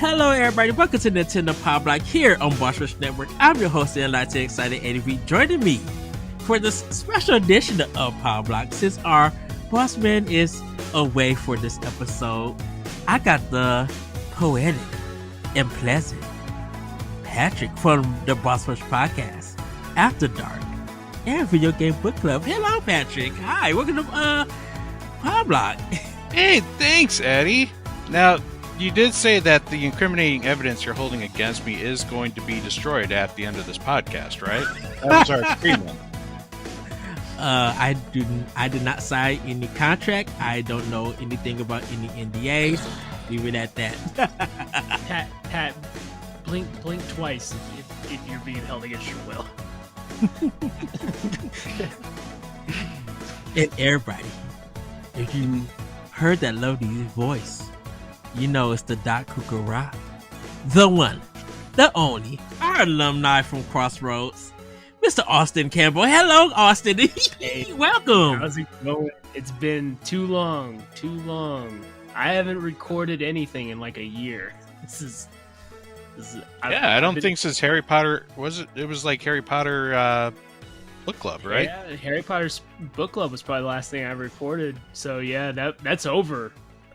Hello, everybody. Welcome to Nintendo Pow Block here on Boss Rush Network. I'm your host, and I'm excited Eddie V. Joining me for this special edition of Pow Block. Since our boss man is away for this episode, I got the poetic and pleasant Patrick from the Boss Rush Podcast, After Dark, and Video Game Book Club. Hello, Patrick. Hi, welcome to Pow Block. Hey, thanks, Eddie. Now, you did say that the incriminating evidence you're holding against me is going to be destroyed at the end of this podcast, right? That was our agreement. I did not sign any contract. I don't know anything about any NDAs. Leave it at that. Pat, blink twice if you're being held against your will. And everybody, if you heard that lovely voice, you know it's the Doc Kukura, the one, the only, our alumni from Crossroads, Mr. Austin Campbell. Hello, Austin. Hey, welcome. How's it going? It's been too long. I haven't recorded anything in like a year. This is I don't think since Harry Potter it was like Harry Potter book club, right? Yeah, Harry Potter's book club was probably the last thing I recorded. So yeah, that's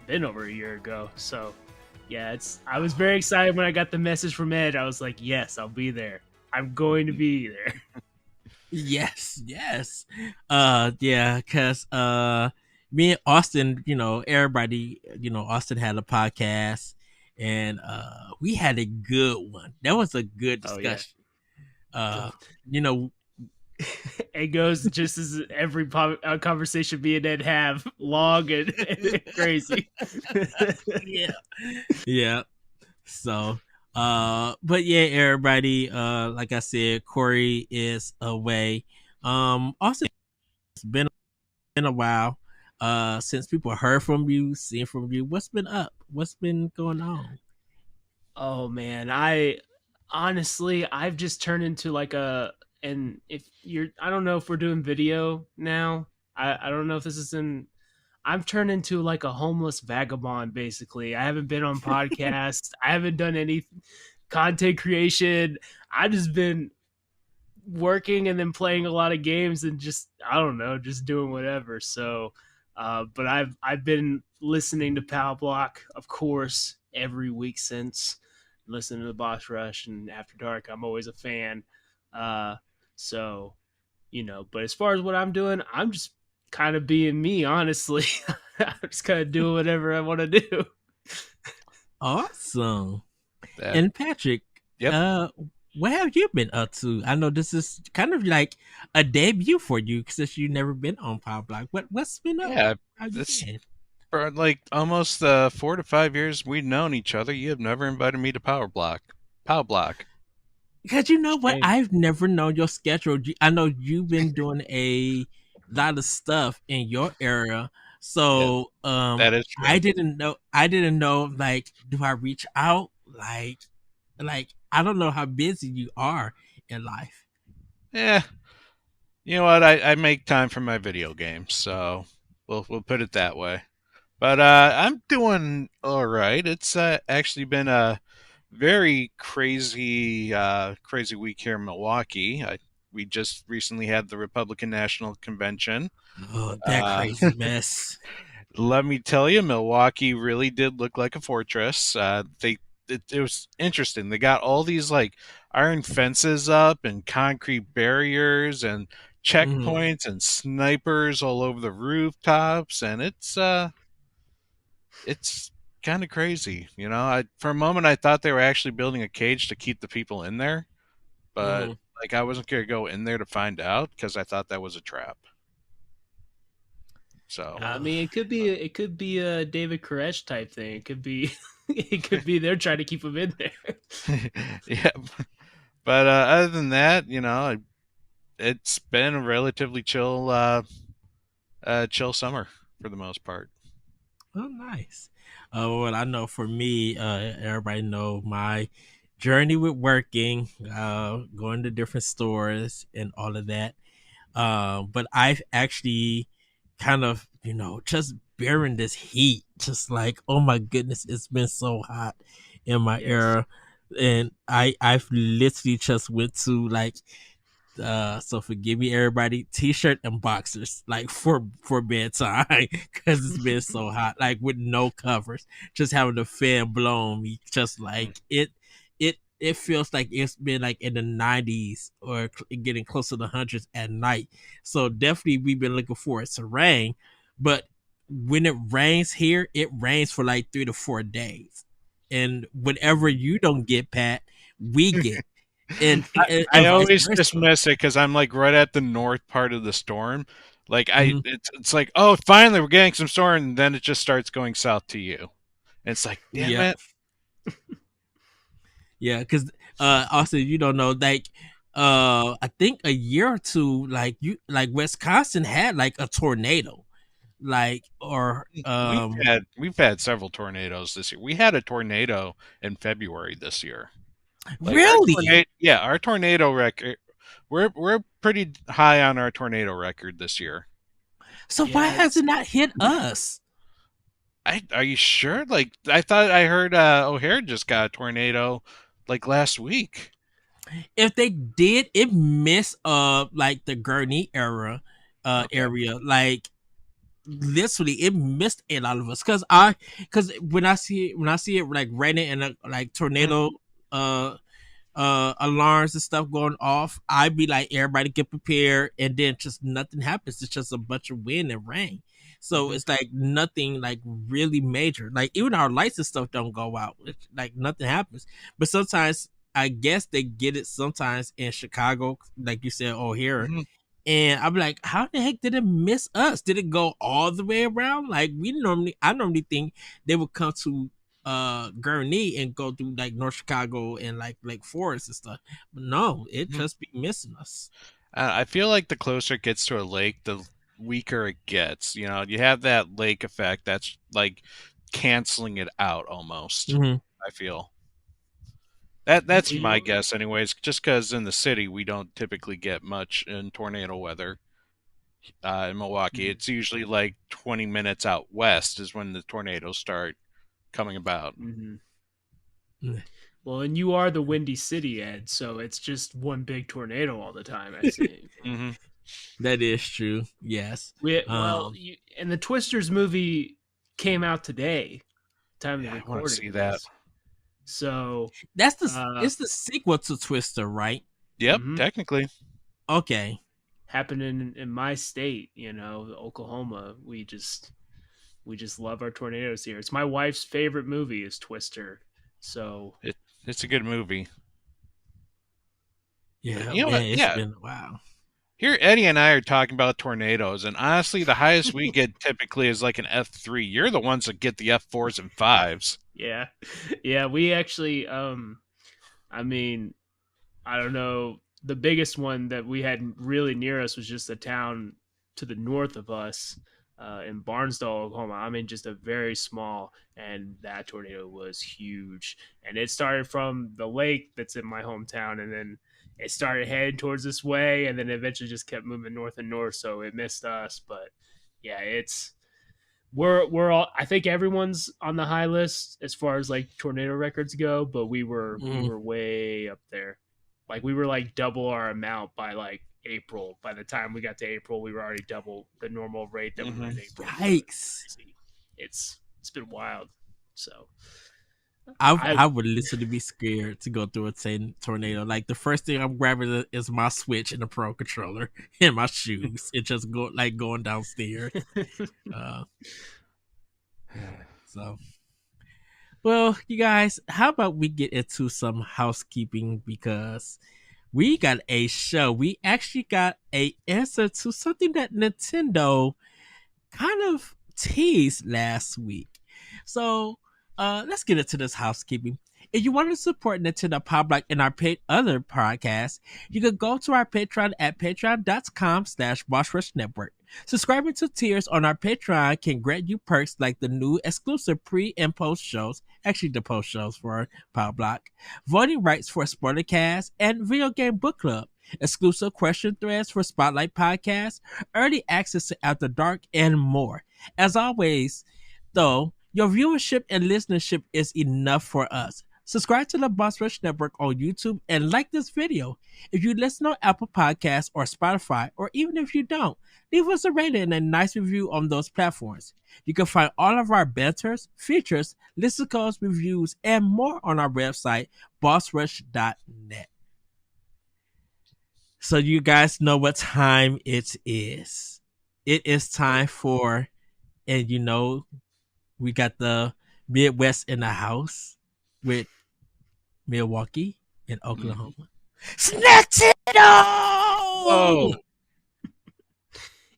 been over a year ago. So yeah, I was very excited when I got the message from Ed. I was like, yes, I'll be there. I'm going to be there. Yes. Yeah, because me and Austin, everybody, Austin had a podcast, and we had a good one. That was a good discussion. Oh, yeah. It goes just as every conversation me and Ed have, long and crazy. Yeah. So, but yeah, everybody, like I said, Corey is away. Also, it's been a while since people heard from you, seen from you. What's been up? What's been going on? Oh man, I've just turned into like and I don't know if we're doing video now. I don't know if this is I've turned into like a homeless vagabond, basically. I haven't been on podcasts. I haven't done any content creation. I just been working and then playing a lot of games and just, I don't know, just doing whatever. So, but I've been listening to Pow Block, of course, every week since listening to the Boss Rush and After Dark. I'm always a fan. So, but as far as what I'm doing, I'm just kind of being me, honestly. I'm just kind of doing whatever I want to do. Awesome. And Patrick, yep. What have you been up to? I know this is kind of like a debut for you since you've never been on Pow Block. What's been up? Yeah, for like almost 4 to 5 years we've known each other. You have never invited me to Pow Block. Because you know what? I've never known your schedule. I know you've been doing a lot of stuff in your area. So that is true. I didn't know, like, do I reach out? Like I don't know how busy you are in life. Yeah. You know what? I make time for my video games, so we'll put it that way. But I'm doing all right. It's actually been a very crazy week here in Milwaukee. We just recently had the Republican National Convention. Oh, that crazy mess. Let me tell you, Milwaukee really did look like a fortress. It was interesting. They got all these like iron fences up and concrete barriers and checkpoints and snipers all over the rooftops, and it's kind of crazy. For a moment I thought they were actually building a cage to keep the people in there, but like I wasn't going to go in there to find out because I thought that was a trap. So I mean, it could be a David Koresh type thing. It could be they're trying to keep him in there. Yeah, but other than that, it's been a relatively chill summer for the most part. Oh, nice. Well, I know for me, everybody know my journey with working, going to different stores and all of that. But I've actually kind of, just bearing this heat, just like, oh my goodness, it's been so hot in my Yes. era, and I've literally just went to like so forgive me everybody, t-shirt and boxers like for bedtime because it's been so hot, like with no covers, just having the fan blow on me, just like it feels like it's been like in the 90s or getting close to the hundreds at night. So definitely we've been looking forward to rain, but when it rains here, it rains for like 3 to 4 days, and whatever you don't get, Pat, we get. And I vice always versa. just miss it because I'm like right at the north part of the storm. Like Mhm. it's like, oh, finally we're getting some storm, and then it just starts going south to you. And it's like, damn Yeah, it. yeah, because also you don't know, like I think a year or two, like Wisconsin had like a tornado, like or We've had several tornadoes this year. We had a tornado in February this year. Like really. our tornado record. We're pretty high on our tornado record this year. So why Yeah, has it not hit us? Are you sure? Like I thought I heard O'Hare just got a tornado like last week. If they did, it missed like the Gurney era Okay. area, like literally it missed a lot of us because when I see it like raining and like tornado uh alarms and stuff going off, I'd be like, everybody get prepared, and then just nothing happens. It's just a bunch of wind and rain. So Mhm. it's like nothing like really major. Like even our lights and stuff don't go out. It's like nothing happens. But sometimes I guess they get it sometimes in Chicago, like you said, or here. Mhm. And I'm like, how the heck did it miss us? Did it go all the way around? Like I normally think they would come to Gurnee and go through like North Chicago and like Lake Forest and stuff. But no, it Mhm. just be missing us. I feel like the closer it gets to a lake, the weaker it gets. You know, you have that lake effect that's like canceling it out almost. Mm-hmm. I feel that's Well, my guess, anyways. Just because in the city we don't typically get much in tornado weather. In Milwaukee, it's usually like 20 minutes out west is when the tornadoes start coming about. mhm. Mm. Well, and you are the Windy City, Ed, so it's just one big tornado all the time, I think. Hmm. That is true. Yes. Um, And the Twisters movie came out today, time of the Yeah, I want to see recording of that. this. So, it's the sequel to Twister, right? Yep, mhm. technically. Okay. Happening in my state, Oklahoma, we just love our tornadoes here. It's my wife's favorite movie is Twister. So, It's a good movie. Yeah, You know what? man, it's Yeah. been a while. Here, Eddie and I are talking about tornadoes, and honestly, the highest we get typically is like an F3. You're the ones that get the F4s and 5s. yeah. Yeah, we actually I mean, I don't know. The biggest one that we had really near us was just a town to the north of us in Barnesdall, Oklahoma. I mean, just a very small, and that tornado was huge. And it started from the lake that's in my hometown, and then it started heading towards this way, and then eventually just kept moving north and north. So it missed us, but yeah, we're all. I think everyone's on the high list as far as like tornado records go, but we were way up there. Like we were like double our amount by like April. By the time we got to April, we were already double the normal rate that we were in April. Yikes. It's been wild. So I would literally be scared to go through a tornado. Like the first thing I'm grabbing is my Switch and the Pro controller and my shoes. It just going downstairs. So, well, you guys, how about we get into some housekeeping, because we got a show. We actually got a answer to something that Nintendo kind of teased last week. So let's get into this housekeeping. If you want to support Nintendo Pow Block and our other podcasts, you can go to our Patreon at patreon.com/BossRush Network. Subscribing to tiers on our Patreon can grant you perks like the new exclusive pre and post shows, actually the post shows for Pow Block, voting rights for Spoiler Cast, and Video Game Book Club, exclusive question threads for Spotlight Podcasts, early access to After Dark, and more. As always, though, your viewership and listenership is enough for us. Subscribe to the Boss Rush Network on YouTube and like this video. If you listen on Apple Podcasts or Spotify, or even if you don't, leave us a rating and a nice review on those platforms. You can find all of our banters, features, listicles, reviews, and more on our website, bossrush.net. So you guys know what time it is. It is time for, and you know, we got the Midwest in the house with Milwaukee and Oklahoma. Snack Oh,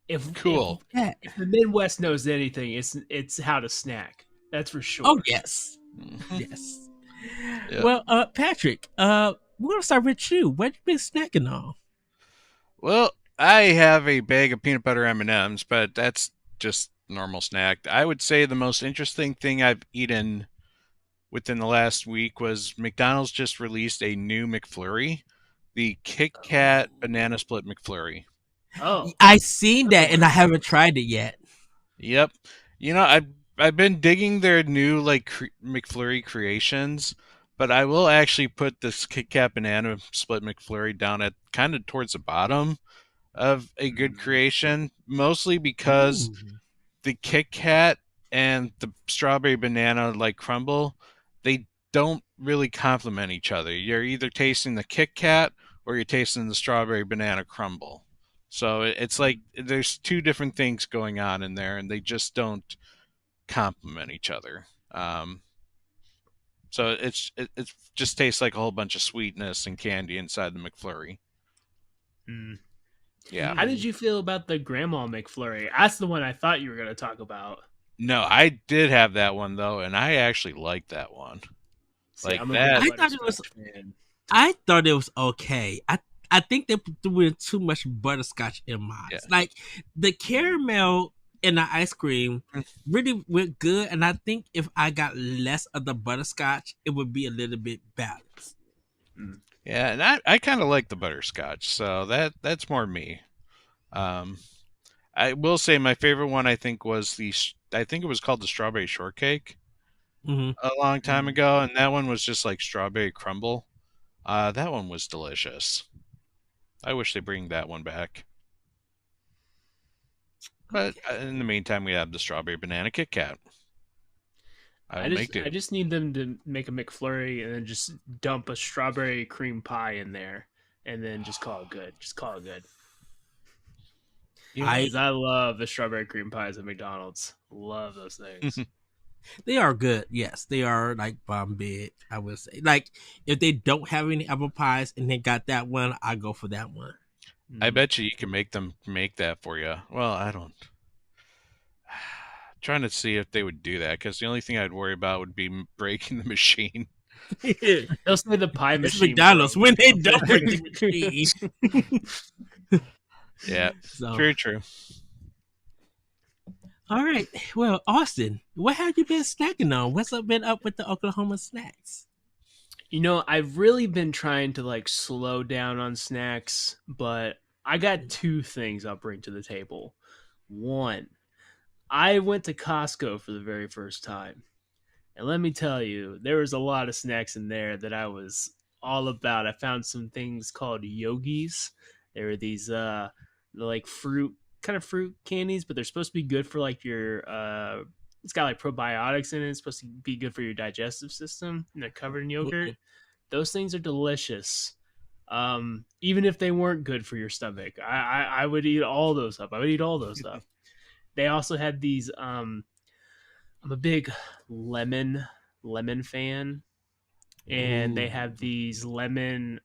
If cool. if the Midwest knows anything, it's how to snack. That's for sure. Oh yes, yes. Yeah. Well, Patrick, we're gonna start with you. What you been snacking on? Well, I have a bag of peanut butter M&Ms, but that's just normal snack. I would say the most interesting thing I've eaten within the last week was McDonald's just released a new McFlurry, the Kit Kat Banana Split McFlurry. Oh, I seen that and I haven't tried it yet. Yep. You know, I've been digging their new McFlurry creations, but I will actually put this Kit Kat Banana Split McFlurry down at kind of towards the bottom of a good creation, mostly because Ooh. the Kit Kat and the strawberry banana crumble, they don't really complement each other. You're either tasting the Kit Kat or you're tasting the strawberry banana crumble. So it's like there's two different things going on in there, and they just don't complement each other. So it just tastes like a whole bunch of sweetness and candy inside the McFlurry. Yeah. How did you feel about the Grandma McFlurry? That's the one I thought you were going to talk about. No, I did have that one though, and I actually liked that one. See, Like I'm a that. big I thought it was- butterscotch fan. I thought it was okay. I think they threw too much butterscotch in mine. Yeah. Like the caramel and the ice cream really went good, and I think if I got less of the butterscotch, it would be a little bit balanced. Yeah, and I kind of like the butterscotch, so that's more me. I will say my favorite one I think was I think it was called the strawberry shortcake Mm-hmm. a long time ago, and that one was just like strawberry crumble. That one was delicious. I wish they bring that one back. But in the meantime, we have the strawberry banana Kit Kat. I just need them to make a McFlurry and then just dump a strawberry cream pie in there and then just call it good. Just call it good. Because I love the strawberry cream pies at McDonald's. Love those things. They are good. Yes, they are like bomb big, I would say. Like if they don't have any apple pies and they got that one, I go for that one. I bet you can make them make that for you. Well, I don't. Trying to see if they would do that, because the only thing I'd worry about would be breaking the machine. They'll say the pie It's machine. McDonald's broke. when they don't bring the machine. Yeah, So, very true. all right. Well, Austin, what have you been snacking on? What's been up with the Oklahoma snacks? You know, I've really been trying to slow down on snacks, but I got two things I'll bring to the table. One, I went to Costco for the very first time. And let me tell you, there was a lot of snacks in there that I was all about. I found some things called yogis. There were these fruit candies, but they're supposed to be good for your it's got probiotics in it. It's supposed to be good for your digestive system, and they're covered in yogurt. Those things are delicious. Even if they weren't good for your stomach, I would eat all those up. They also had these I'm a big lemon fan, and they have these lemon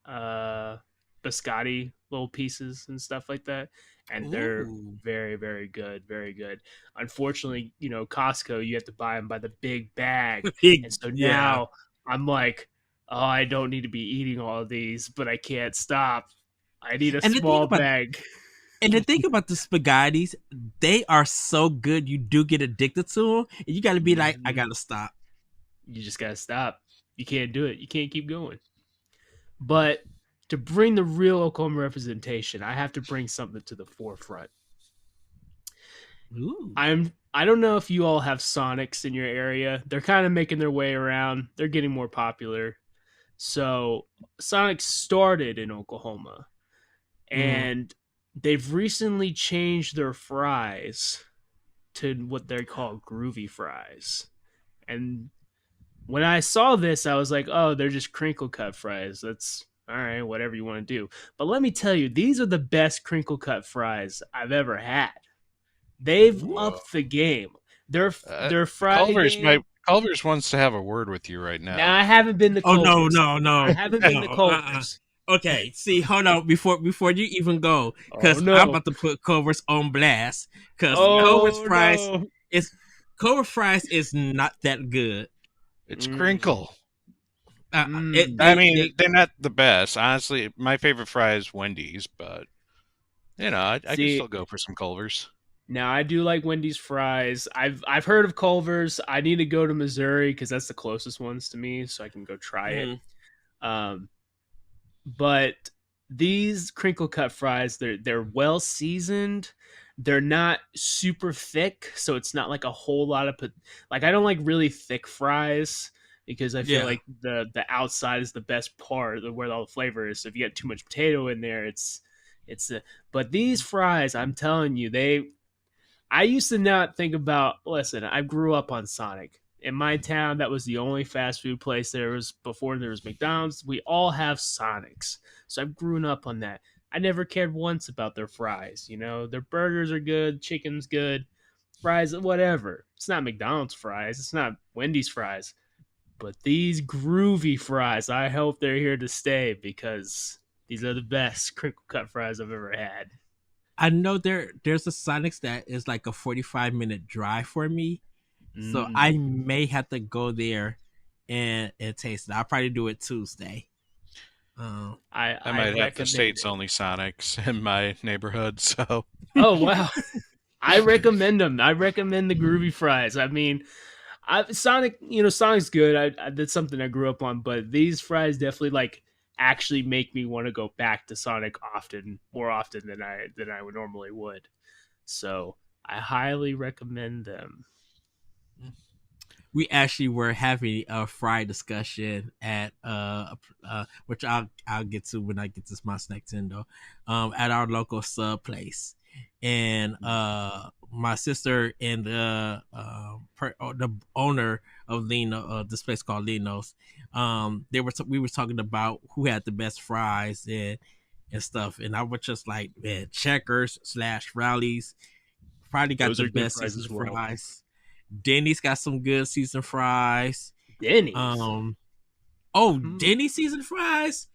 biscotti little pieces and stuff like that, and they're very, very good, very good. Unfortunately, Costco, you have to buy them by the big bag, and so now I'm like, oh, I don't need to be eating all of these, but I can't stop. I need a small bag. And the thing about the spaghettis, they are so good, you do get addicted to them, and you got to be like, I got to stop. You just got to stop. You can't do it. You can't keep going. But to bring the real Oklahoma representation, I have to bring something to the forefront. Ooh. I don't know if you all have Sonics in your area. They're kind of making their way around. They're getting more popular. So Sonic started in Oklahoma, and they've recently changed their fries to what they call groovy fries. And when I saw this, I was like, oh, they're just crinkle cut fries. That's all right, whatever you want to do. But let me tell you, these are the best crinkle cut fries I've ever had. They've Whoa. upped the game. Their fry Culver's game. Culver's wants to have a word with you right now. Now I haven't been to Oh Culver's. no! I haven't been to No, Culver's. Okay, see, hold on before you even go, because Oh, no. I'm about to put Culver's on blast. Because Oh, Culver's fries is not that good. It's crinkle. Mm. They're not the best. Honestly, my favorite fry is Wendy's, but I can still go for some Culver's. Now I do like Wendy's fries. I've heard of Culver's. I need to go to Missouri because that's the closest ones to me, so I can go try it. But these crinkle cut fries, they're well seasoned. They're not super thick, so it's not like a whole lot of like I don't like really thick fries because I feel like the outside is the best part where all the flavor is. So if you get too much potato in there, but these fries, I'm telling you, I used to not think about. Listen, I grew up on Sonic. In my town, that was the only fast food place there was before there was McDonald's. We all have Sonics. So I've grown up on that. I never cared once about their fries. Their burgers are good, chicken's good, fries, whatever. It's not McDonald's fries. It's not Wendy's fries. But these groovy fries, I hope they're here to stay because these are the best crinkle cut fries I've ever had. I know there's a Sonics that is like a 45-minute drive for me. So I may have to go there and taste it. I'll probably do it Tuesday. I might have the states only Sonics in my neighborhood. So oh wow, I recommend them. I recommend the groovy fries. I mean, Sonic's good. That's something I grew up on, but these fries definitely actually make me want to go back to Sonic more often than I would normally would. So I highly recommend them. We actually were having a fry discussion at which I'll get to when I get to my Nintendo, at our local sub place, and my sister and the owner of Lino, this place called Lino's, we were talking about who had the best fries and stuff, and I was just like, man, Checkers / Rallies probably got the best seasoned fries. Denny's got some good seasoned fries. Denny's. Denny's seasoned fries.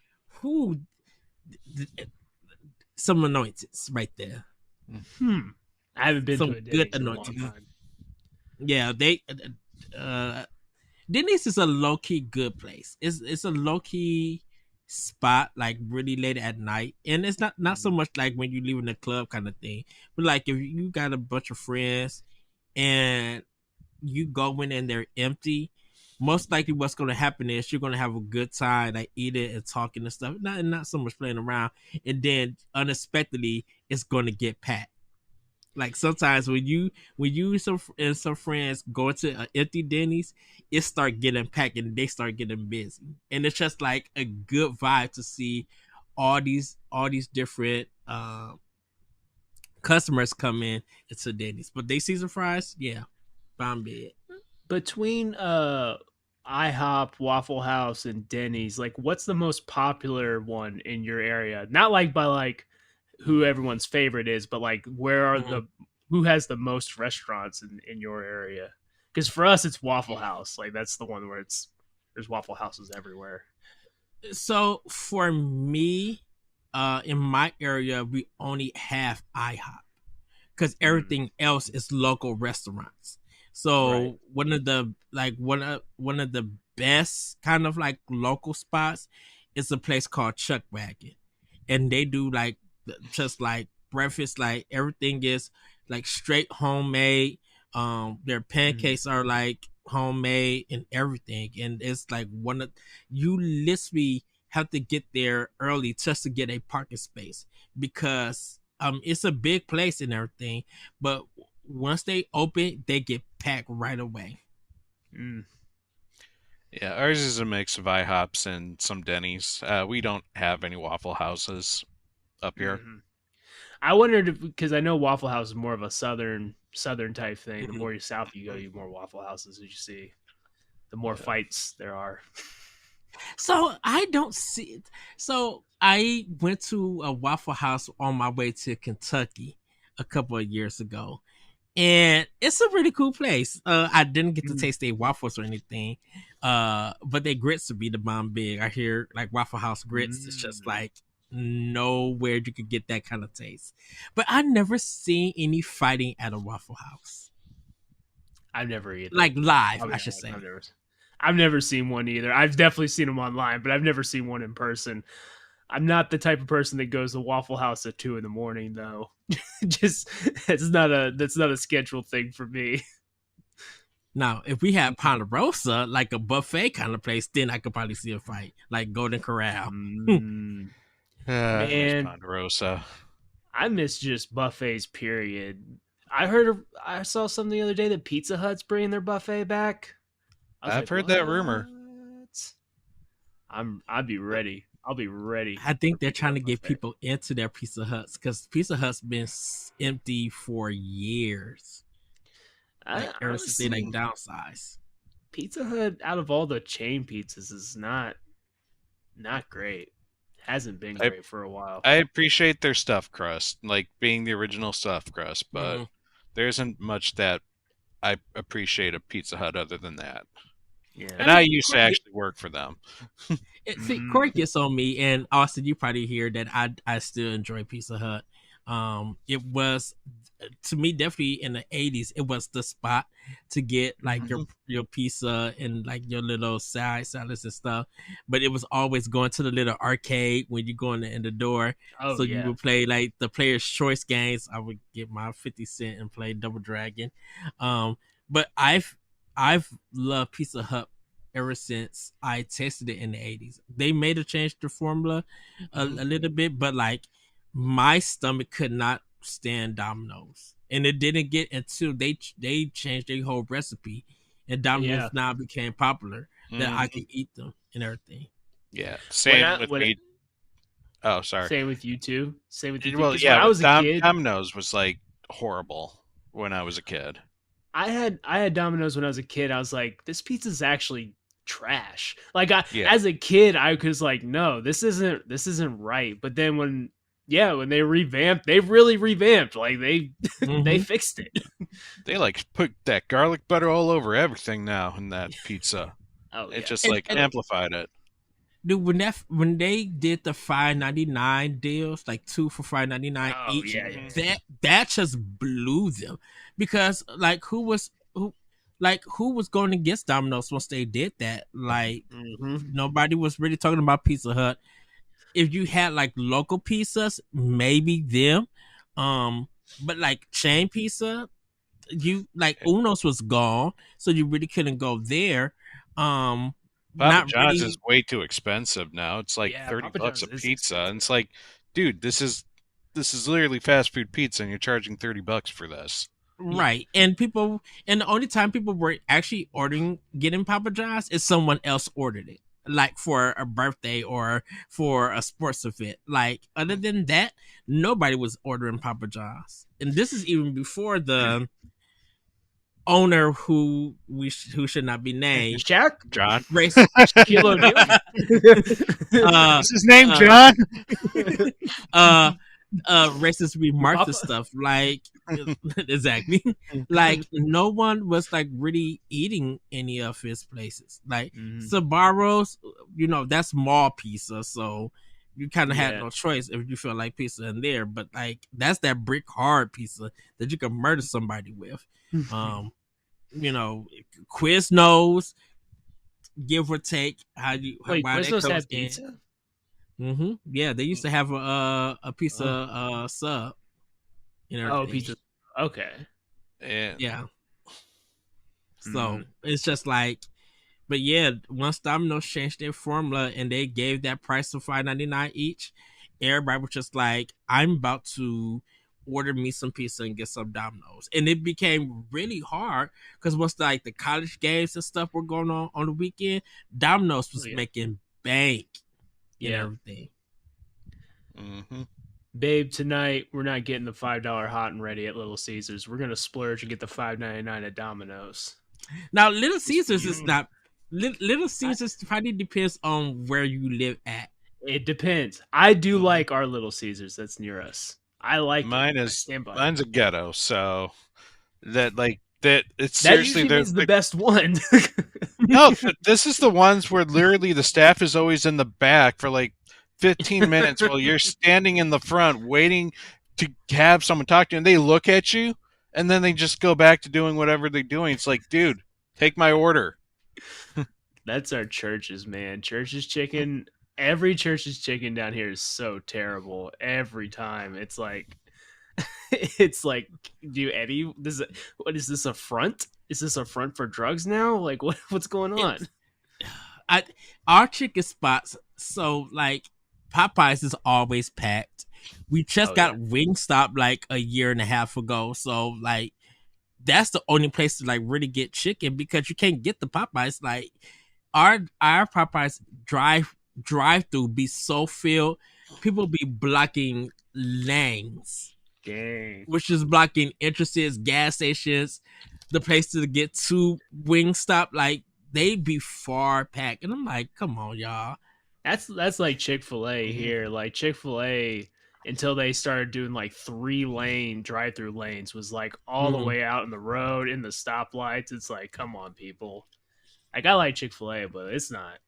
Some anointings right there. I haven't been some to a Denny's good in a long anointings. time. Yeah, they. Denny's is a low key good place. It's a low key spot, like really late at night, and it's not so much like when you leave in the club kind of thing, but like if you got a bunch of friends and you go in and they're empty, most likely what's going to happen is you're going to have a good time, like eating and talking and stuff, not so much playing around, and then unexpectedly it's going to get packed. Like sometimes when you and some friends go to an empty Denny's, it start getting packed and they start getting busy, and it's just like a good vibe to see all these different customers come in into Denny's. But they season fries, yeah, bomb bed. Between IHOP, Waffle House, and Denny's, like what's the most popular one in your area? Not like by like who everyone's favorite is, but like where are who has the most restaurants in your area? Because for us it's Waffle House. Like that's the one where there's Waffle Houses everywhere. So for me, in my area, we only have IHOP because everything else is local restaurants. So one of the best kind of like local spots is a place called Chuck Wagon, and they do like just like breakfast, like everything is like straight homemade. Their pancakes are like homemade and everything, and it's like you literally have to get there early just to get a parking space because it's a big place and everything. But once they open, they get packed right away. Mm. Yeah, ours is a mix of IHOPs and some Denny's. We don't have any Waffle Houses up here. Mhm. I wondered because I know Waffle House is more of a southern type thing. The Mhm. more you south you go, the more Waffle Houses as you see. The more fights there are. So I don't see it. So I went to a Waffle House on my way to Kentucky a couple of years ago, and it's a really cool place. I didn't get to taste their waffles or anything, but their grits would be the bomb big. I hear like Waffle House grits. It's just like nowhere you could get that kind of taste. But I never seen any fighting at a Waffle House, I've never either. like live, I'll be I should honest, say. I've never seen one either. I've definitely seen them online, but I've never seen one in person. I'm not the type of person that goes to Waffle House at 2 a.m. though. Just that's not a scheduled thing for me. Now, if we had Ponderosa, like a buffet kind of place, then I could probably see a fight, like Golden Corral. Man, Ponderosa. I miss just buffets. Period. I saw something the other day that Pizza Hut's bringing their buffet back. I've heard that rumor. I'd be ready. I'll be ready. I think they're trying to get people into their Pizza Huts because Pizza Hut's been empty for years. Ever since they like downsized. Pizza Hut, out of all the chain pizzas, is not great. Hasn't been great for a while. I appreciate their stuffed crust, like being the original stuffed crust, but there isn't much that I appreciate a Pizza Hut other than that. Yeah, and I used to actually work for them. See, Corey gets on me, and Austin, you probably hear that I still enjoy Pizza Hut. It was, to me, definitely in the 80s, it was the spot to get like your pizza and like your little salads and stuff. But it was always going to the little arcade when you go in the door. So you would play like the Player's Choice games. I would get my 50 cent and play Double Dragon. But I've loved Pizza Hut ever since I tasted it in the 80s. They made a change to formula a little bit, but like my stomach could not stand Domino's, and it didn't get until they changed their whole recipe, and Domino's now became popular that I could eat them and everything. Yeah, same with me. Oh, sorry. Same with you too. Same with you. Well, yeah. When I was a kid, Domino's was like horrible when I was a kid. I had Domino's when I was a kid. I was like, this pizza's actually trash. Like as a kid, I was like, no, this isn't right. But then when they revamped, they really revamped. Like they they fixed it. They like put that garlic butter all over everything now in that pizza. It just amplified it. Dude, when they did the $5.99 deals, like 2 for $5.99 each, that just blew them, because like who was going against Domino's once they did that? Like nobody was really talking about Pizza Hut. If you had like local pizzas, maybe them, but like chain pizza, you like Uno's was gone, so you really couldn't go there. Papa John's is way too expensive now. It's like $30 a pizza, and it's like, dude, this is literally fast food pizza, and you're charging $30 for this. Right, and the only time people were actually getting Papa John's is someone else ordered it, like for a birthday or for a sports event. Like other than that, nobody was ordering Papa John's, and this is even before the owner who should not be named, Shaq John. Is his name John? Racist remarks and stuff like exactly. Like no one was like really eating any of his places. Like Sbarro's, that's mall pizza, so you kind of had no choice if you feel like pizza in there. But like that's that brick hard pizza that you can murder somebody with. Quiznos, give or take. Quiznos have pizza? Yeah, they used to have a pizza sub. Pizza. Okay. Yeah. So it's just like, but yeah, once Domino's changed their formula and they gave that price of $5.99 each, everybody was just like, I'm about to order me some pizza and get some Domino's. And it became really hard because once like the college games and stuff were going on the weekend, Domino's was making bank and everything. Mm-hmm. Babe, tonight we're not getting the $5 hot and ready at Little Caesars. We're gonna splurge and get the $5.99 at Domino's. Now, Little Caesars is not. Little Caesars probably depends on where you live at. It depends. I do like our Little Caesars that's near us. I like mine's a ghetto, so it's that seriously is the best one. No, this is the ones where literally the staff is always in the back for like 15 minutes while you're standing in the front waiting to have someone talk to you, and they look at you and then they just go back to doing whatever they're doing. It's like, dude, take my order. That's our Church's, man. Church's chicken. Every Church's chicken down here is so terrible. Every time. It's like, do Eddie, what is this, a front? Is this a front for drugs now? Like, what's going on? Our chicken spots, so like Popeyes is always packed. We just got Wingstop like a year and a half ago, so like that's the only place to like really get chicken because you can't get the Popeyes. Like our Popeyes drive through be so filled, people be blocking lanes. Dang. Which is blocking entrances, gas stations, the place to get to Wingstop. Like they be far packed, and I'm like, come on, y'all. That's like Chick-fil-A here. Like Chick-fil-A, until they started doing like 3-lane drive-through lanes, was like all the way out in the road in the stoplights. It's like, come on, people. Like I like Chick-fil-A, but it's not.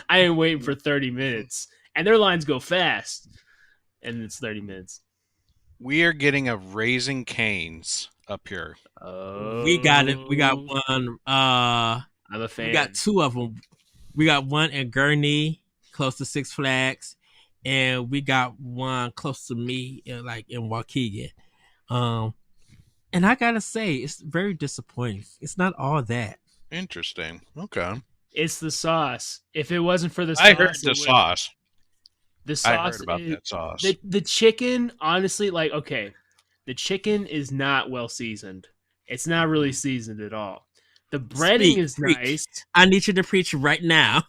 I ain't waiting for 30 minutes, and their lines go fast, and it's 30 minutes. We are getting a Raising Cane's up here. Oh, we got it. We got one. I'm a fan. We got two of them. We got one in Gurnee, close to Six Flags, and we got one close to me, in Waukegan. And I gotta say, it's very disappointing. It's not all that. Interesting. Okay. It's the sauce. If it wasn't for the sauce, I heard the sauce. The sauce. I heard about that sauce. The chicken, honestly, like, okay, the chicken is not well seasoned. It's not really seasoned at all. The breading is nice. I need you to preach right now.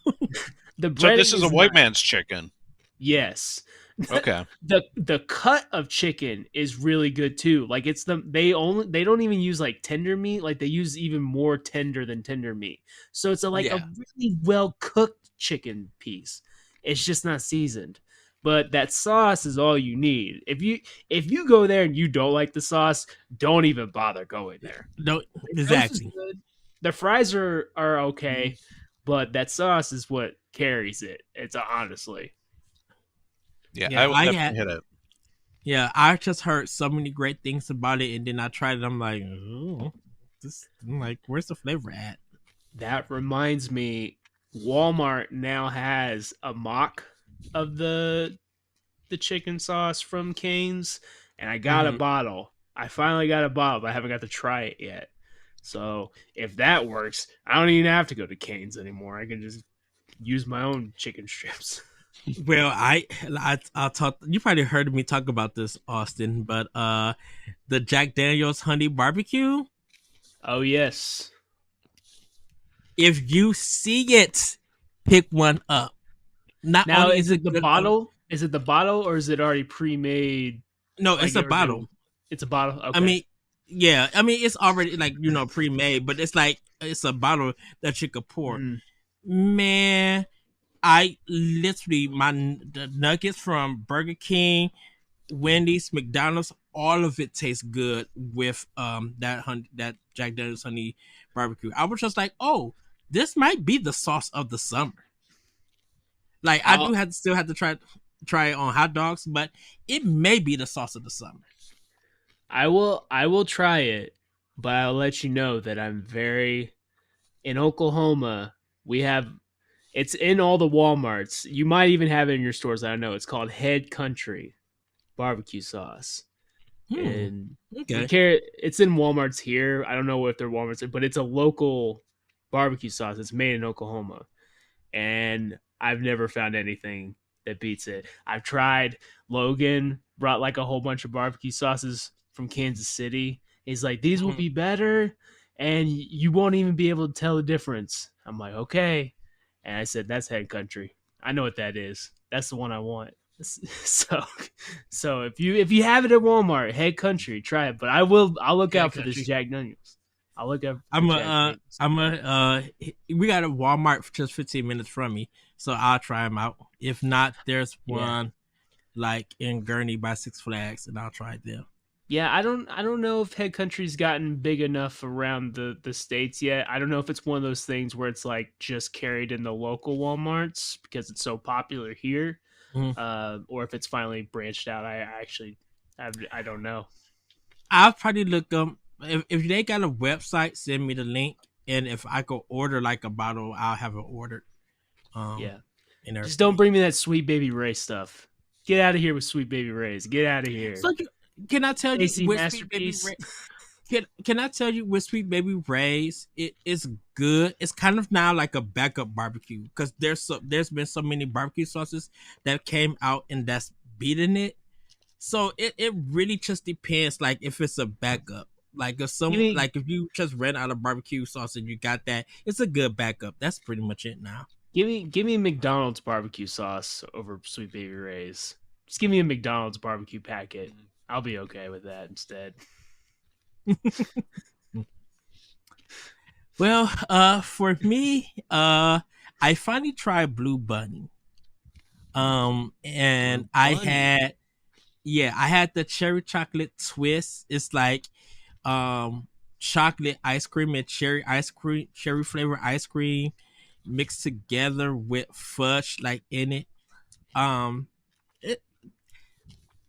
The breading so this is a white man's chicken. Yes. Okay. The cut of chicken is really good too. Like they don't even use like tender meat. Like they use even more tender than tender meat. So it's a really well cooked chicken piece. It's just not seasoned. But that sauce is all you need. If you go there and you don't like the sauce, don't even bother going there. No, exactly. The fries are okay, but that sauce is what carries it. It's honestly. Yeah, I would definitely hit it. Yeah, I just heard so many great things about it, and then I tried it. I'm like, where's the flavor at? That reminds me, Walmart now has a mock of the chicken sauce from Cane's, and I got a bottle. I finally got a bottle, but I haven't got to try it yet. So if that works, I don't even have to go to Cane's anymore. I can just use my own chicken strips. Well, I'll talk. You probably heard me talk about this, Austin, but the Jack Daniel's Honey Barbecue. Oh yes. If you see it, pick one up. Not now, only is it the bottle? Is it the bottle or is it already pre-made? No, it's a bottle. It's a bottle. Okay. I mean, it's already pre-made, but it's a bottle that you could pour. Man, I literally the nuggets from Burger King, Wendy's, McDonald's, all of it tastes good with that Jack Daniel's Honey Barbecue. I was just like, oh, this might be the sauce of the summer. Like I do still have to try it on hot dogs, but it may be the sauce of the summer. I will try it, but I'll let you know that in Oklahoma, it's in all the Walmarts. You might even have it in your stores. I don't know. It's called Head Country barbecue sauce. And it's in Walmarts here. I don't know if they're Walmarts, but it's a local barbecue sauce. It's made in Oklahoma. And I've never found anything that beats it. I've tried. Logan brought like a whole bunch of barbecue sauces from Kansas City. He's like, these will be better, and you won't even be able to tell the difference. I'm like, okay. And I said, that's Head Country. I know what that is. That's the one I want. So if you have it at Walmart, Head Country, try it. But I'll look out for this Jack Daniels. I'll look out for we got a Walmart for just 15 minutes from me, so I'll try them out. If not, there's one like in Gurney by Six Flags, and I'll try them. Yeah, I don't know if Head Country's gotten big enough around the states yet. I don't know if it's one of those things where it's like just carried in the local Walmarts because it's so popular here, or if it's finally branched out. I don't know. I'll probably look them. If they got a website, send me the link, and if I could order like a bottle, I'll have it ordered. Just don't bring me that Sweet Baby Ray stuff. Get out of here with Sweet Baby Rays. Get out of here. So can I tell you with Sweet Baby Ray, can I tell you with Sweet Baby Rays, it is good. It's kind of now like a backup barbecue because there's been so many barbecue sauces that came out and that's beating it. So it really just depends, like if it's a backup. Like if you just ran out of barbecue sauce and you got that, it's a good backup. That's pretty much it now. Give me McDonald's barbecue sauce over Sweet Baby Ray's. Just give me a McDonald's barbecue packet. I'll be okay with that instead. Well, for me, I finally tried Blue Bunny. And I had the cherry chocolate twist. It's like chocolate ice cream and cherry flavor ice cream mixed together with fudge like in it.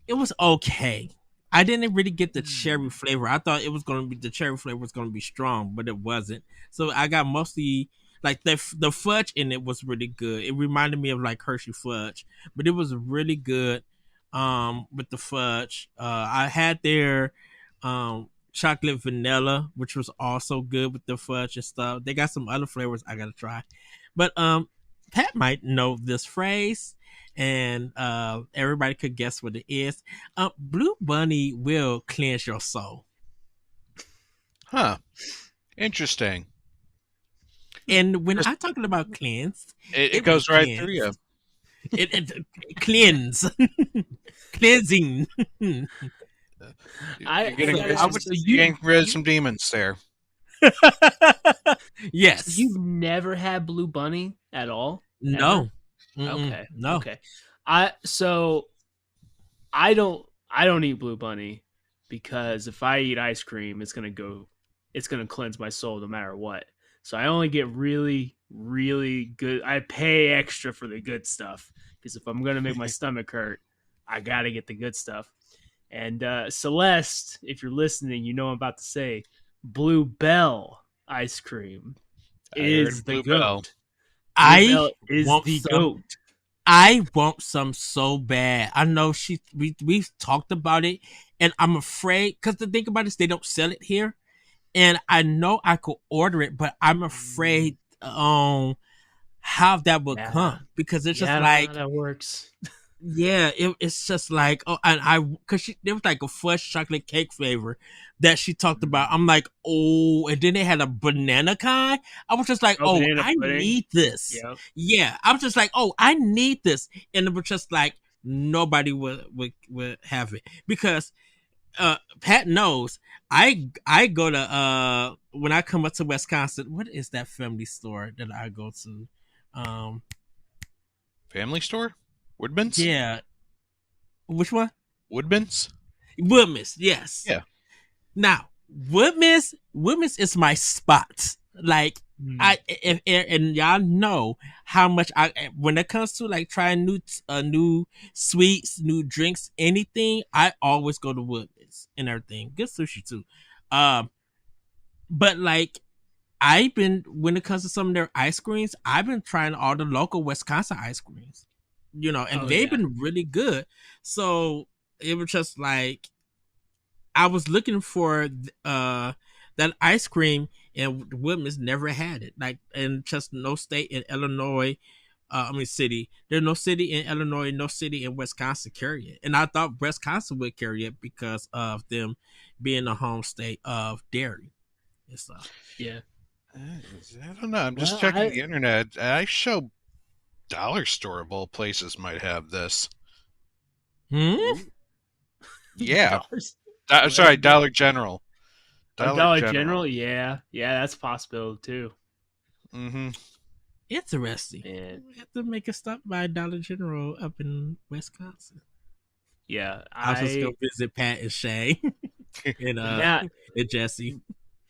It was okay. I didn't really get the cherry flavor. I thought the cherry flavor was gonna be strong, but it wasn't. So I got mostly like the fudge in it was really good. It reminded me of like Hershey fudge, but it was really good. With the fudge, I had their chocolate vanilla, which was also good with the fudge and stuff. They got some other flavors I gotta try, but Pat might know this phrase, and everybody could guess what it is. Blue Bunny will cleanse your soul. Huh. Interesting. And when I'm talking about cleansed, it goes right through you. It cleanse, cleansing. You're getting rid of some demons there. Yes. So you've never had Blue Bunny at all? No. Okay. No. Okay. I don't eat Blue Bunny because if I eat ice cream, it's gonna cleanse my soul no matter what. So I only get really, really good. I pay extra for the good stuff because if I'm gonna make my stomach hurt, I gotta get the good stuff. And Celeste, if you're listening, you know what I'm about to say. Blue Bell ice cream is the goat. I want some so bad. I know we've talked about it, and I'm afraid because the thing about it is they don't sell it here, and I know I could order it, but I'm afraid how that would come because it's just like that works. Yeah, it's just like because there was like a fudge chocolate cake flavor that she talked about. I'm like, and then they had a banana kind. I was just like, I need this. Yep. Yeah, I was just like, I need this, and it was just like nobody would have it because Pat knows I go to when I come up to Wisconsin. What is that family store that I go to? Family store. Woodman's? Yeah. Which one? Woodman's? Woodman's, yes. Yeah. Now, Woodman's is my spot. Like, and y'all know how much when it comes to like trying new sweets, new drinks, anything, I always go to Woodman's and everything. Good sushi too. But like, when it comes to some of their ice creams, I've been trying all the local Wisconsin ice creams. And they've been really good. So it was just like I was looking for that ice cream, and Woodman's never had it. Like, and just no state in Illinois city. There's no city in Illinois, no city in Wisconsin carry it, and I thought Wisconsin would carry it because of them being the home state of dairy and stuff. Yeah. I don't know. I'm just Well, checking the internet. I show dollar store of all places might have this. Yeah. Sorry, Dollar General. Dollar General? Yeah. Yeah, that's a possibility too. Mm-hmm. Interesting. Man. We have to make a stop by Dollar General up in Wisconsin. Yeah. I was just go visit Pat and Shay and Jesse.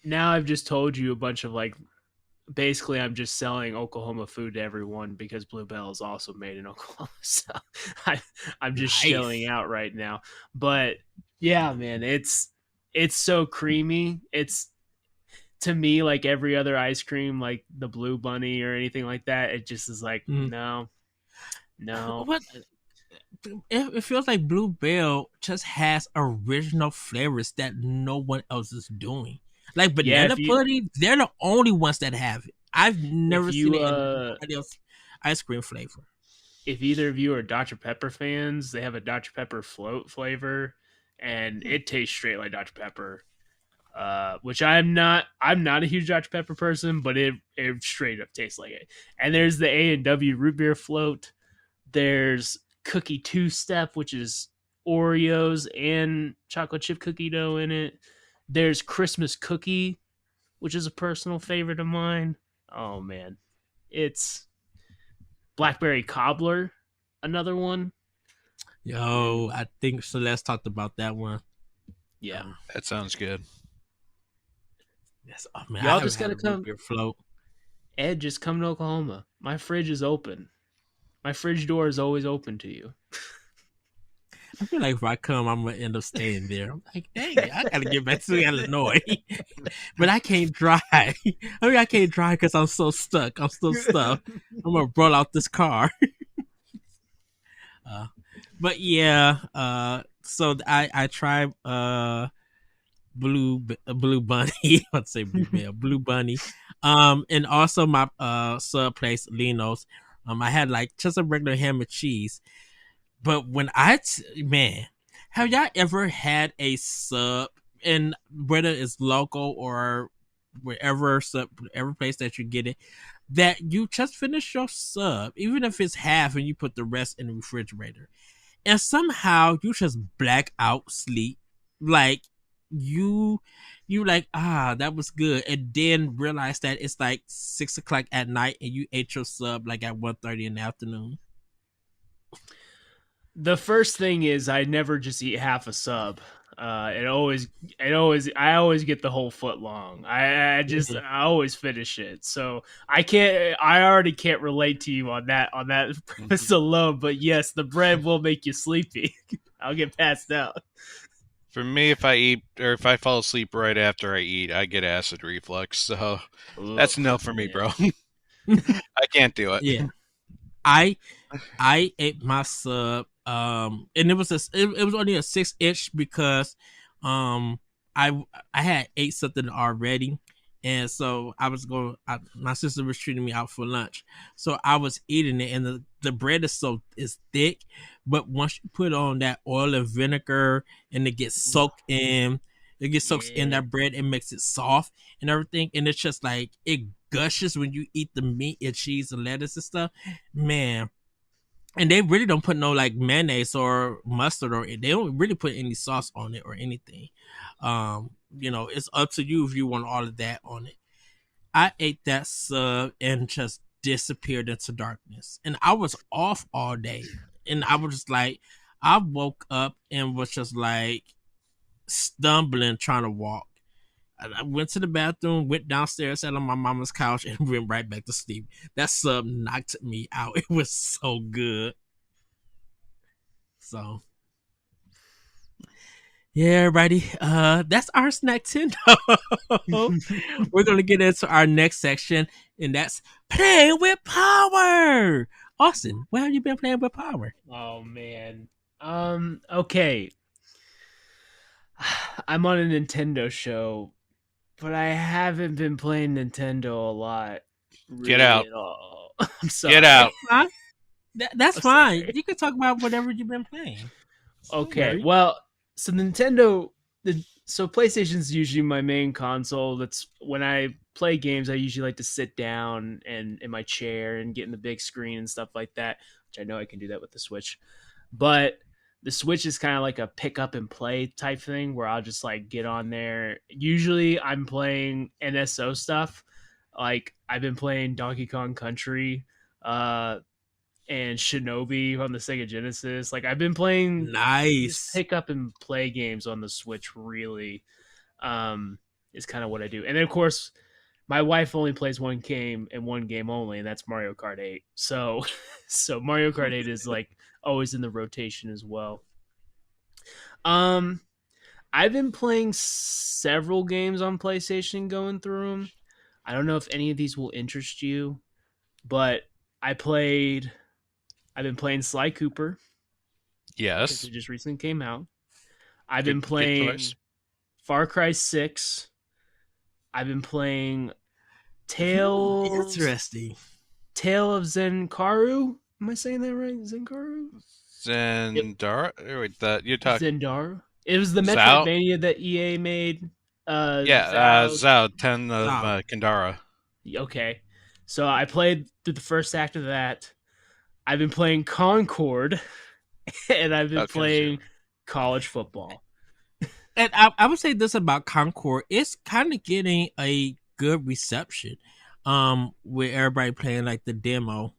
Now I've just told you a bunch of like, basically I'm just selling Oklahoma food to everyone because Bluebell is also made in Oklahoma. So I'm just shelling out right now. But yeah, man, it's so creamy. It's, to me, like every other ice cream, like the Blue Bunny or anything like that, it just is like, no. What? It feels like Bluebell just has original flavors that no one else is doing. Like banana pudding, they're the only ones that have it. I've never seen it in anybody else ice cream flavor. If either of you are Dr. Pepper fans, they have a Dr. Pepper float flavor, and it tastes straight like Dr. Pepper. Which I'm not a huge Dr. Pepper person, but it straight up tastes like it. And there's the A&W root beer float. There's cookie two-step, which is Oreos and chocolate chip cookie dough in it. There's Christmas cookie, which is a personal favorite of mine. Oh man, it's blackberry cobbler, another one. Yo, I think Celeste talked about that one. Yeah, that sounds good. Yes, oh man, y'all just gotta come. Beer float. Ed, just come to Oklahoma. My fridge is open. My fridge door is always open to you. I feel like if I come, I'm gonna end up staying there. I'm like, dang it, I gotta get back to Illinois, but I can't drive. I can't drive because I'm so stuck. I'm still stuck. I'm gonna roll out this car. But yeah, so I tried Blue Bunny. I'd say Blue Bunny. And also my sub place Lino's. I had like just a regular ham and cheese. But when man, have y'all ever had a sub, and whether it's local or wherever every place that you get it, that you just finish your sub, even if it's half, and you put the rest in the refrigerator, and somehow you just black out sleep, like you like, that was good, and then realize that it's like 6 o'clock at night and you ate your sub like at 1:30 in the afternoon. The first thing is I never just eat half a sub. I always get the whole foot long. I always finish it. So I already can't relate to you on that premise alone. But yes, the bread will make you sleepy. I'll get passed out. For me, if I eat or if I fall asleep right after I eat, I get acid reflux. So that's no for me, bro. I can't do it. Yeah, I ate my sub. And it was only a 6-inch because I had ate something already, and so my sister was treating me out for lunch, so I was eating it, and the bread is thick, but once you put on that oil and vinegar and it gets soaked in, in that bread, it makes it soft and everything, and it's just like it gushes when you eat the meat and cheese and lettuce and stuff, man. And they really don't put no like mayonnaise or mustard, or they don't really put any sauce on it or anything. It's up to you if you want all of that on it. I ate that sub and just disappeared into darkness. And I was off all day. And I was just like, I woke up and was just like stumbling trying to walk. I went to the bathroom, went downstairs, sat on my mama's couch, and went right back to sleep. That sub knocked me out. It was so good. So, yeah, everybody. That's our snack Nintendo. We're gonna get into our next section, and that's playing with power. Austin, where have you been playing with power? Oh man. Okay. I'm on a Nintendo show, but I haven't been playing Nintendo a lot. Get out. I'm sorry. Get out. Huh? That's I'm fine. sorry. You can talk about whatever you've been playing. Don't Okay, worry. well, so Nintendo, so PlayStation's usually my main console. That's when I play games. I usually like to sit down and in my chair and get in the big screen and stuff like that. Which I know I can do that with the Switch, but the Switch is kind of like a pick up and play type thing where I'll just like get on there. Usually, I'm playing NSO stuff. Like I've been playing Donkey Kong Country. And Shinobi on the Sega Genesis. Like I've been playing just Nice. pick up and play games on the Switch really is kind of what I do. And then of course my wife only plays one game and one game only, and that's Mario Kart 8. So so Mario Kart 8 is like always in the rotation as well. Um I've been playing several games on PlayStation going through them. I don't know if any of these will interest you, but I've been playing Sly Cooper because Yes. it just recently came out. I've been Good playing choice. Far Cry 6. I've been playing Tales Interesting. Tale of Zenkaru. Am I saying that right? Zenkaru? Zendara. Wait, that you're talking. Zendaru. It was the Zao. Metroidvania that EA made. Yeah, Zao. Zao 10 of Wow. Kandara. Okay. So I played through the first act of that. I've been playing Concord, and I've been Okay, playing college football. And I would say this about Concord: it's kind of getting a good reception. With everybody playing like the demo,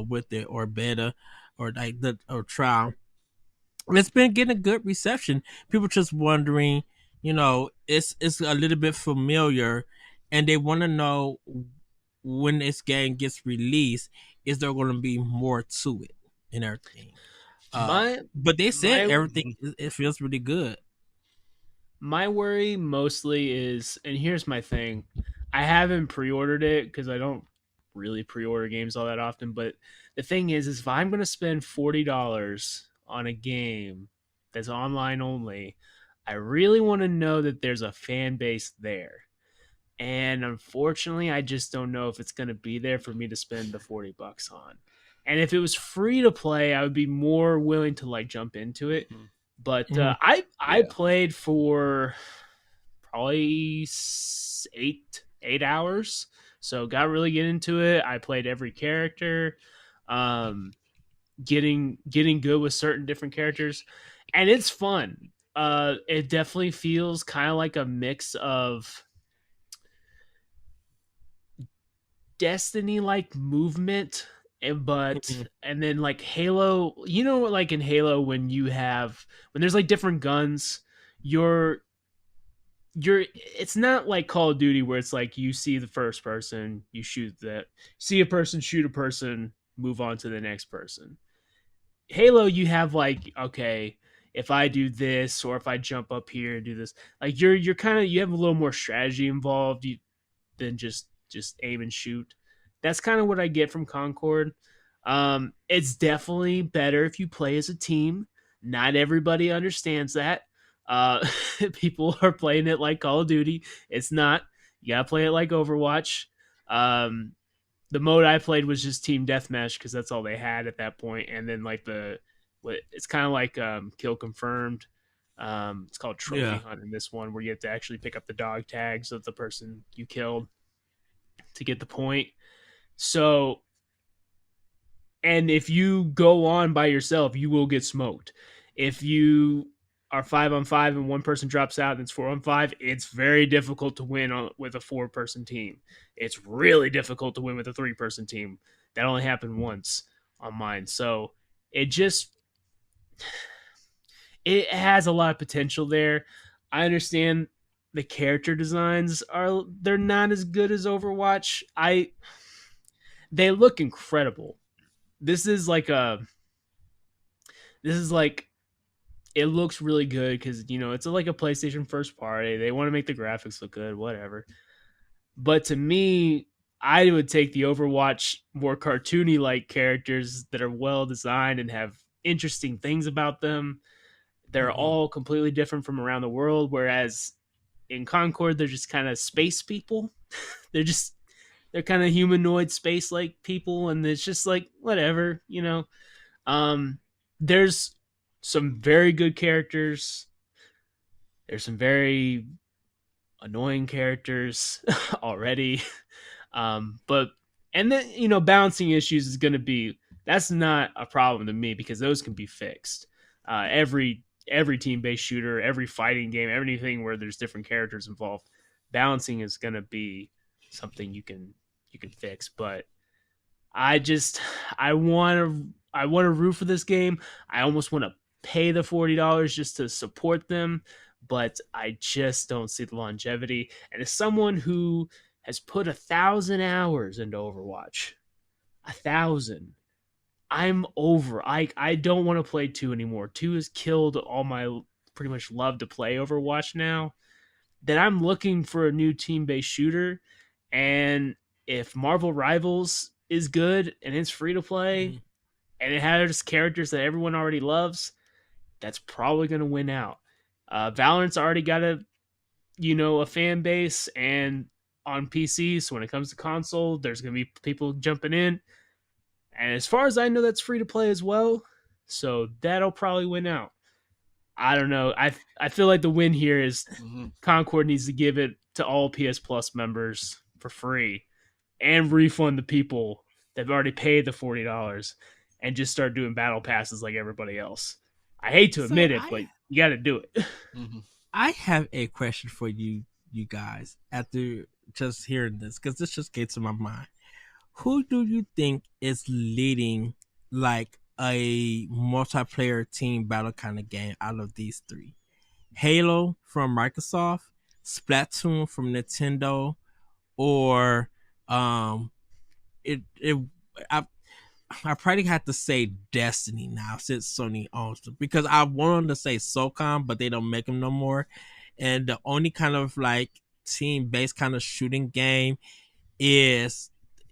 with it or beta, or like the or trial. It's been getting a good reception. People just wondering, it's a little bit familiar, and they want to know when this game gets released, is there going to be more to it and everything. My But they said my everything. It feels really good. My worry mostly is, and here's my thing: I haven't pre-ordered it because I don't really pre-order games all that often. But the thing is if I'm going to spend $40 on a game that's online only, I really want to know that there's a fan base there. And unfortunately, I just don't know if it's going to be there for me to spend the $40 on. And if it was free to play, I would be more willing to like jump into it. But Mhm. I played for probably eight hours, so got really get into it. I played every character, getting good with certain different characters, and it's fun. It definitely feels kind of like a mix of Destiny like movement Mhm. and then like Halo, like in Halo when there's like different guns, you're it's not like Call of Duty where it's like you see the first person, you shoot that, see a person shoot a person, move on to the next person. Halo, you have like, okay, if I do this or if I jump up here and do this, like you're kind of, you have a little more strategy involved than just aim and shoot. That's kind of what I get from Concord. It's definitely better if you play as a team. Not everybody understands that. People are playing it like Call of Duty. It's not. You gotta play it like Overwatch. The mode I played was just team deathmatch because that's all they had at that point. And then like it's kind of like kill confirmed. It's called trophy Yeah. hunt in this one, where you have to actually pick up the dog tags of the person you killed to get the point. So, and if you go on by yourself, you will get smoked. If you are 5-on-5 and one person drops out and it's 4-on-5, it's very difficult to win with a 4-person team. It's really difficult to win with a 3-person team. That only happened once on mine. So it has a lot of potential there. I understand the character designs they're not as good as Overwatch. They look incredible. This is like it looks really good because it's like a PlayStation first party. They want to make the graphics look good, whatever. But to me, I would take the Overwatch more cartoony like characters that are well designed and have interesting things about them. They're Mhm. all completely different from around the world, whereas in Concord they're just kind of space people. They're just they're kind of humanoid space like people, and it's just like whatever, you know. There's some very good characters. There's some very annoying characters already. But and then balancing issues is going to be, that's not a problem to me because those can be fixed. Every team based shooter, every fighting game, everything where there's different characters involved, balancing is going to be something you can fix. But I just I want to root for this game. I almost want to pay the $40 just to support them, but I just don't see the longevity. And as someone who has put 1,000 hours into Overwatch, 1,000, I'm over. I don't want to play two anymore. Two has killed all my pretty much love to play Overwatch now. That I'm looking for a new team-based shooter, and if Marvel Rivals is good and it's free to play and it has characters that everyone already loves, that's probably going to win out. Valorant's already got a fan base, and on PC, so when it comes to console, there's going to be people jumping in. And as far as I know, that's free to play as well. So that'll probably win out. I don't know. I feel like the win here is Concord needs to give it to all PS Plus members for free and refund the people that have already paid the $40 and just start doing battle passes like everybody else. I hate to admit it, but you got to do it. I have a question for you guys after just hearing this, because this just came to my mind. Who do you think is leading like a multiplayer team battle kind of game out of these three? Halo from Microsoft, Splatoon from Nintendo, or I probably have to say Destiny now since Sony owns them, because I wanted to say SOCOM, but they don't make them no more. And the only kind of like team-based kind of shooting game is,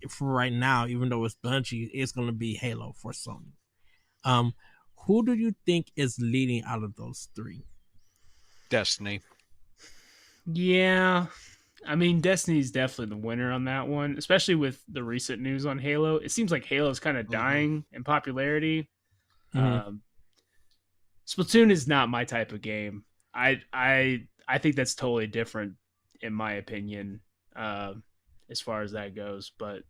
for right now, even though it's Bungie, it's going to be Halo for Sony. Who do you think is leading out of those three? Destiny. Yeah. I mean, Destiny's definitely the winner on that one, especially with the recent news on Halo. It seems like Halo's kind of dying in popularity. Splatoon is not my type of game. I think that's totally different, in my opinion, as far as that goes. But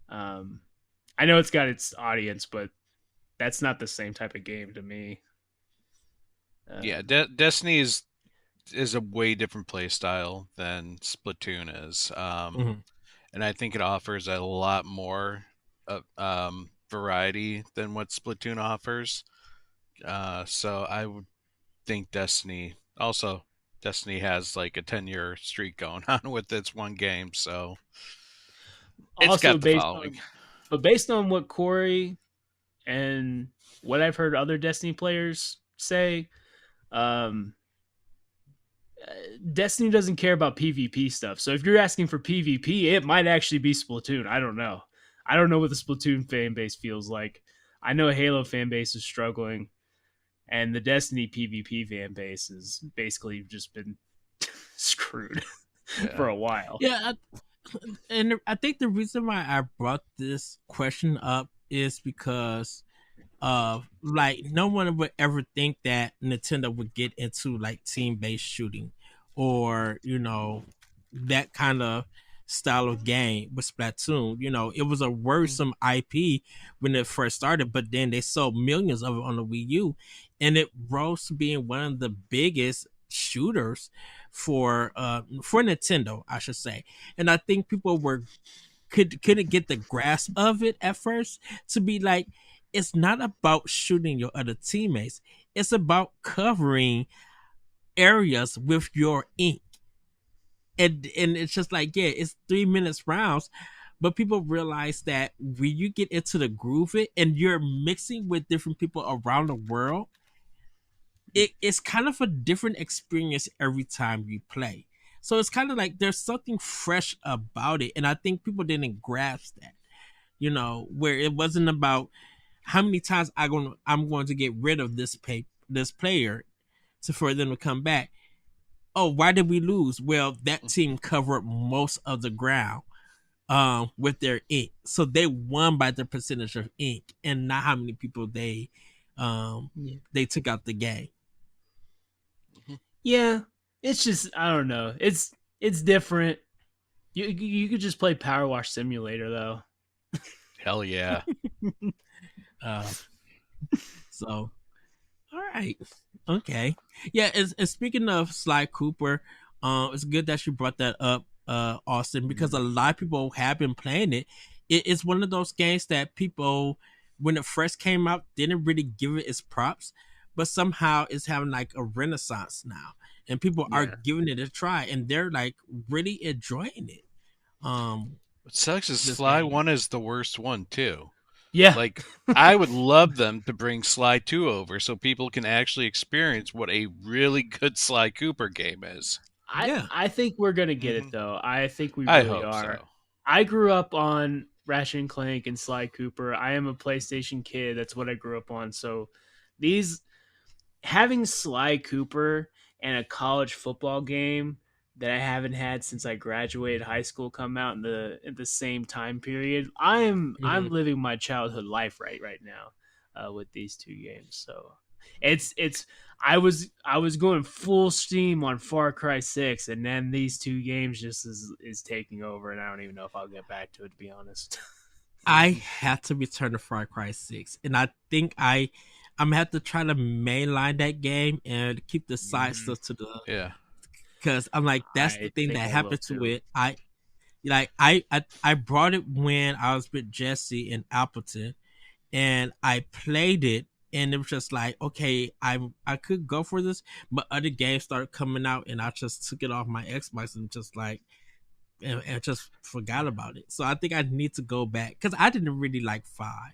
I know it's got its audience, but that's not the same type of game to me. Destiny is a way different play style than Splatoon is, and I think it offers a lot more variety than what Splatoon offers. So I would think Destiny. Also, Destiny has like a 10-year streak going on with its one game, so it's also got the following. But based on what Corey and what I've heard other Destiny players say, Destiny doesn't care about PvP stuff. So if you're asking for PvP, it might actually be Splatoon. I don't know. I don't know what the Splatoon fan base feels like. I know Halo fan base is struggling, and the Destiny PvP fan base has basically just been screwed for a while. Yeah, and I think the reason why I brought this question up is because like no one would ever think that Nintendo would get into like team-based shooting or that kind of style of game with Splatoon. It was a worrisome IP when it first started, but then they sold millions of it on the Wii U, and it rose to being one of the biggest shooters for Nintendo, I should say. And I think people couldn't get the grasp of it at first, to be like, it's not about shooting your other teammates. It's about covering areas with your ink. And it's just like, yeah, it's 3 minutes rounds, but people realize that when you get into the groove it and you're mixing with different people around the world, it's kind of a different experience every time you play. So it's kind of like there's something fresh about it, and I think people didn't grasp that. Where it wasn't about how many times I'm going to get rid of this player for them to come back. Oh, why did we lose? Well, that team covered most of the ground. with their ink. So they won by the percentage of ink and not how many people they took out the game. Yeah, it's just I don't know. It's different. You could just play Power Wash Simulator though. Hell yeah. Uh, so all right, okay, yeah. And speaking of Sly Cooper, it's good that you brought that up, Austin, because a lot of people have been playing it. It's one of those games that people, when it first came out, didn't really give it its props, but somehow it's having like a renaissance now, and people are giving it a try, and they're like really enjoying it. What sucks is This Sly game. 1 is the worst one too. Yeah, Like, I would love them to bring Sly 2 over so people can actually experience what a really good Sly Cooper game is. I think we're gonna get Mhm. it though. I think we I really hope are. so. I grew up on Ratchet and Clank and Sly Cooper. I am a PlayStation kid. That's what I grew up on. So these having Sly Cooper and a college football game that I haven't had since I graduated high school come out in the same time period. I'm living my childhood life right now with these two games. So it's I was going full steam on Far Cry 6 and then these two games just is taking over and I don't even know if I'll get back to it to be honest. I had to return to Far Cry 6, and I think I'm gonna have to try to mainline that game and keep the side stuff to the, Yeah. because I'm like, that's the I thing think that I will happened to too. it. I brought it when I was with Jesse in Appleton, and I played it, and it was just like, okay, I could go for this, but other games started coming out, and I just took it off my Xbox and just like, and just forgot about it. So I think I need to go back because I didn't really like 5.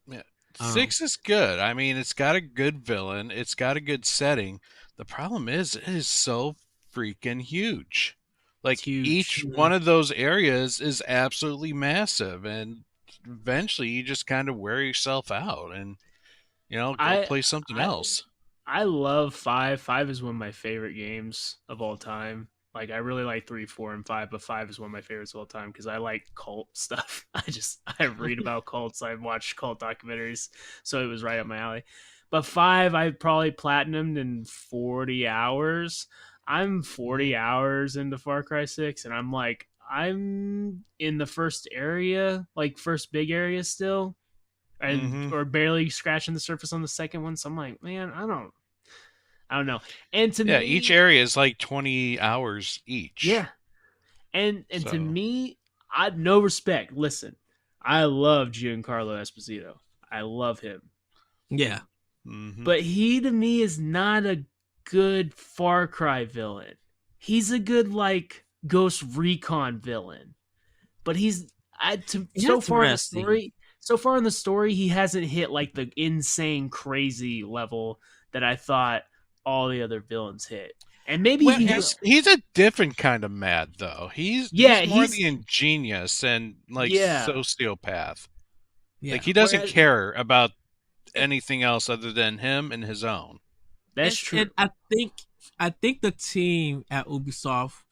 Yeah. Um, 6 is good. I mean, it's got a good villain, it's got a good setting. The problem is, it is so freaking huge. It's Like, each huge. one of those areas is absolutely massive, and eventually you just kind of wear yourself out and, go I play something I else. I love 5. 5 is one of my favorite games of all time. Like I really like 3, 4, and 5, but 5 is one of my favorites of all time because I like cult stuff. I read about cults. I watch cult documentaries, so it was right up my alley. But 5, I probably platinumed in 40 hours. I'm 40 hours into Far Cry 6, and I'm in the first area, like first big area still, and Mm-hmm. or barely scratching the surface on the second one. So I'm like, man, I don't know. And to Yeah, each me, area is like 20 hours each. yeah, and to So, me, I no respect. Listen, I love Giancarlo Esposito. I love him, yeah, mm-hmm. but he to me is not a good Far Cry villain. He's a good like Ghost Recon villain, but he's so far in the interesting. story. So far in the story, he hasn't hit like the insane crazy level that I thought all the other villains hit. And maybe Well, he he's will. he's a different kind of mad though. He's Yeah, more the ingenious and like yeah. sociopath. Like Yeah, he doesn't Whereas care about anything else other than him and his own. that's and true. I think the team at Ubisoft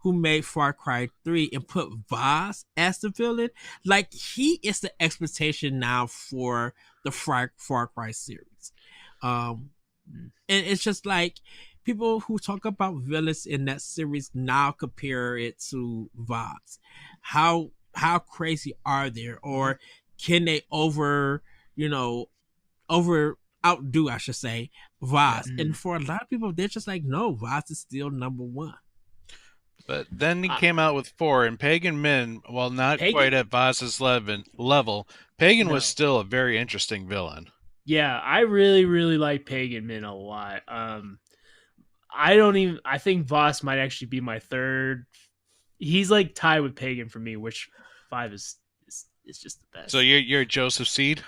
who made Far Cry 3 and put Voss as the villain, like he is the expectation now for the Far Cry series. Um, and it's just like people who talk about villains in that series now compare it to Voss. How crazy are they, or can they you know over outdo, I should say, Yeah. Voss? And Mhm. for a lot of people, they're just like, no, Voss is still number one. But then he Uh, came out with 4, and Pagan Min, while not quite Pagan, at Voss's level, Pagan was no. still a very interesting villain. Yeah, I really, really like Pagan Min a lot. I don't even. I think Voss might actually be my third. He's like tied with Pagan for me, which 5 is just the So best. you're Joseph Seed?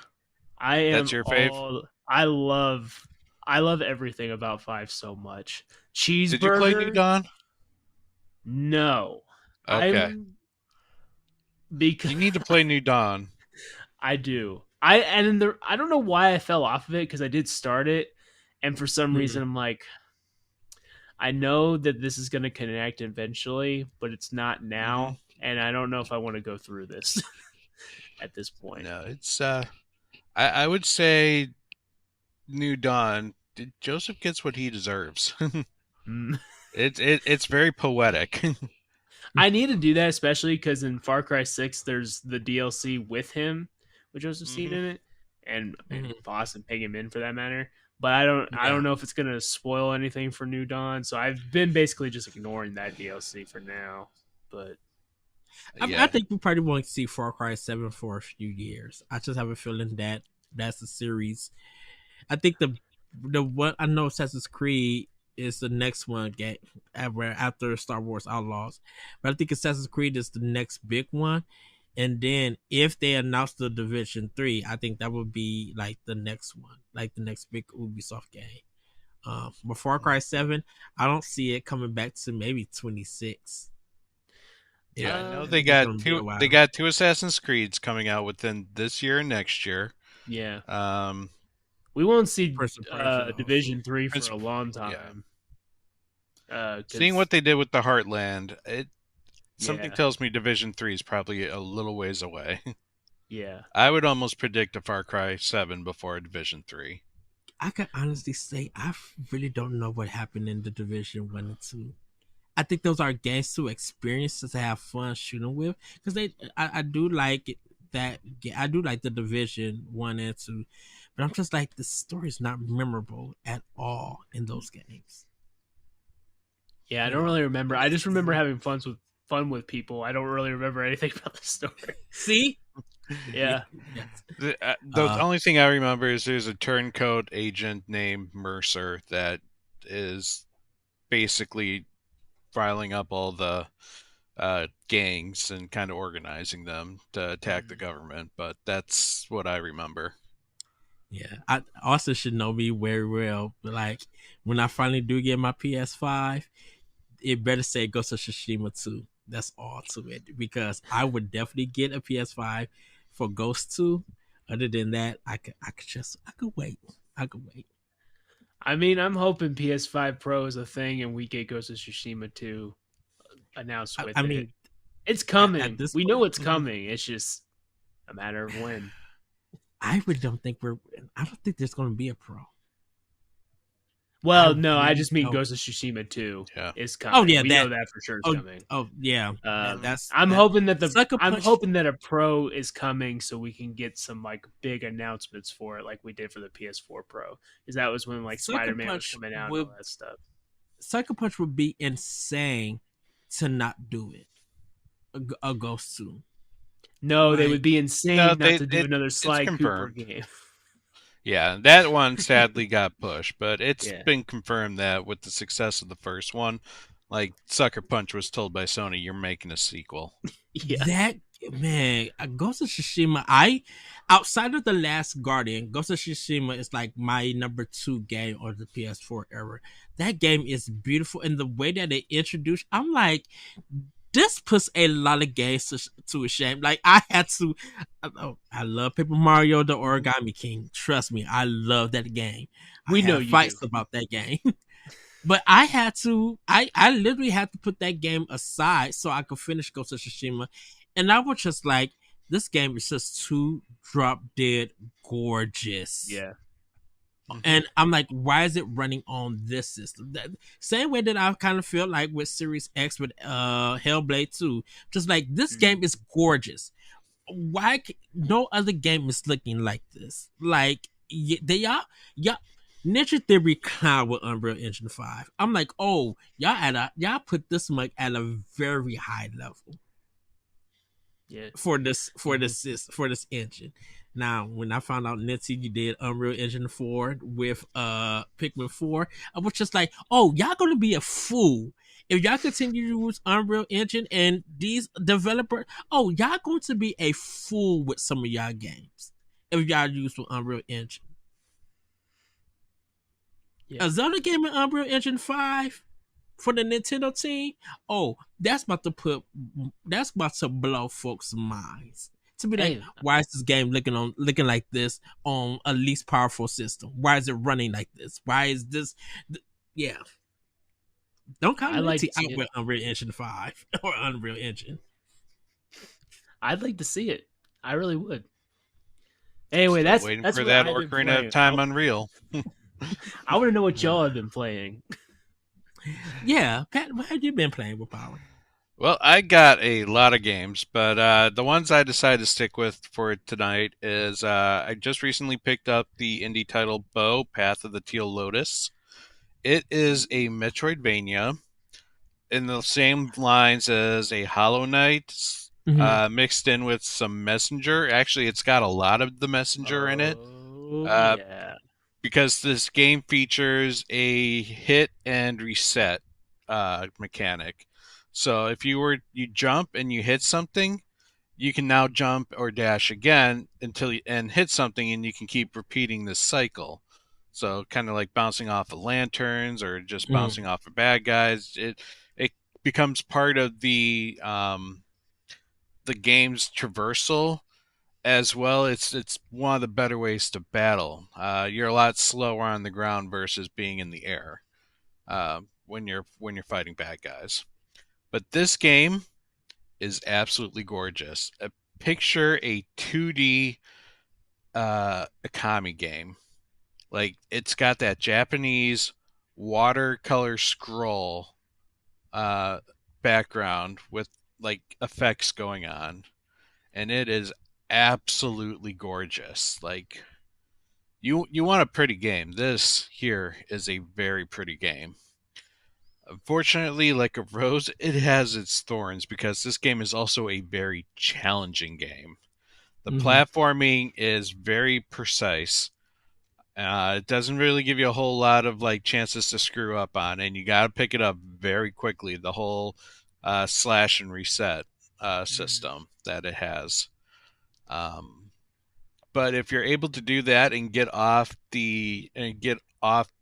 I That's am your fave? all. I love everything about 5 so much. Did you play New Cheeseburger, Dawn? no. Okay. I'm because You need to play New Dawn. I do. I don't know why I fell off of it because I did start it, and for some reason I'm like, I know that this is going to connect eventually, but it's not Mm-hmm. now. and I don't know if I want to go through this at this point. No, it's I would say New Dawn. Joseph gets what he deserves. Mm. It's very poetic. I need to do that, especially because in Far Cry 6, there's the DLC with him, with Joseph Seed in it, and Voss and Pig in for that matter. But I don't know if it's gonna spoil anything for New Dawn, so I've been basically just ignoring that DLC for now. But I think we probably won't see Far Cry 7 for a few years. I just have a feeling that that's the series. I think the what I know Assassin's Creed is the next one game after Star Wars Outlaws, but I think Assassin's Creed is the next big one. And then if they announce the Division 3, I think that would be like the next one, like the next big Ubisoft game. But Far Cry 7, I don't see it coming back to maybe 26. Yeah, I know they got two Assassin's Creeds coming out within this year and next year. Yeah. We won't see Division 3 for Prince, a long time. Seeing what they did with the Heartland, something tells me Division 3 is probably a little ways away. Yeah. I would almost predict a Far Cry 7 before Division 3. I can honestly say I really don't know what happened in the Division 1 and 2. I think those are games to experience, to have fun shooting with, because I do like that. I do like the Division 1 and 2, but I'm just like, the story is not memorable at all in those games. Yeah, I don't really remember. I just remember having fun with people. I don't really remember anything about the story. See? Yeah. The only thing I remember is there's a turncoat agent named Mercer that is basically filing up all the gangs and kind of organizing them to attack the government. But that's what I remember. Yeah, Austin should know me very well. But like, when I finally do get my PS5, it better say Ghost of Tsushima 2. That's all to it, because I would definitely get a PS5 for Ghost 2. Other than that, I could wait. I could wait. I mean, I'm hoping PS5 Pro is a thing and we get Ghost of Tsushima 2 announced with it. I mean, it's coming. We know it's coming. It's just a matter of when. I really don't think I don't think there's going to be a Pro. Well, no, I just mean Ghost of Tsushima 2 is coming. Oh yeah, we know that for sure is coming. Oh yeah, I'm hoping that a Pro is coming so we can get some like big announcements for it, like we did for the PS4 Pro, because that was when like Spider-Man was coming out and all that stuff. Sucker Punch would be insane to not do it. A Ghost 2. No, they would be insane not to do another Sly Cooper game. Yeah, that one sadly got pushed, but it's been confirmed that with the success of the first one, like Sucker Punch was told by Sony, you're making a sequel. Yeah. That, man, Ghost of Tsushima, outside of The Last Guardian, Ghost of Tsushima is like my number 2 game on the PS4 era. That game is beautiful, and the way that they introduced, I'm like, this puts a lot of games to a shame. Like, I had to. I love Paper Mario, the Origami King. Trust me, I love that game. We know you fights about that game, but I had to. I literally had to put that game aside so I could finish Ghost of Tsushima, and I was just like, this game is just too drop dead gorgeous. Yeah. And I'm like, why is it running on this system? Same way that I kind of feel like with Series X with Hellblade 2. Just like, this game is gorgeous. Why no other game is looking like this? Like, y'all Ninja Theory clown with Unreal Engine 5. I'm like, oh, y'all put this like at a very high level. Yeah. For this engine. Now, when I found out NetCG did Unreal Engine 4 with Pikmin 4, I was just like, oh, y'all gonna be a fool. If y'all continue to use Unreal Engine and these developers, oh, y'all going to be a fool with some of y'all games if y'all use with Unreal Engine. Yeah. A Zelda game in Unreal Engine 5 for the Nintendo team, oh, that's about to blow folks' minds. To be like, why is this game looking like this on a least powerful system? Why is it running like this? Why is this? Yeah. Don't come out with Unreal Engine 5 or Unreal Engine. I'd like to see it. I really would. Anyway, Still waiting that's for what that I've been Ocarina of playing. Time Unreal. I want to know what y'all have been playing. Yeah, Pat, what have you been playing with Power? Well, I got a lot of games, but the ones I decided to stick with for tonight is I just recently picked up the indie title Bow, Path of the Teal Lotus. It is a Metroidvania in the same lines as a Hollow Knight, mixed in with some Messenger. Actually, it's got a lot of the Messenger in it. Oh Uh, yeah. because this game features a hit and reset mechanic. So if you jump and you hit something, you can now jump or dash again until you and hit something, and you can keep repeating this cycle. So kind of like bouncing off of lanterns or just bouncing off of bad guys. It becomes part of the game's traversal as well. It's one of the better ways to battle. You're a lot slower on the ground versus being in the air when you're fighting bad guys. But this game is absolutely gorgeous. Picture a 2D Akami game. Like it's got that Japanese watercolor scroll uh, background with like effects going on, and it is absolutely gorgeous. Like you want a pretty game. This here is a very pretty game. Unfortunately, like a rose, it has its thorns because this game is also a very challenging game. The platforming is very precise. It doesn't really give you a whole lot of like chances to screw up on, and you got to pick it up very quickly. The whole slash and reset system that it has. Um, but if you're able to do that and get off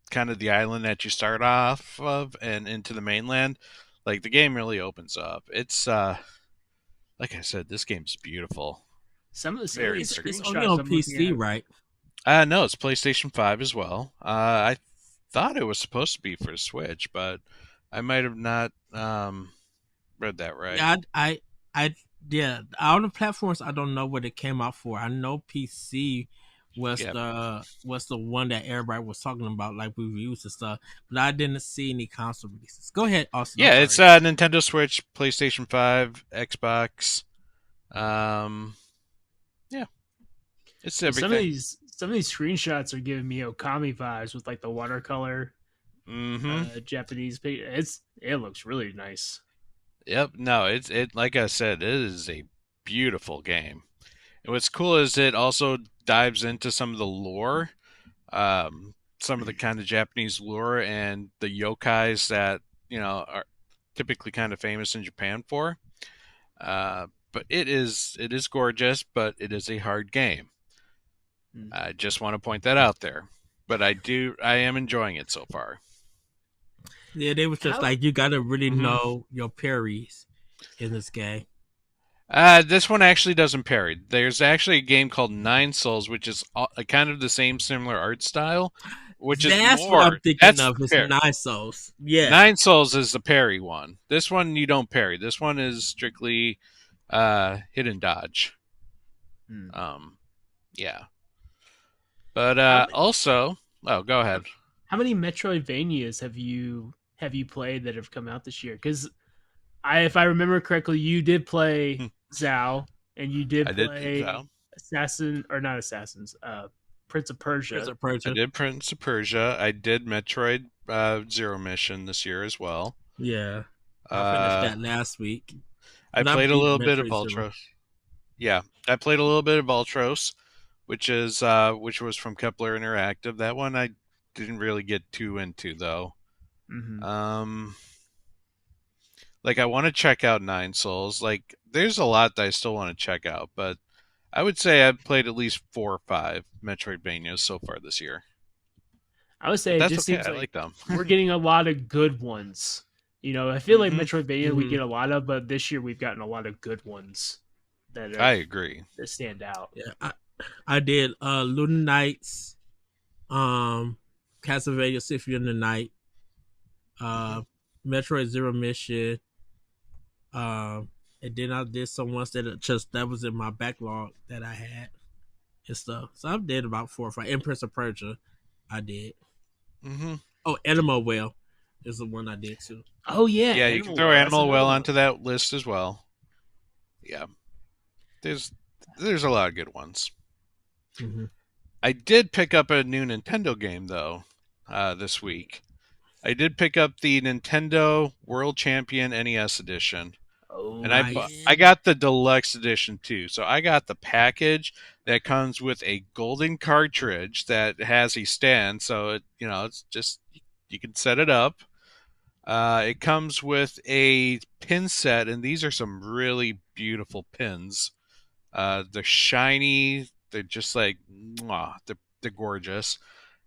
kind of the island that you start off of and into the mainland, like the game really opens up. It's like I said, this game's beautiful. Some of Very these It's screenshots only on I'm looking PC, at. right? No, it's PlayStation 5 as well. I thought it was supposed to be for the Switch, but I might have not read that right. Yeah, yeah. All the platforms, I don't know what it came out for. I know PC was Yeah. the one that everybody was talking about, like reviews and stuff. But I didn't see any console releases. Go ahead, Austin. Yeah, I'm it's sorry. Nintendo Switch, PlayStation 5, Xbox. Yeah, it's Some everything. of these screenshots are giving me Okami vibes with like the watercolor Japanese picture. It looks really nice. Yep. No, it like I said, it is a beautiful game. And what's cool is it also dives into some of the lore, some of the kind of Japanese lore and the yokais that are typically kind of famous in Japan for. But it is gorgeous, but it is a hard game. I just want to point that out there. But I am enjoying it so far. Yeah, they was just How like you got to really Mhm. know your parries in this game. This one actually doesn't parry. There's actually a game called Nine Souls, which is kind of the same similar art style, which is That's what I'm more. thinking That's of. the It's parry. Nine Souls. Yeah. Nine Souls is the parry one. This one you don't parry. This one is strictly hit and dodge. Yeah. But how, also, oh, go ahead. how many Metroidvanias have you played that have come out this year? Because if I remember correctly, you did play Zao and you did I did play not Assassins, Prince of Prince Persia. of I Persia. did Prince of Persia. I did Metroid Zero Mission this year as well. Yeah. I finished Uh, that last week. I But I played a beat little bit of Metroid Zero. Ultros. Yeah, I played a little bit of Ultros, which was from Kepler Interactive. That one I didn't really get too into though. Like I want to check out Nine Souls. Like there's a lot that I still want to check out, but I would say I've played at least 4 or 5 Metroidvanias so far this year. I would say But it that's just okay. seems I like like them. we're getting a lot of good ones. I feel like Mhm. Metroidvania we get a lot of, but this year we've gotten a lot of good ones I agree. that stand out. Yeah. I did Lunar Knights, Castlevania Symphony of the Night, Metroid Zero Mission, and then I did some ones that was in my backlog that I had and stuff. So I did about 4 or 5. Empress of Persia, I did. Mm-hmm. Oh, Animal Well is the one I did too. Oh yeah, Yeah, you can Animal throw Well. That's Animal another Well one. onto that list as well. Yeah, there's a lot of good ones. Mm-hmm. I did pick up a new Nintendo game though this week. I did pick up the Nintendo World Champion NES edition, and Oh I Nice. man. got the deluxe edition too. So I got the package that comes with a golden cartridge that has a stand, so it's just you can set it up. It comes with a pin set, and these are some really beautiful pins. They're shiny. They're just like, mwah, they're gorgeous.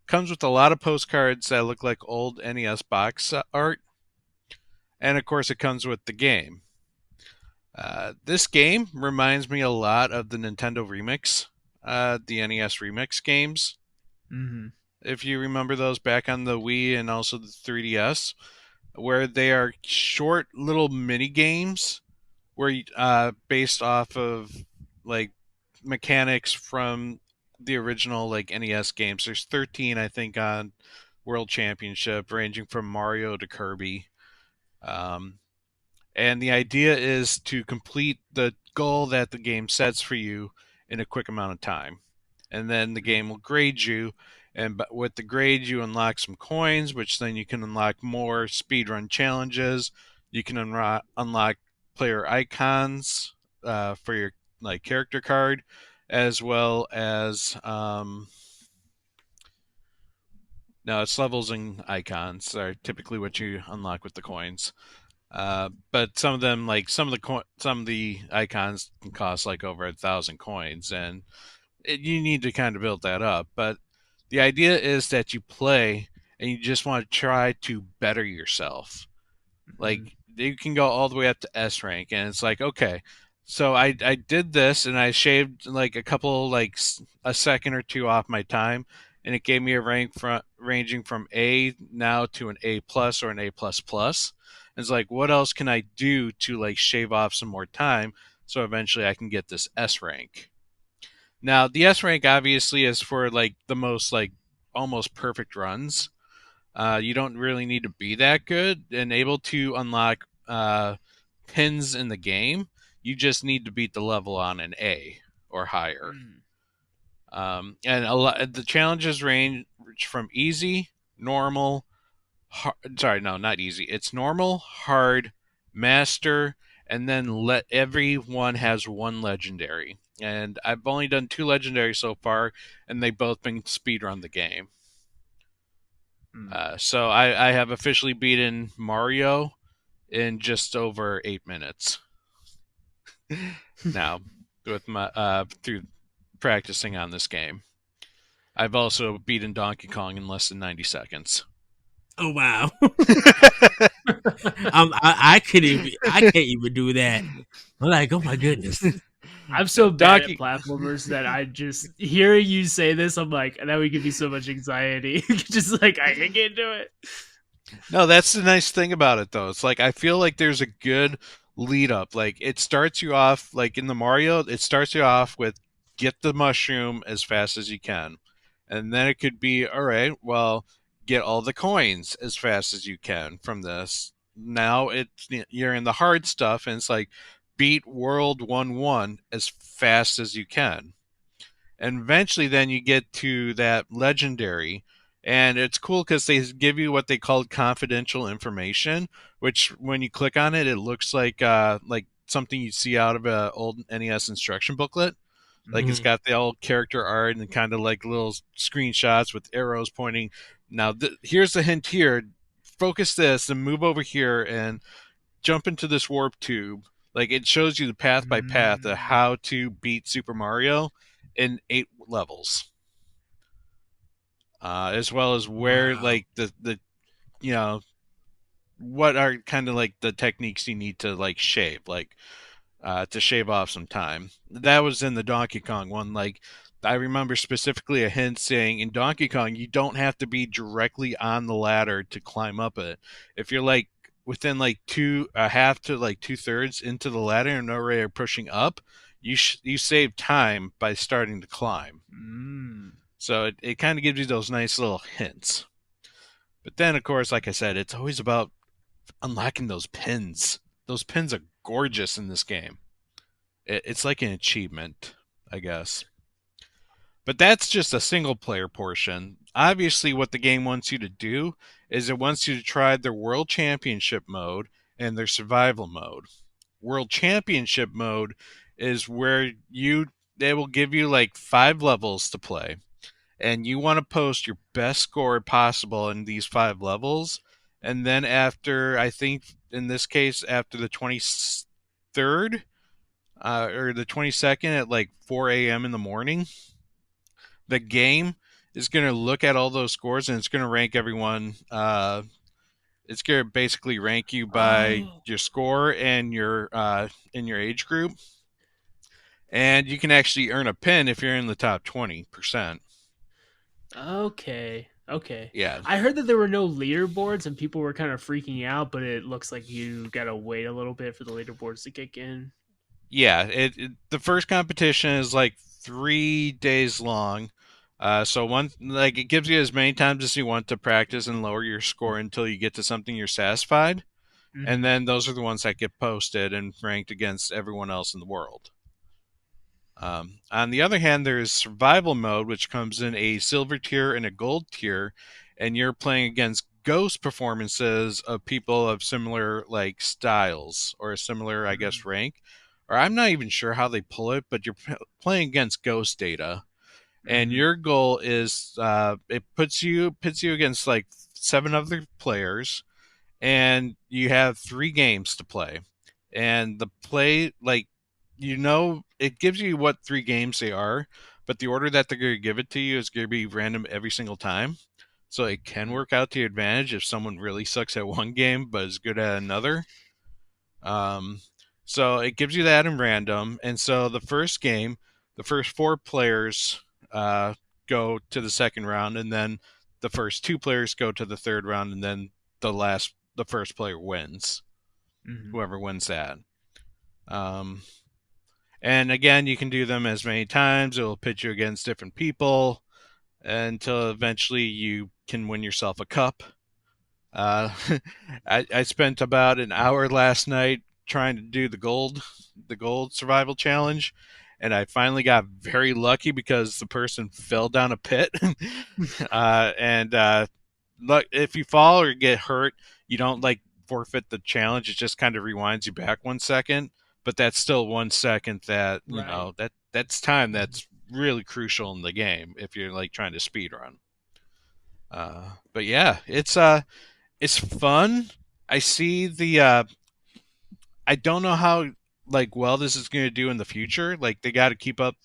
Comes with a lot of postcards that look like old NES box art, and of course, it comes with the game. This game reminds me a lot of the Nintendo Remix, the NES Remix games. Mm-hmm. If you remember those back on the Wii and also the 3DS, where they are short little mini games where based off of like mechanics from the original like NES games. There's 13, I think, on World Championship, ranging from Mario to Kirby. Um, and the idea is to complete the goal that the game sets for you in a quick amount of time. And then the game will grade you. And with the grade, you unlock some coins, which then you can unlock more speedrun challenges. You can unlock player icons for your like character card, as well as no, it's levels and icons are typically what you unlock with the coins. But some of them, like some of the icons, can cost like over 1,000 coins, and you need to kind of build that up. But the idea is that you play and you just want to try to better yourself. Mm-hmm. Like you can go all the way up to S rank, and it's like, okay, so I did this and I shaved like a couple like a second or two off my time, and it gave me a rank ranging from A now to an A plus or an A plus plus. And it's like, what else can I do to like shave off some more time so eventually I can get this S rank? Now the S rank obviously is for like the most like almost perfect runs. You don't really need to be that good and able to unlock pins in the game. You just need to beat the level on an A or higher. Mm. And the challenges range from easy, normal, sorry, no, not easy. It's normal, hard, master, and then let everyone has one legendary. And I've only done 2 legendary so far, and they both been speedrun the game. Mm. So I have officially beaten Mario in just over 8 minutes now with my through practicing on this game. I've also beaten Donkey Kong in less than 90 seconds. Oh wow. I can't even do that. I'm like, oh my goodness. I'm so bad Donkey- at platformers that I just hearing you say this, I'm like, that would give me so much anxiety. Just like I can't do it. No, that's the nice thing about it though. It's like I feel like there's a good lead up. Like it starts you off like in the Mario, it starts you off with get the mushroom as fast as you can. And then it could be, all right, well, get all the coins as fast as you can from this. Now you're in the hard stuff and it's like beat world 1-1 as fast as you can. And eventually then you get to that legendary, and it's cool because they give you what they called confidential information, which when you click on it, it looks like something you see out of an old NES instruction booklet. Like it's Mhm. got the old character art and kind of like little screenshots with arrows pointing. Now here's the hint here: focus this and move over here and jump into this warp tube. Like it shows you the path by path of how to beat Super Mario in 8 levels, as well as where Wow. like the you know what are kind of like the techniques you need to like shave like to shave off some time. That was in the Donkey Kong one. Like I remember specifically a hint saying in Donkey Kong you don't have to be directly on the ladder to climb up it. If you're like within like a half to like 2/3 into the ladder and already are pushing up, you save time by starting to climb. So it kind of gives you those nice little hints. But then, of course, like I said, it's always about unlocking those pins. Those pins are gorgeous in this game. It's like an achievement, I guess. But that's just a single player portion. Obviously, what the game wants you to do is it wants you to try their World Championship mode and their survival mode. World Championship mode is where they will give you like 5 levels to play, and you want to post your best score possible in these 5 levels. And then after, I think in this case, after the 23rd or the 22nd at like 4 a.m. in the morning, the game is going to look at all those scores and it's going to rank everyone. It's going to basically rank you by your score and your in your age group. And you can actually earn a pin if you're in the top 20%. Okay. Yeah. I heard that there were no leaderboards and people were kind of freaking out, but it looks like you gotta wait a little bit for the leaderboards to kick in. Yeah. The first competition is like 3 days long. So it gives you as many times as you want to practice and lower your score until you get to something you're satisfied. And then those are the ones that get posted and ranked against everyone else in the world. On the other hand, there's survival mode, which comes in a silver tier and a gold tier, and you're playing against ghost performances of people of similar like styles or a similar, I guess, rank. Or I'm not even sure how they pull it, but you're playing against ghost data, and your goal is it pits you against like 7 other players, and you have 3 games to play, and the play like it gives you what 3 games they are, but the order that they're going to give it to you is going to be random every single time. So it can work out to your advantage if someone really sucks at one game but is good at another. So it gives you that in random. And so the first game, the first 4 players go to the second round, and then the first 2 players go to the third round, and then the first player wins. Whoever wins that. And again, you can do them as many times. It will pit you against different people until eventually you can win yourself a cup. I spent about an hour last night trying to do the gold survival challenge, and I finally got very lucky because the person fell down a pit. Look, if you fall or get hurt, you don't like forfeit the challenge. It just kind of rewinds you back 1 second. But that's still 1 second that that's time that's really crucial in the game if you're like trying to speed run. But yeah, it's fun. I see I don't know how like well this is going to do in the future. Like they got to keep up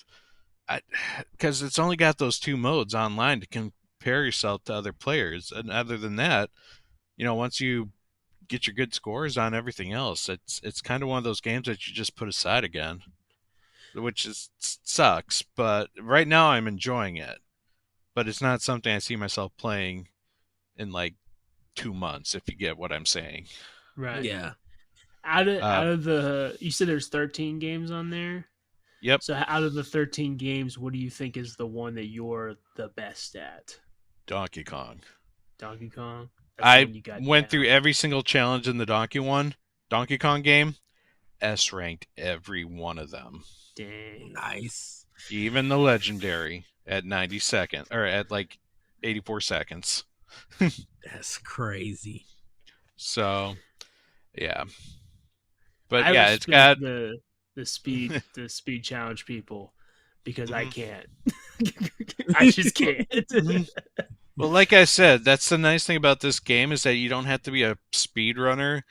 because it's only got those 2 modes online to compare yourself to other players, and other than that, once you get your good scores on everything else, it's kind of one of those games that you just put aside again, which sucks. But right now I'm enjoying it, but it's not something I see myself playing in like 2 months, if you get what I'm saying. Right. Yeah. Out of the, you said there's 13 games on there. Yep. So out of the 13 games, what do you think is the one that you're the best at? Donkey Kong. Donkey Kong. I went through every single challenge in the Donkey Kong game. S ranked every one of them. Dang. Nice. Even the legendary at 90 seconds or at like 84 seconds. That's crazy. So, yeah. But I yeah, it's got the speed challenge people because I can't. I just can't. Well, like I said, that's the nice thing about this game is that you don't have to be a speedrunner.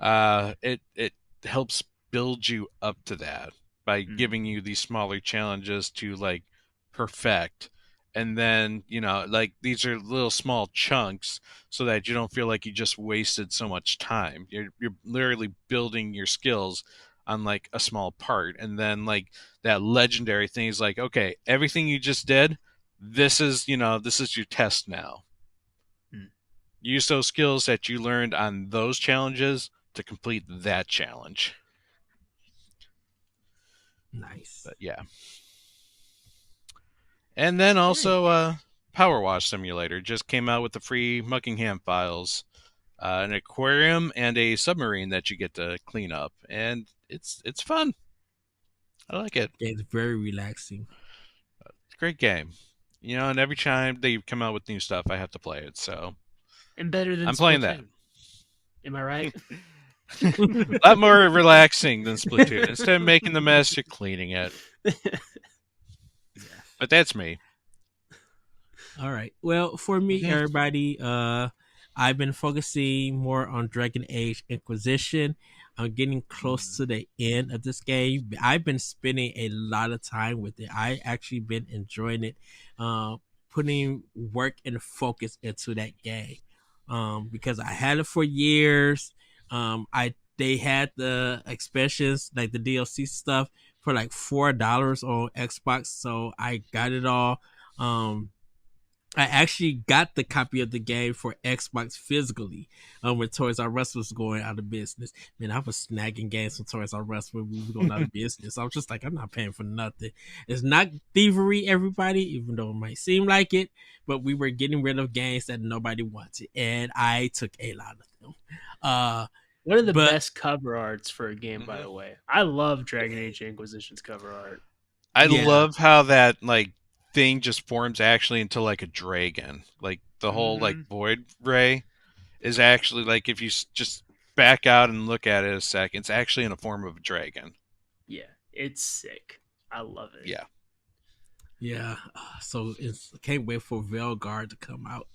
It helps build you up to that by giving you these smaller challenges to like perfect. And then, like these are little small chunks so that you don't feel like you just wasted so much time. You're literally building your skills on like a small part. And then like that legendary thing is like, okay, everything you just did, this is your test now. use those skills that you learned on those challenges to complete that challenge. Nice. But yeah. And then also Power Wash Simulator just came out with the free Muckingham files, an aquarium and a submarine that you get to clean up, and it's fun. I like it. It's very relaxing. It's a great game. And every time they come out with new stuff, I have to play it. So, and better than I'm playing Splatoon. that. Am I right? A lot more relaxing than Splatoon. Instead of making the mess, you're cleaning it. But that's me. All right. Well, for me, everybody, I've been focusing more on Dragon Age Inquisition. I'm getting close to the end of this game. I've been spending a lot of time with it. I actually been enjoying it, putting work and focus into that game, because I had it for years. They had the expansions, like the DLC stuff, for like $4 on Xbox, so I got it all. I actually got the copy of the game for Xbox physically when Toys R Us was going out of business. Man, I was snagging games from Toys R Us when we were going out of business. I was just like, I'm not paying for nothing. It's not thievery, everybody, even though it might seem like it, but we were getting rid of games that nobody wanted, and I took a lot of them. One of the best cover arts for a game, by the way. I love Dragon Age Inquisition's cover art. I love how that thing just forms actually into like a dragon. Like the whole void ray is actually if you just back out and look at it a sec, it's actually in the form of a dragon. Yeah, it's sick. I love it. Yeah, so I can't wait for Veilguard to come out.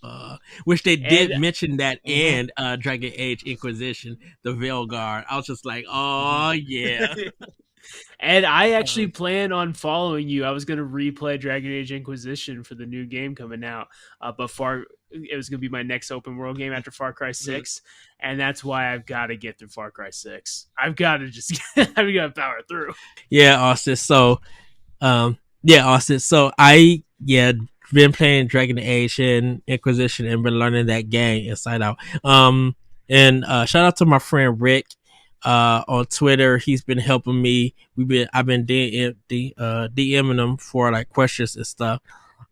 Which they did mention that in Dragon Age Inquisition, the Veilguard. I was just like, oh yeah. And I actually plan on following you. I was going to replay Dragon Age Inquisition for the new game coming out, but it was going to be my next open world game after Far Cry 6, and that's why I've got to get through Far Cry 6. I've got to I've got to power through. Yeah, Austin. So, Austin. So I been playing Dragon Age and Inquisition and been learning that game inside out. And shout out to my friend Rick. On Twitter, he's been helping me. I've been DMing him for questions and stuff.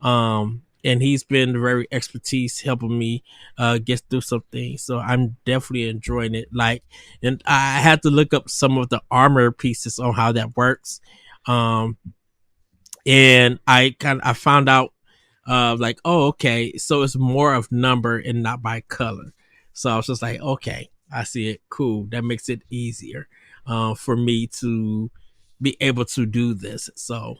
And he's been very expertise helping me get through some things. So I'm definitely enjoying it. And I had to look up some of the armor pieces on how that works. And I found out okay, so it's more of number and not by color. So I was just like, okay, I see it. Cool. That makes it easier for me to be able to do this. So,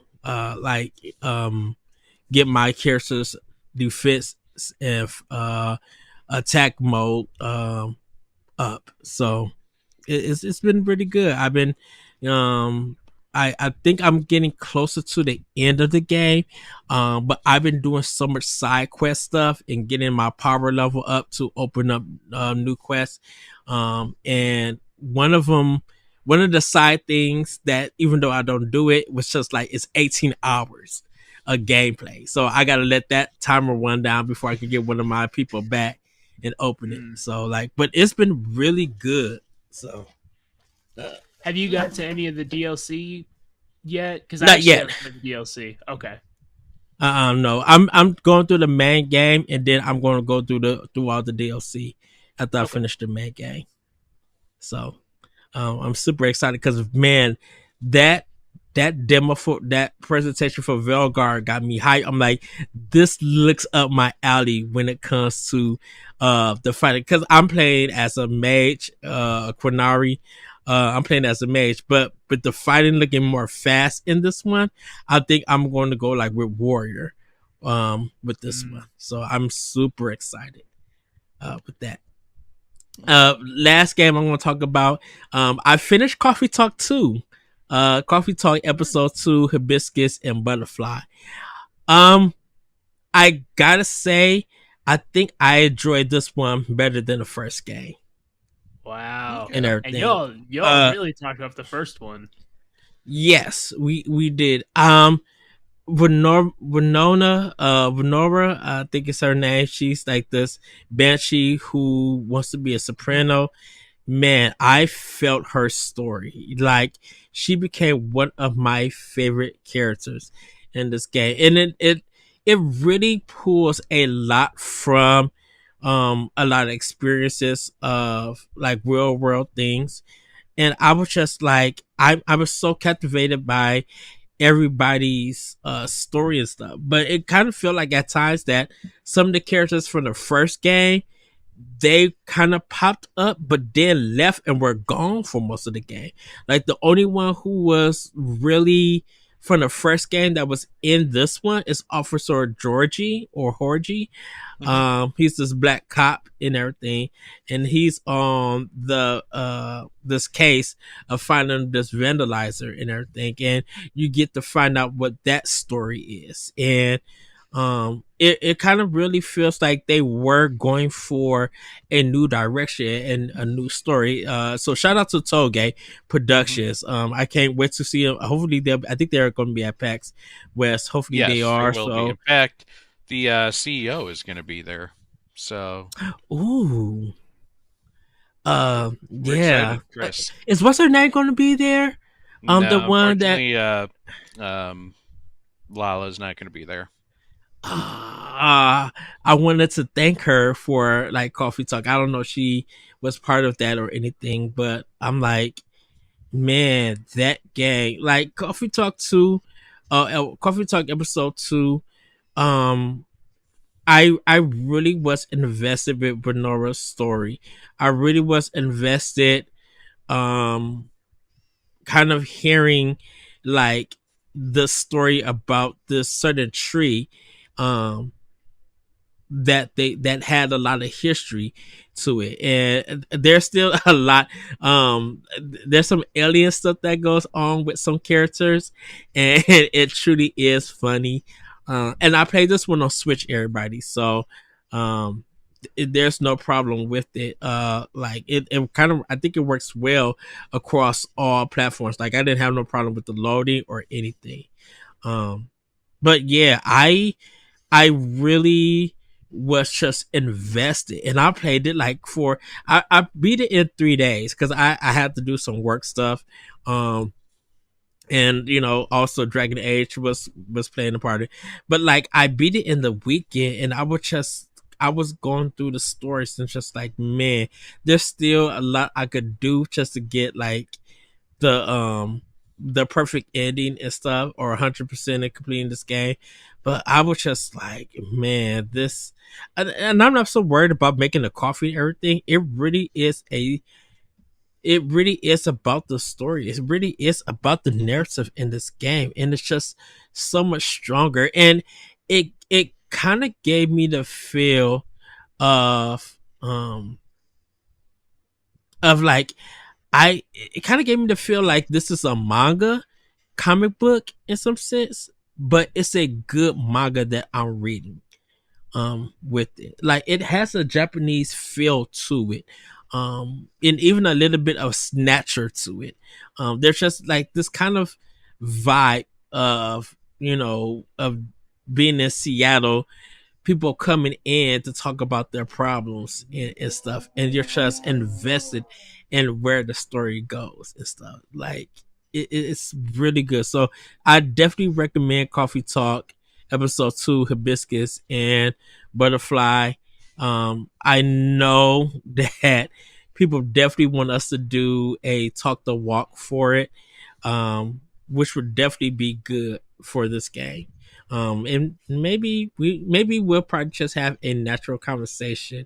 get my characters defense if attack mode up. So it's been pretty good. I've been I think I'm getting closer to the end of the game, but I've been doing so much side quest stuff and getting my power level up to open up new quests. And one of the side things that, even though I don't do it, was just it's 18 hours of gameplay. So I got to let that timer run down before I can get one of my people back and open it. So but it's been really good. So. Have you got to any of the DLC yet? Because not yet. The DLC. Okay. No. I'm going through the main game, and then I'm going to go through all the DLC after I finish the main game. So, I'm super excited because, man, that demo for that presentation for Veilguard got me hyped. I'm like, this looks up my alley when it comes to the fighting, because I'm playing as a mage, Quinari. I'm playing as a mage, but the fighting looking more fast in this one, I think I'm going to go with warrior with this one. So I'm super excited with that. Last game I'm going to talk about, I finished Coffee Talk 2. Coffee Talk episode 2, Hibiscus and Butterfly. I gotta say, I think I enjoyed this one better than the first game. Wow. And everything. And y'all really talked about the first one. Yes, we did. Winora, I think it's her name. She's like this banshee who wants to be a soprano. Man, I felt her story. Like she became one of my favorite characters in this game, and it really pulls a lot from a lot of experiences of like real world things. And I was just like I was so captivated by everybody's story and stuff. But it kind of felt like at times that some of the characters from the first game, they kind of popped up but then left and were gone for most of the game. Like the only one who was really from the first game that was in this one is Officer Georgie or Horgie. Mhm. He's this black cop and everything, and he's on the this case of finding this vandalizer and everything, and you get to find out what that story is. And it kind of really feels like they were going for a new direction and a new story. So shout out to Toge Mhm. Productions. I can't wait to see them. Hopefully I think they're going to be at PAX West. Hopefully they Yes, they are. will be. So In fact, the CEO is going to be there, so ooh, we're yeah. excited, Chris. Is what's her name going to be there? The No, one that unfortunately, um, Lala's not going to be there. I wanted to thank her for like Coffee Talk. I don't know if she was part of that or anything, but I'm like, man, that gang, like Coffee Talk 2, Coffee Talk episode 2, um, I really was invested with Benora's story. I really was invested, um, kind of hearing like the story about this certain tree, um, that had a lot of history to it, and there's still a lot, there's some alien stuff that goes on with some characters, and it truly is funny. And I played this one on Switch, everybody, so um there's no problem with it. Like it kind of, I think it works well across all platforms. Like I didn't have no problem with the loading or anything. um but yeah, I really was just invested, and I played it like for I beat it in 3 days because I had to do some work stuff. Um and you know, also Dragon Age was playing a part of it. But like I beat it in the weekend, and I was going through the stories and just like, man, there's still a lot I could do just to get like the perfect ending and stuff, or 100% of completing this game. But I was just like, man, this, and I'm not so worried about making the coffee and everything. It really is about the story. It really is about the narrative in this game, and it's just so much stronger. And it kind of gave me the feel of like, it kind of gave me the feel like this is a manga comic book in some sense, but it's a good manga that I'm reading with it. Like it has a Japanese feel to it. And even a little bit of snatcher to it. There's just like this kind of vibe of, you know, of being in Seattle, people coming in to talk about their problems and stuff, and you're just invested in where the story goes and stuff. Like it's really good. So I definitely recommend Coffee Talk episode 2, Hibiscus and Butterfly. I know that people definitely want us to do a talk the walk for it, which would definitely be good for this game. And maybe we'll probably just have a natural conversation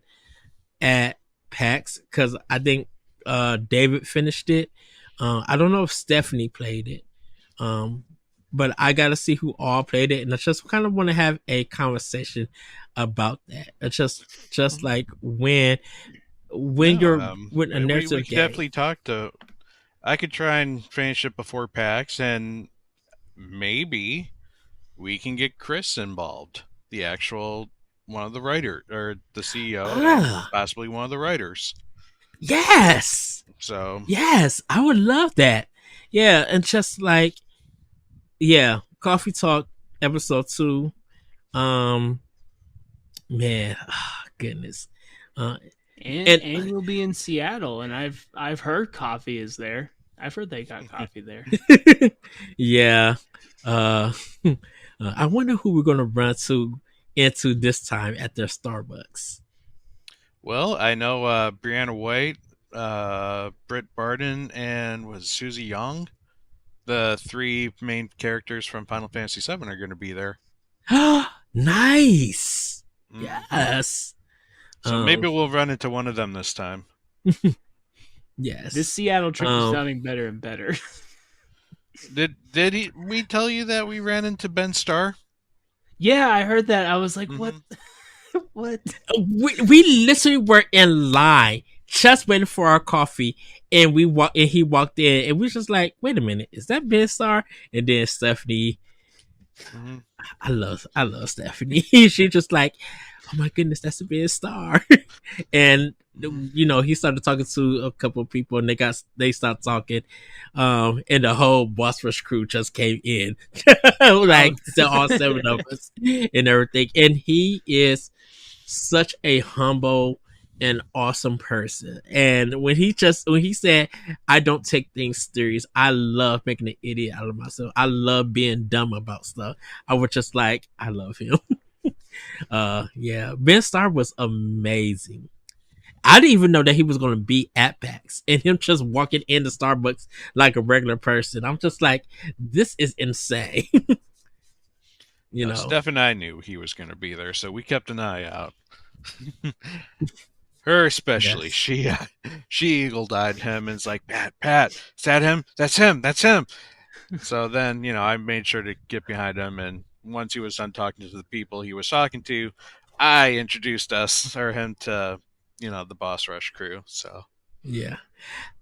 at PAX, because I think David finished it. I don't know if Stephanie played it. Um, but I gotta see who all played it, and I just kind of want to have a conversation about that. It's just Mhm. like when No, you're with a we narrative could game. definitely talk to. I could try and finish it before PAX, and maybe we can get Chris involved, the actual one of the writer or the CEO, and Ah, possibly one of the writers. yes, So yes, I would love that. Yeah, and just like, yeah, Coffee Talk. episode 2. Um, man, goodness. And And we'll be in Seattle, and I've heard coffee is there. I've heard they got coffee there. yeah, I wonder who we're gonna run into this time at their Starbucks. Well, I know Brianna White, Britt Barden, and was Susie Young. The 3 main characters from Final Fantasy VII are going to be there. Nice. Mhm. Yes. So maybe we'll run into one of them this time. Yes. This Seattle trip is sounding better and better. Did we tell you that we ran into Ben Starr? Yeah, I heard that. I was like, what? What? We literally were in line just waiting for our coffee, and he walked in, and we was just like, wait a minute, is that Ben Starr? And then Stephanie, I love Stephanie. She just like, oh my goodness, that's a Ben Starr. And he started talking to a couple of people, and they started talking, and the whole Boss Rush crew just came in, like all 7 of us and everything. And he is such a humble and awesome person. And when he said, I don't take things serious, I love making an idiot out of myself, I love being dumb about stuff, I was just like, I love him. Yeah, Ben Starr was amazing. I didn't even know that he was going to be at PAX, and him just walking into Starbucks like a regular person. I'm just like, this is insane. Steph and I knew he was going to be there, so we kept an eye out. Her especially, yes. She eagle-eyed him and was like, Pat, is that him? That's him. So then, I made sure to get behind him, and once he was done talking to the people he was talking to, I introduced him to, the Boss Rush crew. So yeah,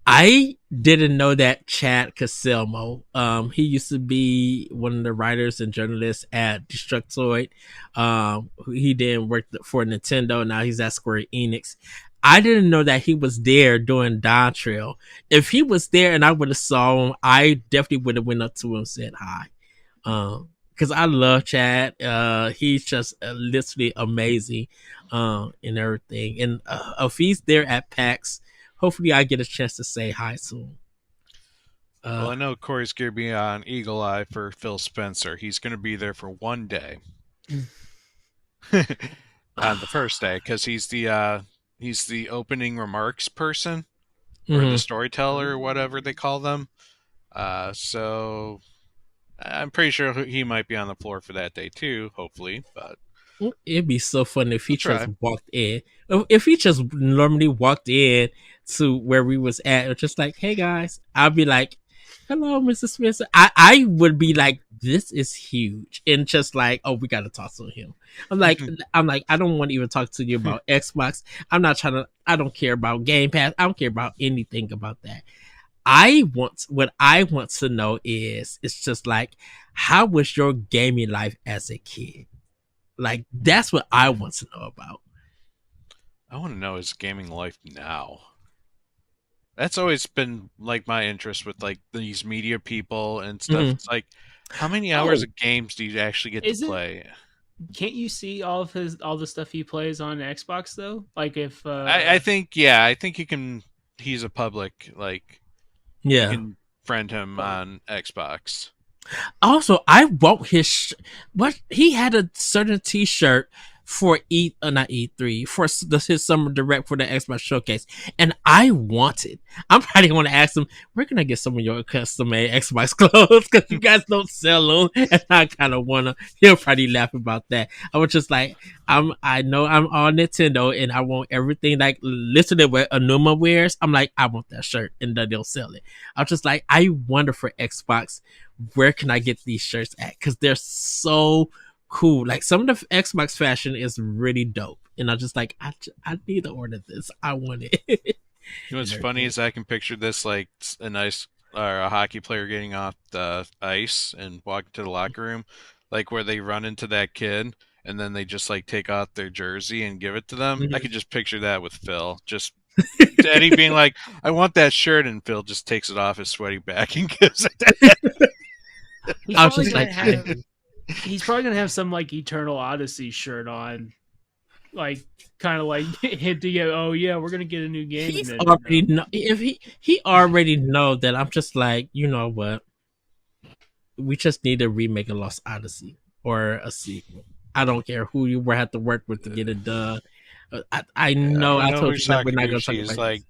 I didn't know that Chad Caselmo. He used to be one of the writers and journalists at Destructoid. He then worked for Nintendo. Now he's at Square Enix. I didn't know that he was there doing Dawn Trail. If he was there and I would have saw him, I definitely would have went up to him and said hi. Because I love Chad. He's just literally amazing and everything. And if he's there at PAX, hopefully I get a chance to say hi soon. Well, I know Corey's going to be on Eagle Eye for Phil Spencer. He's going to be there for one day. On the first day, because he's the opening remarks person, or the storyteller, or whatever they call them. So I'm pretty sure he might be on the floor for that day too, hopefully. But it'd be so fun if he just walked in. If he just normally walked in to where we was at, or just like, hey guys, I'll be like, hello, Mr. Spencer. I would be like, this is huge, and just like, oh, we gotta talk to him. I'm like, I don't want to even talk to you about Xbox. I don't care about Game Pass. I don't care about anything about that. What I want to know is, it's just like, how was your gaming life as a kid? Like, that's what I want to know about. I want to know his gaming life now. That's always been like my interest with like these media people and stuff. It's like, how many hours of games do you actually get to play? Can't you see all the stuff he plays on Xbox though? Like if I think you can. He's a public you can friend him on Xbox. Also, I want his he had a certain T-shirt for not E3, for his summer direct for the Xbox showcase, and I want it. I'm probably going to ask him, where can I get some of your custom made Xbox clothes, because you guys don't sell them, and I kind of want to. He'll probably laugh about that. I was just like, I know I'm on Nintendo, and I want everything like literally what Anuma wears. I'm like, I want that shirt, and then they'll sell it. I was just like, I wonder for Xbox, where can I get these shirts at, because they're so cool. Like, some of the Xbox fashion is really dope, and I'm just like, I need to order this. I want it. You know what's funny is I can picture this like a hockey player getting off the ice and walking to the locker room, like where they run into that kid and then they just like take out their jersey and give it to them. I could just picture that with Phil, just Eddie being like, I want that shirt, and Phil just takes it off his sweaty back and gives it to him. I was just like, He's probably gonna have some like Eternal Odyssey shirt on, like kind of like hinting at, oh yeah, we're gonna get a new game. He's And then, already know if he already know that I'm just like, you know what? We just need a remake of Lost Odyssey or a sequel. I don't care who you will have to work with to get it done. I know I told you that we're not going to talk Sakaguchi is about like,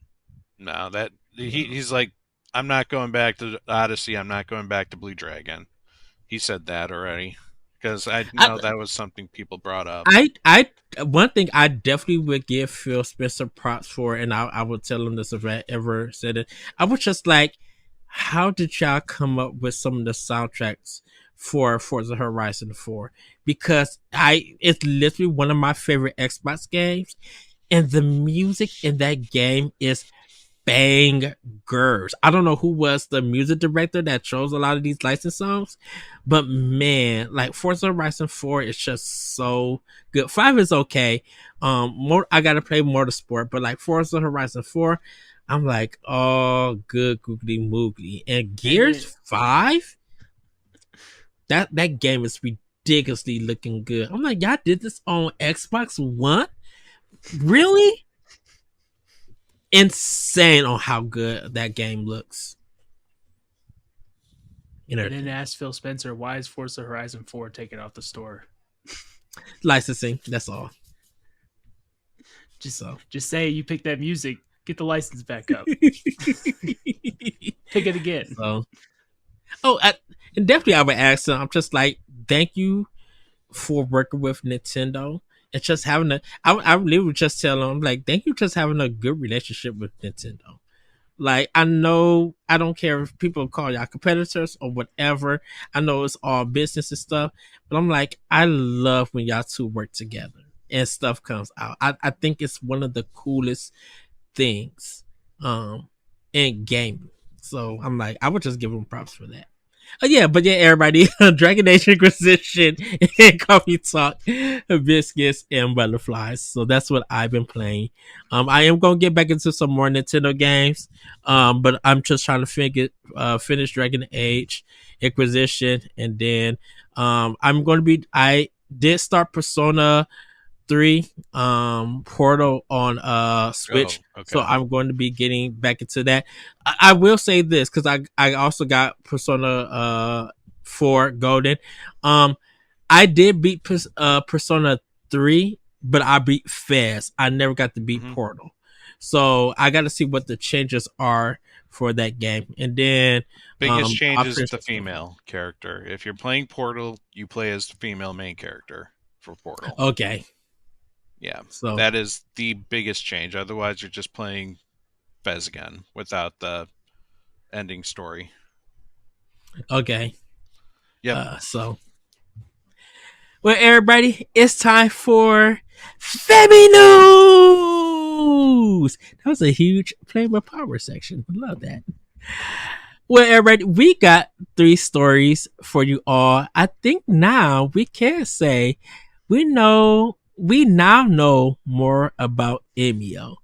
no, that he's like, I'm not going back to Odyssey. I'm not going back to Blue Dragon. He said that already because I know that was something people brought up. I one thing I definitely would give Phil Spencer props for, and I would tell him this if I ever said it. I was just like, how did y'all come up with some of the soundtracks for Forza Horizon 4? Because it's literally one of my favorite Xbox games, and the music in that game is bangers. I don't know who was the music director that chose a lot of these licensed songs, but man, like Forza Horizon 4 is just so good. 5 is okay. I gotta play Motorsport, but like Forza Horizon 4, I'm like, oh, good googly moogly. And Gears 5, that game is ridiculously looking good. I'm like, y'all did this on Xbox One? Really? Insane on how good that game looks. and then ask Phil Spencer, why is Forza Horizon 4 taken off the store? Licensing, that's all. Just say you picked that music, get the license back up. Pick it again. So, and definitely I would ask them, I'm just like, thank you for working with Nintendo. And just having I really would just tell them, like, thank you for just having a good relationship with Nintendo. Like, I know, I don't care if people call y'all competitors or whatever. I know it's all business and stuff, but I'm like, I love when y'all two work together and stuff comes out. I think it's one of the coolest things in gaming. So I'm like, I would just give them props for that. But everybody, Dragon Age Inquisition and Coffee Talk, Biscuits and Butterflies. So that's what I've been playing. I am gonna get back into some more Nintendo games. But I'm just trying to finish Dragon Age Inquisition, and then I did start Persona 3 Portal on Switch. Okay. So I'm going to be getting back into that. I will say this, because I also got Persona 4 Golden. I did beat Persona 3, but I beat Fez. I never got to beat Portal. So I got to see what the changes are for that game. And then biggest change is the female character. If you're playing Portal, you play as the female main character for Portal. Okay. Yeah, so that is the biggest change. Otherwise, you're just playing Fez again without the ending story. Okay. Yeah. Well, everybody, it's time for Femi News. That was a huge Play with Power section. I love that. Well, everybody, we got 3 stories for you all. I think now we can say we now know more about Emio,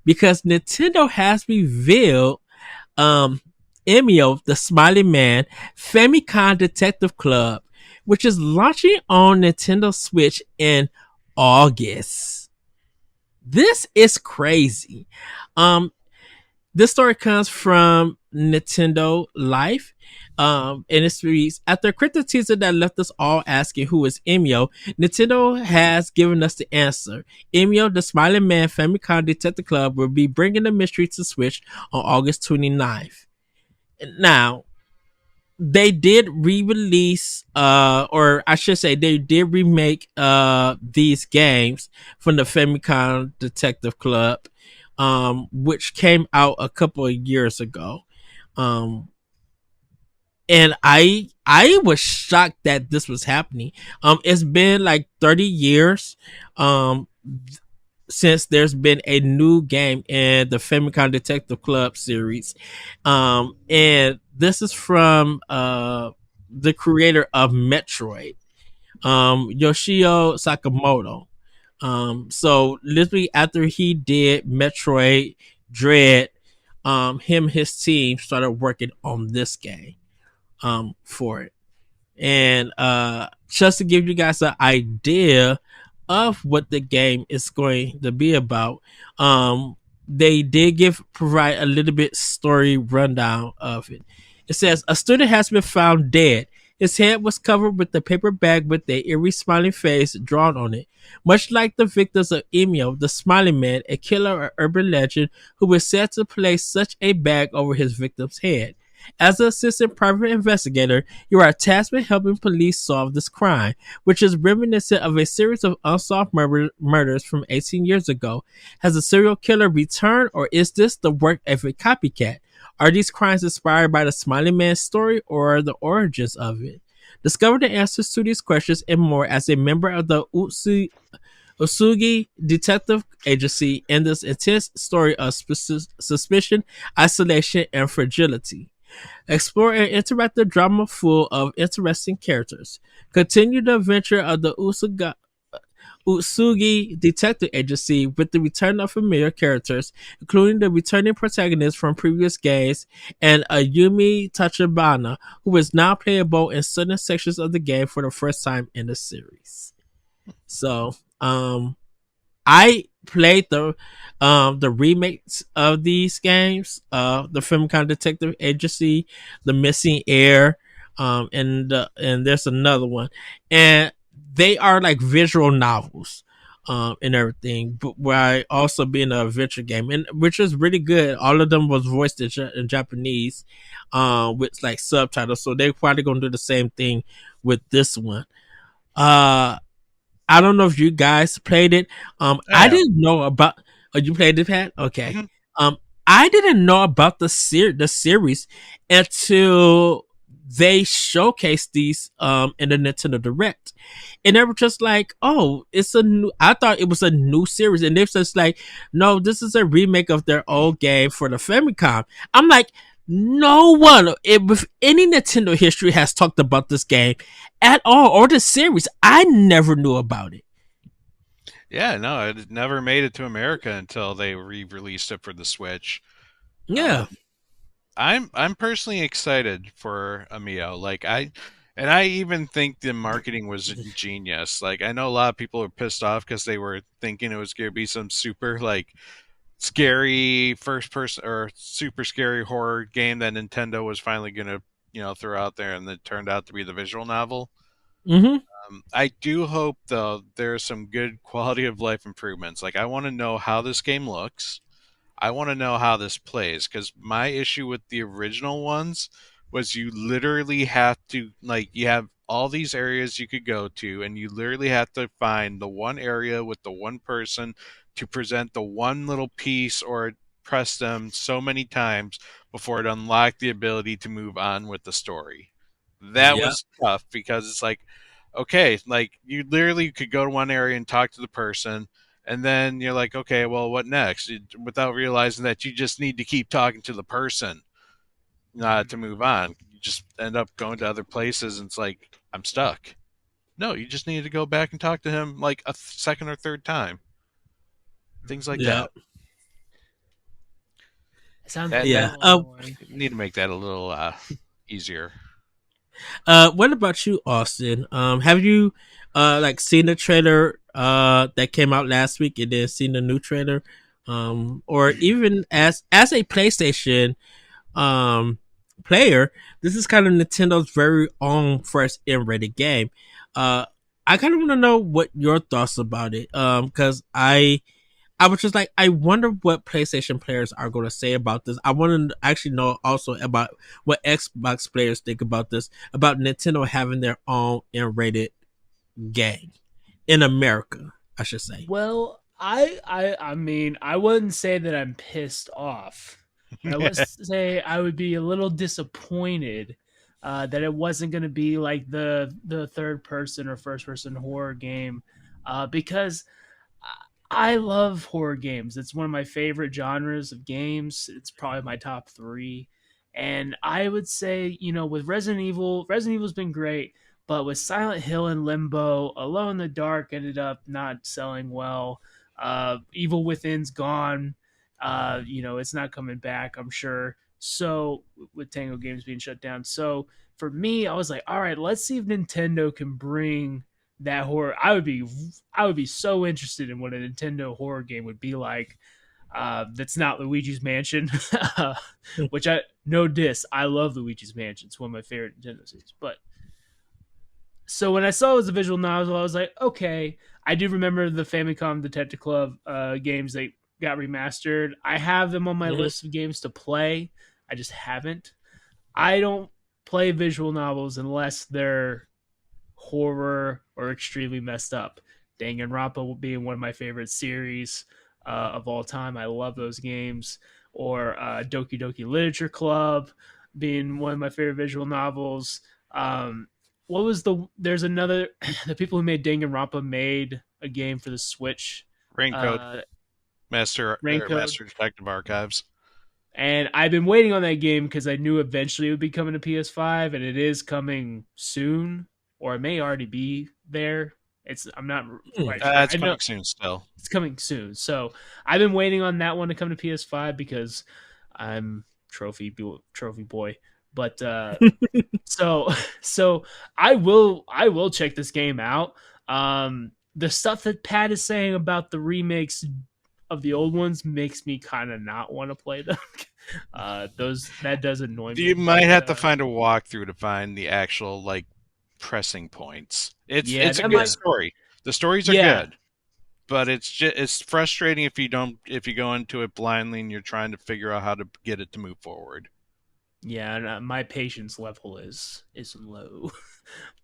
because Nintendo has revealed Emio, the Smiling Man Famicom Detective Club, which is launching on Nintendo Switch in August. This is crazy. This story comes from Nintendo Life. And it reads, after a cryptic teaser that left us all asking who is Emio, Nintendo has given us the answer. Emio, the Smiling Man Famicom Detective Club, will be bringing the mystery to Switch on August 29th. Now, they did re-release, or I should say, they did remake these games from the Famicom Detective Club, which came out a couple of years ago. And I was shocked that this was happening. It's been like 30 years since there's been a new game in the Famicom Detective Club series. And this is from the creator of Metroid, Yoshio Sakamoto. So literally after he did Metroid Dread, his team started working on this game for it. And just to give you guys an idea of what the game is going to be about, they did provide a little bit story rundown of it. It says a student has been found dead. His head was covered with a paper bag with a eerie smiling face drawn on it. Much like the victims of Emio, the Smiling Man, a killer or urban legend who was said to place such a bag over his victim's head. As an assistant private investigator, you are tasked with helping police solve this crime, which is reminiscent of a series of unsolved murders from 18 years ago. Has a serial killer returned, or is this the work of a copycat? Are these crimes inspired by the Smiling Man story, or the origins of it? Discover the answers to these questions and more as a member of the Usugi Detective Agency in this intense story of suspicion, isolation, and fragility. Explore an interactive drama full of interesting characters. Continue the adventure of the Utsugi Detective Agency with the return of familiar characters, including the returning protagonist from previous games and Ayumi Tachibana, who is now playable in certain sections of the game for the first time in the series. So, I played the remakes of these games, the Famicom Detective Agency, the Missing Air, and there's another one, and they are like visual novels, and everything. But while also being an adventure game, and which is really good. All of them was voiced in Japanese, with like subtitles. So they're probably gonna do the same thing with this one. Uh, I don't know if you guys played it. I Yeah. didn't know about. Oh, you played it, Pat? Okay. Mhm. Um, I didn't know about the series until they showcased these in the Nintendo Direct, and they were just like, "Oh, it's a new." I thought it was a new series, and they're just like, "No, this is a remake of their old game for the Famicom." I'm like, no one with any Nintendo history has talked about this game at all, or the series. I never knew about it. Yeah, no, it never made it to America until they re-released it for the Switch. Yeah. Um, I'm personally excited for Emio. And I even think the marketing was genius. Like, I know a lot of people are pissed off because they were thinking it was going to be some super like scary first person or super scary horror game that Nintendo was finally going to throw out there, and it turned out to be the visual novel. Mm-hmm. I do hope though there's some good quality of life improvements. Like, I want to know how this game looks. I want to know how this plays, because my issue with the original ones was you literally have to, like, you have all these areas you could go to, and you literally have to find the one area with the one person to present the one little piece or press them so many times before it unlocked the ability to move on with the story. That Yeah. was tough because it's like, okay, like you literally could go to one area and talk to the person, and then you're like, okay, well, what next? Without realizing that you just need to keep talking to the person to move on. You just end up going to other places, and it's like, I'm stuck. No, you just need to go back and talk to him like a second or third time. Things like Yeah. that. It sounds a That Yeah. little annoying. need to make that a little easier. What about you, Austin? Have you like seen the trailer that came out last week and then seen the new trailer? Or even as a PlayStation um player, this is kind of Nintendo's very own first M-rated game. Uh, I kind of want to know what your thoughts about it. Because I was just like, I wonder what PlayStation players are going to say about this. I want to actually know also about what Xbox players think about this, about Nintendo having their own M-rated game in America, I should say. Well, I mean, I wouldn't say that I'm pissed off, but I would say I would be a little disappointed that it wasn't going to be like the third person or first person horror game, because I love horror games. It's one of my favorite genres of games. It's probably my top three. And I would say, with Resident Evil's been great, but with Silent Hill and Limbo, Alone in the Dark ended up not selling well. Evil Within's gone. It's not coming back, I'm sure. So with Tango Games being shut down, so for me, I was like, all right, let's see if Nintendo can bring that horror. I would be so interested in what a Nintendo horror game would be like. That's not Luigi's Mansion, which I no diss. I love Luigi's Mansion. It's one of my favorite Nintendo series. But so when I saw it was a visual novel, I was like, okay. I do remember the Famicom Detective Club games that got remastered. I have them on my list of games to play. I just haven't. I don't play visual novels unless they're horror or extremely messed up. Danganronpa being one of my favorite series of all time. I love those games. Or Doki Doki Literature Club being one of my favorite visual novels. What was there's another, the people who made Danganronpa made a game for the Switch. Raincoat. Master Detective Archives. And I've been waiting on that game because I knew eventually it would be coming to PS5, and it is coming soon, or it may already be there. I'm not quite sure. It's coming soon still. It's coming soon. So I've been waiting on that one to come to PS5 because I'm trophy boy. But so I will check this game out. The stuff that Pat is saying about the remakes of the old ones makes me kind of not want to play them. That does annoy me. You might have to find a walkthrough to find the actual like pressing points. It's a good story. The stories are good, but it's frustrating if you go into it blindly and you're trying to figure out how to get it to move forward. Yeah, and my patience level is low,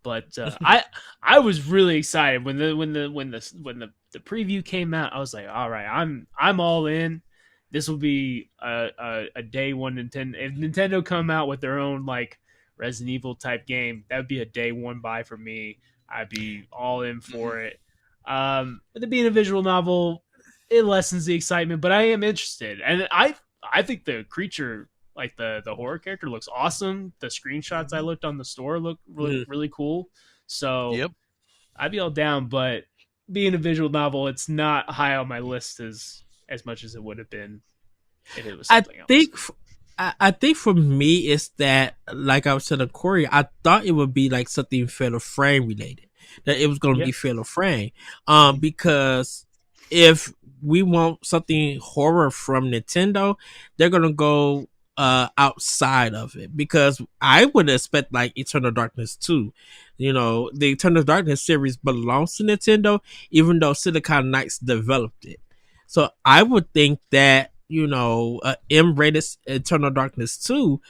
but I was really excited when the preview came out. I was like, all right, I'm all in. This will be a day one Nintendo. If Nintendo come out with their own like Resident Evil type game, that would be a day one buy for me. I'd be all in for it. With it being a visual novel, it lessens the excitement, but I am interested, and I think the creature. Like the horror character looks awesome. The screenshots I looked on the store look really cool. So yep. I'd be all down, but being a visual novel, it's not high on my list as much as it would have been if it was something else. I think for me it's that, like I was saying to Corey, I thought it would be like something Fatal Frame related. That it was going to be Fatal Frame. Because if we want something horror from Nintendo, they're going to go outside of it, because I would expect like Eternal Darkness 2. You know, the Eternal Darkness series belongs to Nintendo, even though Silicon Knights developed it. So I would think that, you know, M-rated Eternal Darkness 2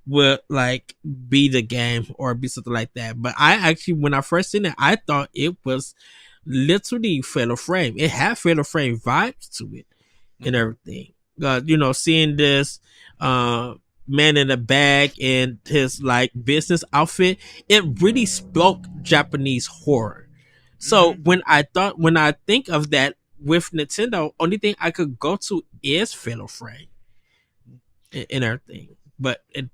would like be the game or be something like that. But I actually, when I first seen it, I thought it was literally Fatal Frame. It had Fatal Frame vibes to it and everything. You know, seeing this man in a bag and his like business outfit, it really spoke Japanese horror. So when I think of that with Nintendo, only thing I could go to is Fatal Frame and everything, but it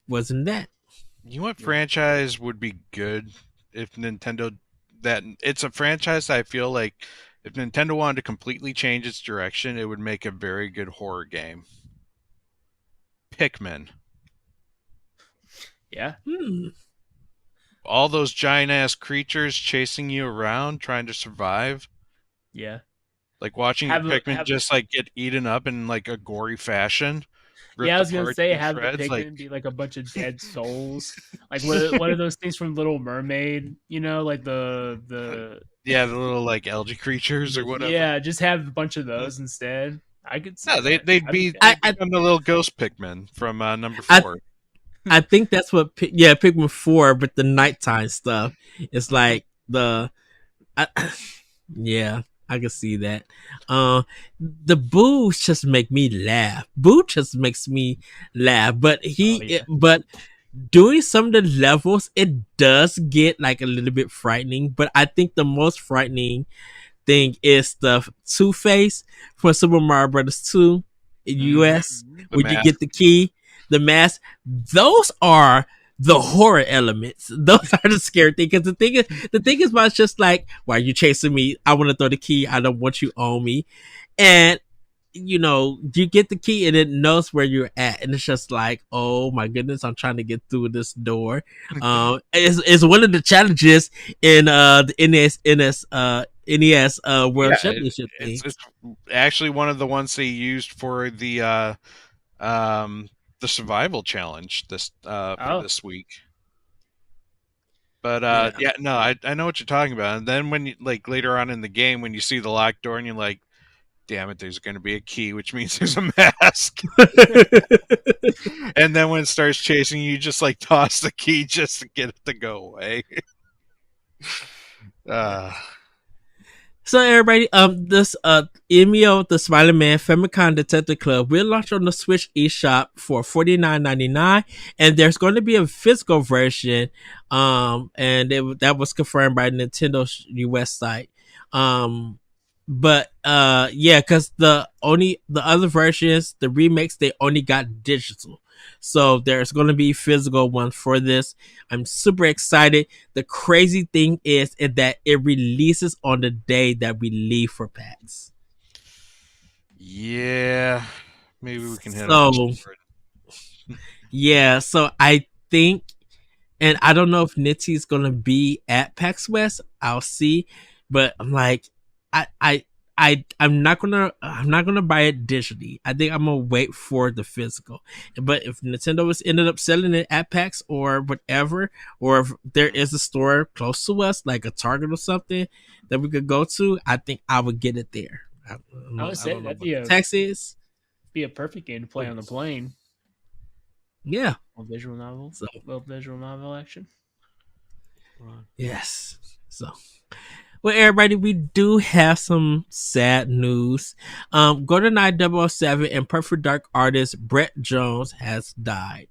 wasn't that. You know what franchise would be good if Nintendo? That it's a franchise that I feel like if Nintendo wanted to completely change its direction, it would make a very good horror game. Pikmin. Yeah. All those giant ass creatures chasing you around, trying to survive. Yeah. Like watching Pikmin just like get eaten up in like a gory fashion. Yeah, I was gonna say have the Pikmin be like a bunch of dead souls. Like what are those things from Little Mermaid? You know, like the little like algae creatures or whatever. Yeah, just have a bunch of those instead. I could see. No, they'd be the little ghost Pikmin from number 4. I think that's what Pikmin 4, but the nighttime stuff. It's like I can see that. The Boo just make me laugh. Boo just makes me laugh, but but doing some of the levels, it does get like a little bit frightening. But I think the most frightening thing is the Two-Face from Super Mario Brothers 2 in US, when you get the key, the mask. Those are the horror elements. Those are the scary thing. Because the thing is, about it's just like, why are you chasing me? I want to throw the key. I don't want you on me. And you get the key and it knows where you're at, and it's just like, oh my goodness, I'm trying to get through this door. It's one of the challenges in the NES World Yeah, Championship thing. it's actually one of the ones they used for um the survival challenge this for Oh, this week. But Yeah. yeah, no, I know what you're talking about. And then when you like later on in the game when you see the locked door and you're like, damn it, there's going to be a key, which means there's a mask. And then when it starts chasing you, just like toss the key just to get it to go away. uh, So everybody, this Emio the Smiling Man Famicom Detective Club will launch on the Switch eShop for $49.99, and there's going to be a physical version, and that was confirmed by Nintendo's US site. But yeah, because the other versions, the remakes, they only got digital. So there's going to be physical one for this. I'm super excited. The crazy thing is that it releases on the day that we leave for PAX. yeah, maybe we can hit up So Discord. yeah, so I think, and I don't know if Nitty's gonna be at PAX West. I'll see, but I'm like, I, I, I'm not gonna buy it digitally. I think I'm gonna wait for the physical. But if Nintendo was ended up selling it at PAX or whatever, or if there is a store close to us, like a Target or something that we could go to, I think I would get it there. I would I say don't know that'd what the tax is. be a perfect game to play on the plane. Yeah. A visual novel, So visual novel action. yes. So well, everybody, we do have some sad news. GoldenEye 007 and Perfect Dark artist Brett Jones has died.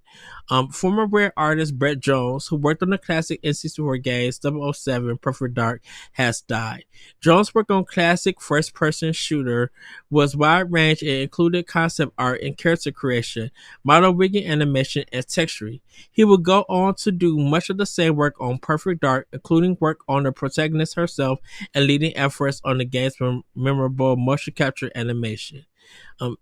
Former Rare artist Brett Jones, who worked on the classic N64 games 007 Perfect Dark, has died. Jones' work on classic first-person shooter was wide-range and included concept art and character creation, model rigging animation, and texturing. He would go on to do much of the same work on Perfect Dark, including work on the protagonist herself and leading efforts on the game's memorable motion capture animation.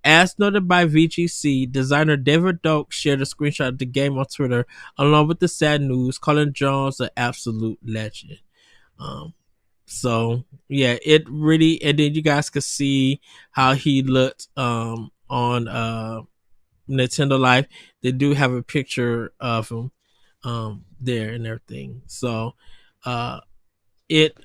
As noted by VGC, designer David Doak shared a screenshot of the game on Twitter, along with the sad news, calling Jones an absolute legend. So yeah, it really, and then you guys could see how he looked on Nintendo Life. They do have a picture of him there and everything. So it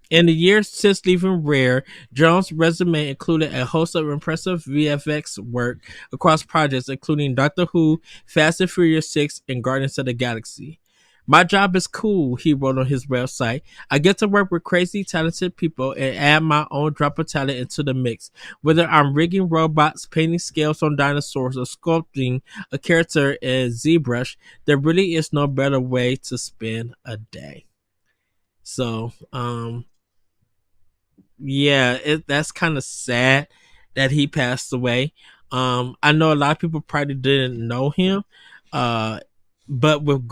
in the years since leaving Rare, Jones' resume included a host of impressive VFX work across projects including Doctor Who, Fast and Furious 6, and Guardians of the Galaxy. My job is cool, he wrote on his website. I get to work with crazy talented people and add my own drop of talent into the mix. Whether I'm rigging robots, painting scales on dinosaurs, or sculpting a character in ZBrush, there really is no better way to spend a day. So, yeah, that's kind of sad that he passed away. I know a lot of people probably didn't know him. Uh, but with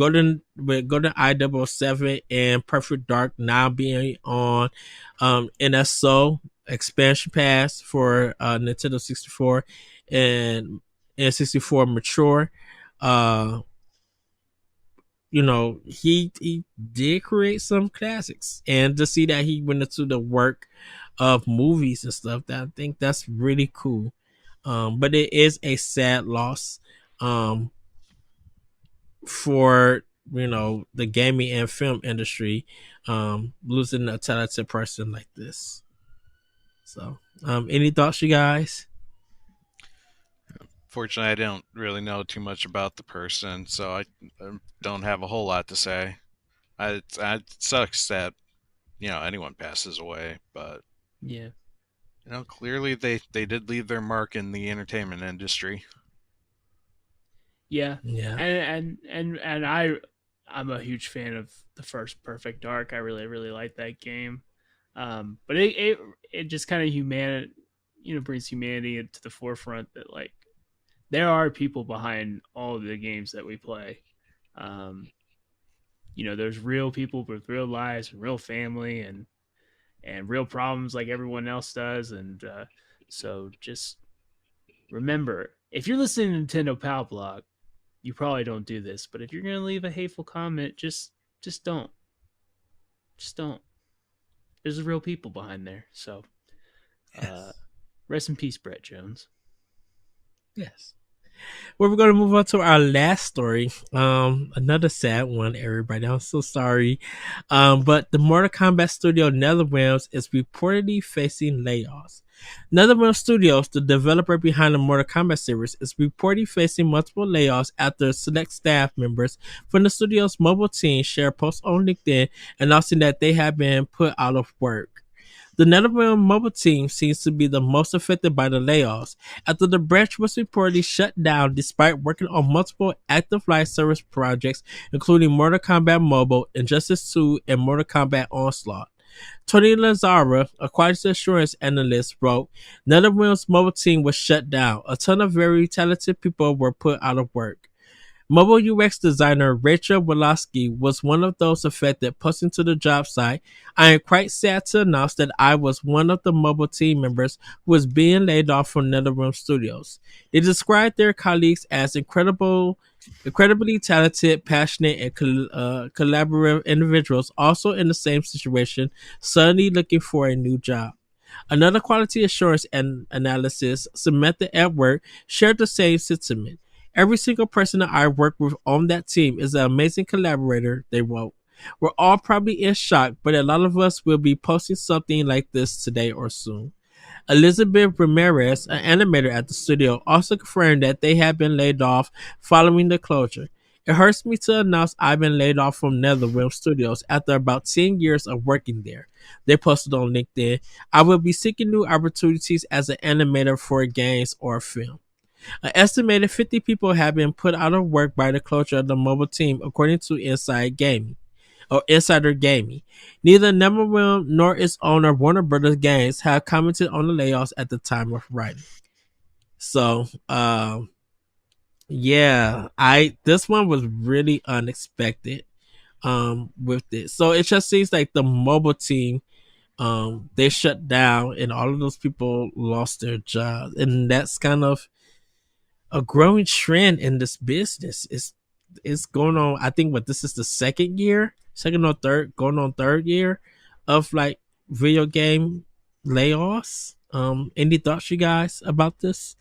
I 007 and Perfect Dark now being on NSO expansion pass for Nintendo 64 and N64 mature, uh he did create some classics, and to see that he went into the work of movies and stuff, that I think that's really cool. But it is a sad loss for the gaming and film industry, losing a talented person like this. So any thoughts, you guys? Fortunately, I don't really know too much about the person, so I don't have a whole lot to say. It sucks that anyone passes away, but Yeah. clearly they did leave their mark in the entertainment industry. Yeah. Yeah. And I'm a huge fan of the first Perfect Dark. I really like that game. But it just kind of brings humanity to the forefront, that like there are people behind all of the games that we play. There's real people with real lives, real family, and real problems like everyone else does. And so just remember, if you're listening to Nintendo Pow Block, you probably don't do this. But if you're gonna leave a hateful comment, just don't. Just don't. There's real people behind there. So, Yes. rest in peace, Brett Jones. Yes. Well, we're going to move on to our last story. Another sad one, everybody. I'm so sorry. But the Mortal Kombat studio NetherRealms is reportedly facing layoffs. NetherRealm Studios, the developer behind the Mortal Kombat series, is reportedly facing multiple layoffs after select staff members from the studio's mobile team shared posts on LinkedIn announcing that they have been put out of work. The NetherRealm mobile team seems to be the most affected by the layoffs, after the branch was reportedly shut down despite working on multiple active live service projects, including Mortal Kombat Mobile, Injustice 2, and Mortal Kombat Onslaught. Tony Lazara, a quality assurance analyst, wrote, NetherRealm's mobile team was shut down. A ton of very talented people were put out of work. Mobile UX designer Rachel Woloski was one of those affected, posting to the job site, I am quite sad to announce that I was one of the mobile team members who was being laid off from NetherRealm Studios. They described their colleagues as incredibly talented, passionate, and collaborative individuals also in the same situation, suddenly looking for a new job. Another quality assurance and analysis, Samantha Edward, shared the same sentiment. Every single person that I work with on that team is an amazing collaborator, they wrote. We're all probably in shock, but a lot of us will be posting something like this today or soon. Elizabeth Ramirez, an animator at the studio, also confirmed that they have been laid off following the closure. It hurts me to announce I've been laid off from NetherRealm Studios after about 10 years of working there. They posted on LinkedIn, I will be seeking new opportunities as an animator for games or film. An estimated 50 people have been put out of work by the closure of the mobile team, according to Insider Gaming. Neither NetherRealm nor its owner, Warner Brothers Games, have commented on the layoffs at the time of writing. So, this one was really unexpected. With it, so it just seems like the mobile team, they shut down, and all of those people lost their jobs, and that's kind of a growing trend in this business. It's going on. I think this is the second or third year of like video game layoffs. Any thoughts you guys about this?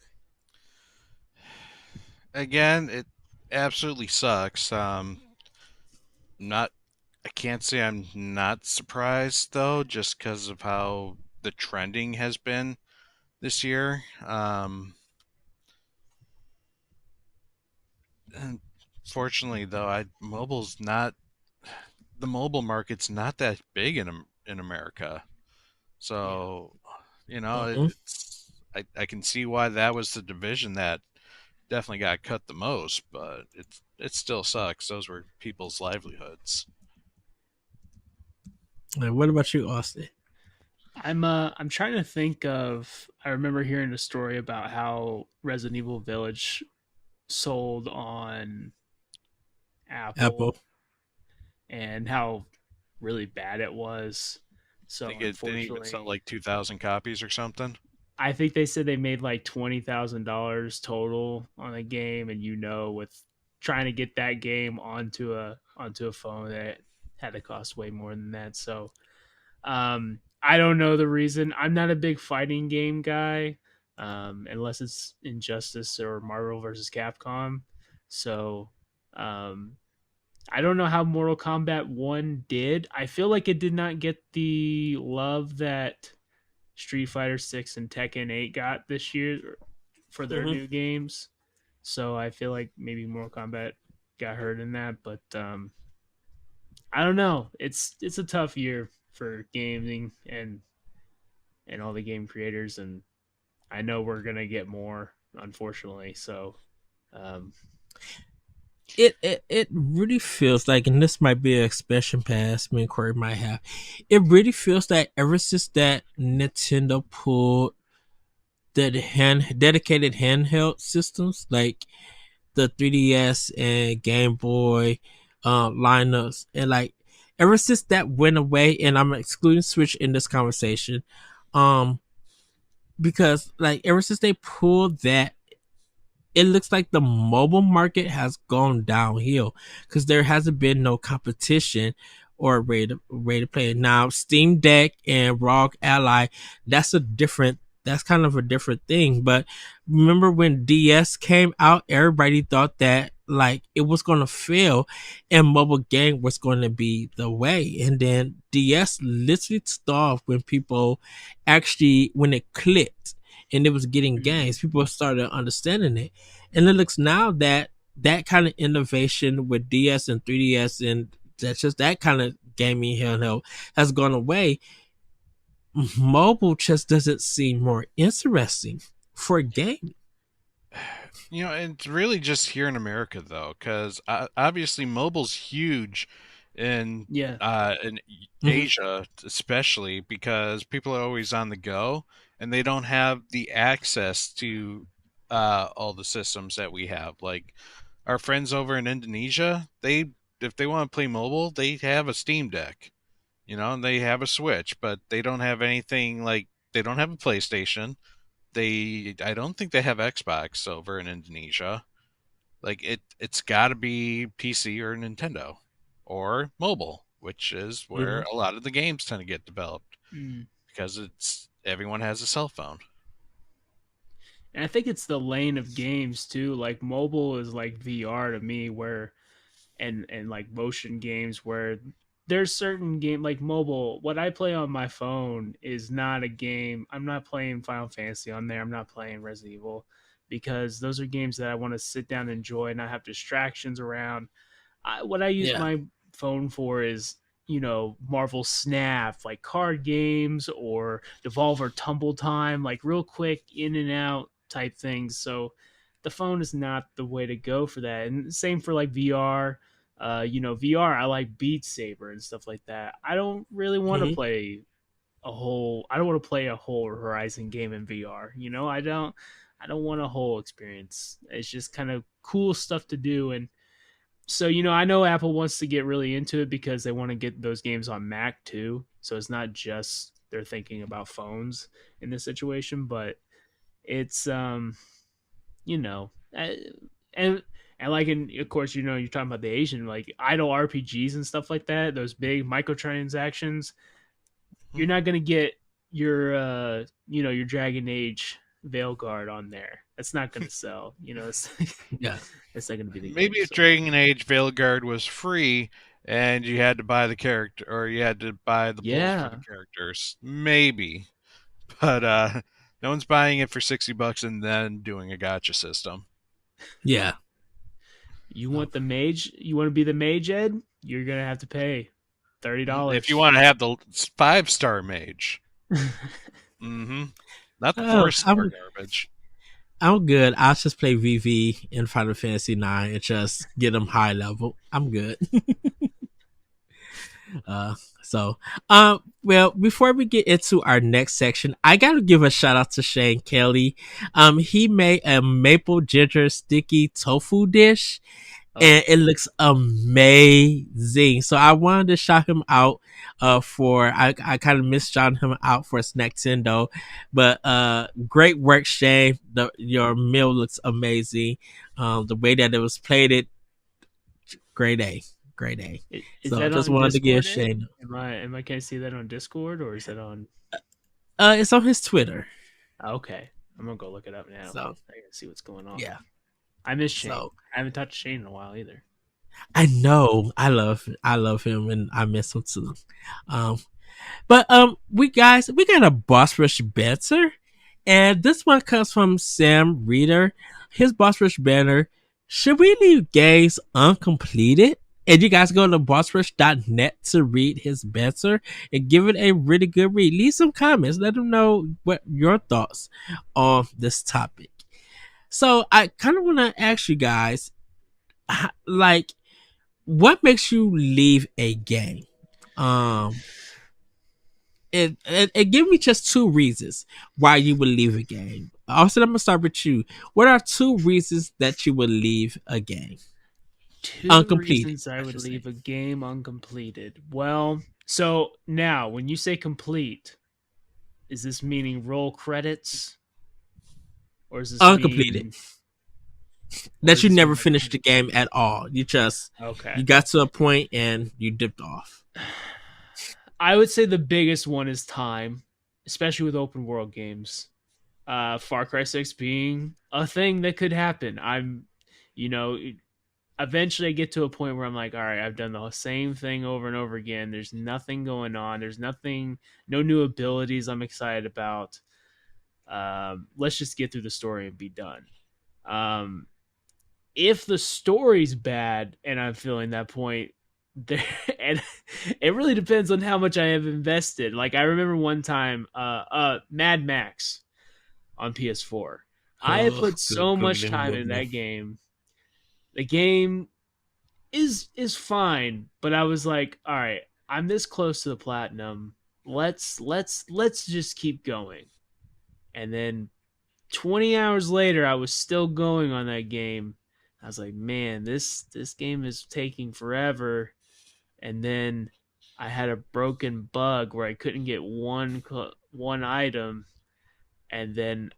Again, it absolutely sucks. Not, I can't say I'm not surprised though, just because of how the trending has been this year. Unfortunately, though, the mobile market's not that big in America. So, Mhm. I can see why that was the division that definitely got cut the most, but it still sucks. Those were people's livelihoods. And what about you, Austin? I'm trying to think of. I remember hearing a story about how Resident Evil Village sold on Apple. Apple and how really bad it was. I So think it didn't even sell unfortunately, like 2,000 copies or something. I think they said they made like $20,000 total on a game, and with trying to get that game onto a phone, that had to cost way more than that. So I don't know the reason. I'm not a big fighting game guy, unless it's Injustice or Marvel versus Capcom. So um, I don't know how Mortal Kombat 1 did. I feel like it did not get the love that Street Fighter 6 and Tekken 8 got this year for their Mm-hmm. new games. So I feel like maybe Mortal Kombat got hurt in that, but I don't know. It's a tough year for gaming and all the game creators, and I know we're gonna get more, unfortunately. So um, It really feels like, and this might be an expression pass me and Corey might have. It really feels like ever since that Nintendo pulled the dedicated handheld systems like the 3DS and Game Boy lineups, and like ever since that went away, and I'm excluding Switch in this conversation, um, because like ever since they pulled that it looks like the mobile market has gone downhill because there hasn't been no competition or ready to play. Now, Steam Deck and ROG Ally, that's kind of a different thing. But remember when DS came out, everybody thought that like it was going to fail and mobile game was going to be the way. And then DS literally stalled when people actually, when it clicked and it was getting games, people started understanding it. And it looks now that that kind of innovation with DS and 3DS and that's just that kind of gaming handheld has gone away. Mobile just doesn't seem more interesting for a game. You know, it's really just here in America though, because obviously mobile's huge Yeah. in Mm-hmm. Asia, especially because people are always on the go and they don't have the access to all the systems that we have. Like our friends over in Indonesia, they if they want to play mobile, they have a Steam Deck, you know, and they have a Switch, but they don't have anything like they don't have a PlayStation. I don't think they have Xbox over in Indonesia. Like it's got to be PC or Nintendo or mobile, which is Mm-hmm. where a lot of the games tend to get developed Mm. because it's everyone has a cell phone. And I think it's the lane of games too. Like mobile is like VR to me, where and like motion games where there's certain game like mobile. What I play on my phone is not a game. I'm not playing Final Fantasy on there. I'm not playing Resident Evil because those are games that I want to sit down and enjoy and not have distractions around. What I use Yeah. my phone for is Marvel Snap, like card games or Devolver Tumble Time, like real quick in and out type things. So the phone is not the way to go for that. And same for like VR. VR, I like Beat Saber and stuff like that. I don't really want to Mm-hmm. play I don't want to play a whole Horizon game in VR. I don't want a whole experience. It's just kind of cool stuff to do. And so I know Apple wants to get really into it because they want to get those games on Mac too. So it's not just they're thinking about phones in this situation, but it's you know, uh, and and like in of course you're talking about the Asian like idle RPGs and stuff like that. Those big microtransactions. Hmm. You're not gonna get your Dragon Age Veilguard on there. That's not gonna sell. It's Yeah. it's not gonna be the Maybe game. if So Dragon Age Veilguard was free and you had to buy the character or you had to buy the pulls for the yeah. characters, maybe. But no one's buying it for $60 and then doing a gotcha system. Yeah. You Oh, want the mage? You want to be the mage, Ed? You're gonna have to pay thirty If you dollars. want to have the 5-star mage. Mm-hmm. Not the oh, 4-star garbage. I'm good. I'll just play VV in Final Fantasy 9 and just get them high level. I'm good. Uh, so, well, before we get into our next section, I gotta give a shout out to Shane Kelly. He made a maple ginger sticky tofu dish, Oh, and it looks amazing. So I wanted to shout him out. I kind of missed shouting him out for Snacktendo, but great work, Shane. Your meal looks amazing. The way that it was plated, great A, great A. is So that just on wanted to give Discord, Ed? Shane. Am I can I see that on Discord or is that on? It's on his Twitter. Okay, I'm gonna go look it up now. So I gotta see what's going on. yeah. I miss Shane. So I haven't touched Shane in a while either. I know I love him and I miss him too. Um, but we got a boss rush banter, and this one comes from Sam Reader. His boss rush banner: should we leave games uncompleted? And you guys go to bossrush.net to read his banter and give it a really good read. Leave some comments. Let them know what your thoughts on this topic. So I kind of want to ask you guys, like, what makes you leave a game? Um, it give me just two reasons why you would leave a game. Also, I'm gonna start with you. What are two reasons that you would leave a game Two uncompleted? reasons I I would should say. leave a game uncompleted. Well, so now when you say complete, is this meaning roll credits, or does this Uncompleted. mean That is you this never one like finished the game at all. You okay? got to a point and you dipped off. I would say the biggest one is time, especially with open world games. Far Cry 6 being a thing that could happen. You know, eventually I get to a point where I'm like, all right, I've done the same thing over and over again. There's nothing going on. There's nothing, no new abilities I'm excited about. Let's just get through the story and be done. Um, if the story's bad and I'm feeling that point, there and it really depends on how much I have invested. Like I remember one time, Mad Max on PS4. I had put so much time in that game. The game is fine, but I was like, all right, I'm this close to the platinum. Let's just keep going. And then 20 hours later, I was still going on that game. I was like, man, this game is taking forever. And then I had a broken bug where I couldn't get one item, and then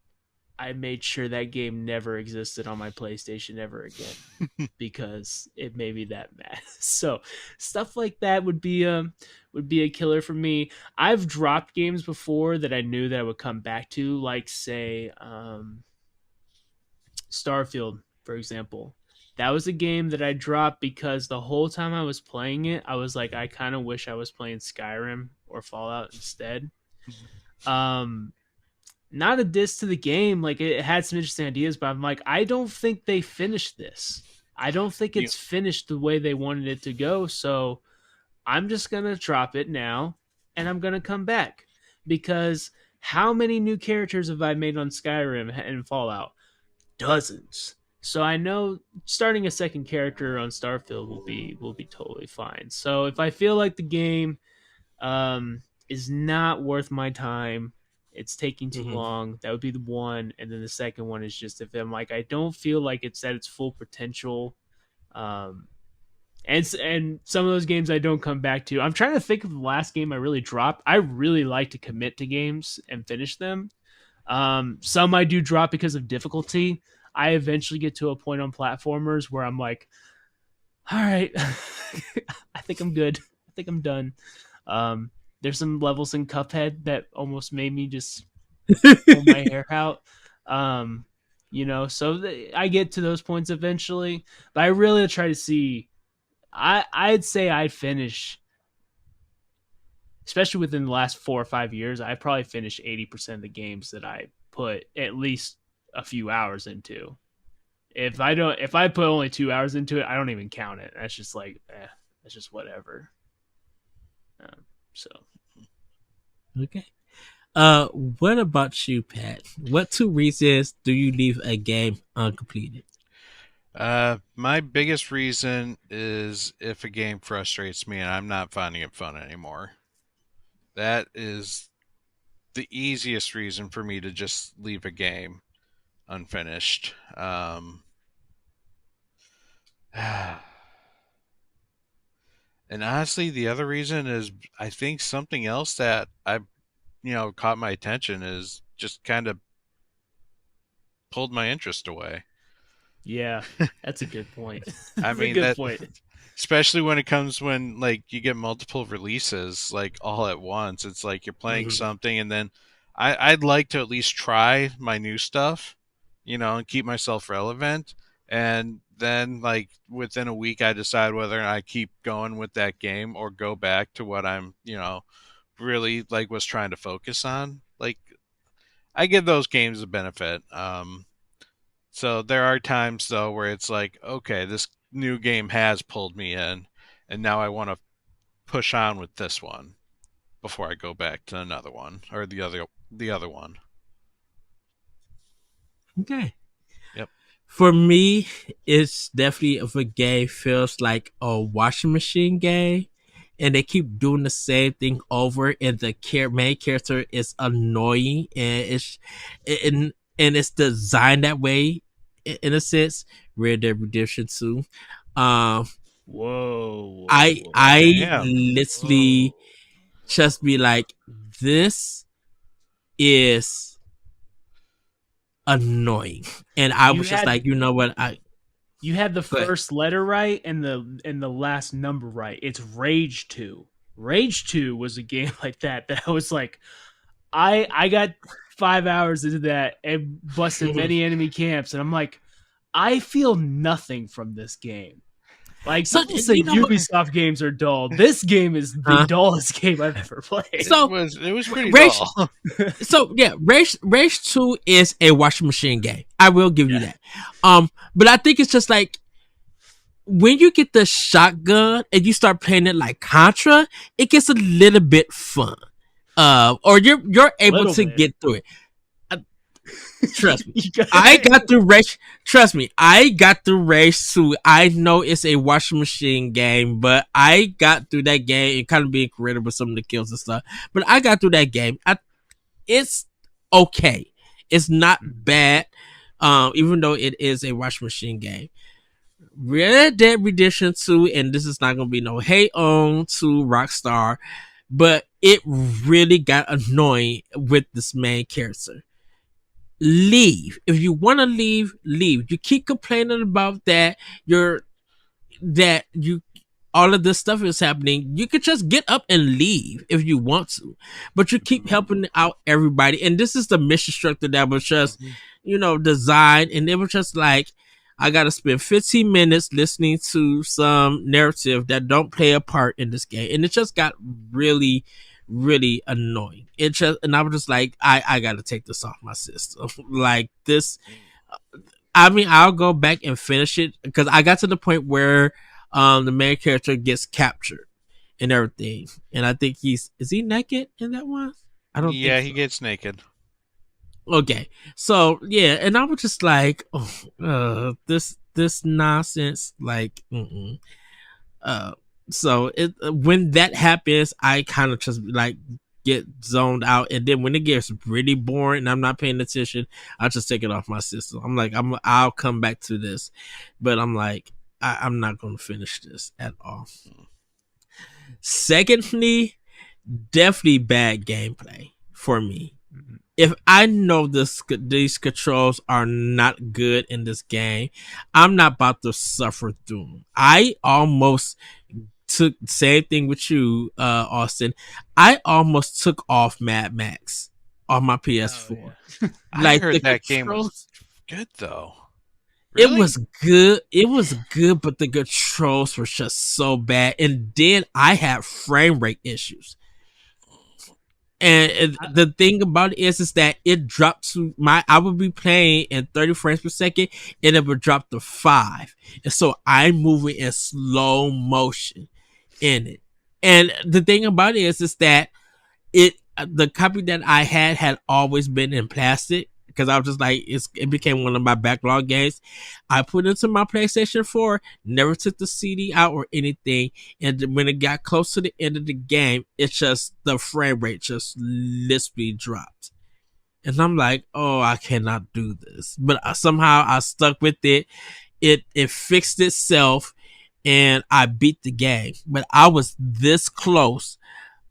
I made sure that game never existed on my PlayStation ever again because it made me that mad. So stuff like that would be a killer for me. I've dropped games before that I knew that I would come back to, like say Starfield, for example. That was a game that I dropped because the whole time I was playing it, I was like, I kind of wish I was playing Skyrim or Fallout instead. Not a diss to the game. Like it had some interesting ideas, but I'm like, I don't think they finished this. I don't think it's finished the way they wanted it to go. So I'm just gonna drop it now, and I'm gonna come back because how many new characters have I made on Skyrim and Fallout? Dozens. So I know starting a second character on Starfield will be totally fine. So if I feel like the game is not worth my time, it's taking too long, that would be the one. And then the second one is just if I'm like, I don't feel like it's at its full potential. And some of those games I don't come back to. I'm trying to think of the last game I really dropped. I really like to commit to games and finish them. Some I do drop because of difficulty. I eventually get to a point on platformers where I'm like, all right, I think I'm good. I think I'm done. There's some levels in Cuphead that almost made me just pull my hair out. So I get to those points eventually, but I really try to see. I'd say I'd finish, especially within the last 4 or 5 years. I probably finished 80% of the games that I put at least a few hours into. If I put only 2 hours into it, I don't even count it. That's just like, that's just whatever. So. Okay. What about you, Pat? What 2 reasons do you leave a game uncompleted? My biggest reason is if a game frustrates me and I'm not finding it fun anymore. That is the easiest reason for me to just leave a game unfinished. And honestly, the other reason is I think something else that caught my attention is just kind of pulled my interest away. Yeah, that's a good point. I mean, good point. Especially when like you get multiple releases like all at once. It's like you're playing something and then I'd like to at least try my new stuff, and keep myself relevant. And then like within a week I decide whether I keep going with that game or go back to what I'm, really like was trying to focus on. Like I give those games a benefit. So there are times though where it's like, okay, this new game has pulled me in, and now I want to push on with this one before I go back to another one or the other one. Okay. Yep. For me, it's definitely if a game feels like a washing machine game and they keep doing the same thing over and the main character is annoying and it's designed that way in a sense. Red Dead Redemption 2. Whoa. I literally just be like, this is annoying. And I You was just had- like, you know what? You had the Go ahead. first letter right and the last number right. It's Rage 2. Rage 2 was a game like that I was like, I got 5 hours into that and busted many enemy camps, and I'm like, I feel nothing from this game. Like, So, people say you know what? Ubisoft games are dull. This game is the Huh? dullest game I've ever played. So- it was pretty Rage- dull. So yeah, Rage 2 is a washing machine game. I will give you that. But I think it's just like when you get the shotgun and you start playing it like Contra, it gets a little bit fun. Or you're able Little to bit. get through it. Trust me. You got- I got through Rage. Trust me, I got through Rage 2. I know it's a washing machine game, but I got through that game and kind of being creative with some of the kills and stuff. But I got through that game. It's okay. It's not bad, even though it is a washing machine game. Red Dead Redemption 2, and this is not going to be no hate on to Rockstar, but it really got annoying with this main character. Leave. If you want to leave, leave. You keep complaining about that all of this stuff is happening. You could just get up and leave if you want to, but you keep helping out everybody. And this is the mission structure that was just, designed, and it was just like, I got to spend 15 minutes listening to some narrative that don't play a part in this game. And it just got really, really annoying. And I was just like, I got to take this off my system. Like this, I mean, I'll go back and finish it because I got to the point where the main character gets captured and everything. And I think is he naked in that one? I don't think so. He gets naked. Okay, so yeah, and I was just like, this nonsense, like, so when that happens, I kind of just like get zoned out, and then when it gets really boring and I'm not paying attention, I just take it off my system. I'm like, I'll come back to this, but I'm like, I'm not going to finish this at all. Secondly, definitely bad gameplay for me. If I know these controls are not good in this game, I'm not about to suffer through them. I almost took, same thing with you, Austin. I almost took off Mad Max on my PS4. Oh, yeah. I heard that game was good though. Really? It was good. It was good, but the controls were just so bad. And then I had frame rate issues. And the thing about it is that it dropped to I would be playing in 30 frames per second and it would drop to 5. And so I'm moving in slow motion in it. And the thing about it is that the copy that I had always been in plastic because I was just like, it became one of my backlog games. I put it into my PlayStation 4, never took the CD out or anything. And when it got close to the end of the game, it's just the frame rate just literally dropped. And I'm like, oh, I cannot do this. But somehow I stuck with it. It fixed itself and I beat the game. But I was this close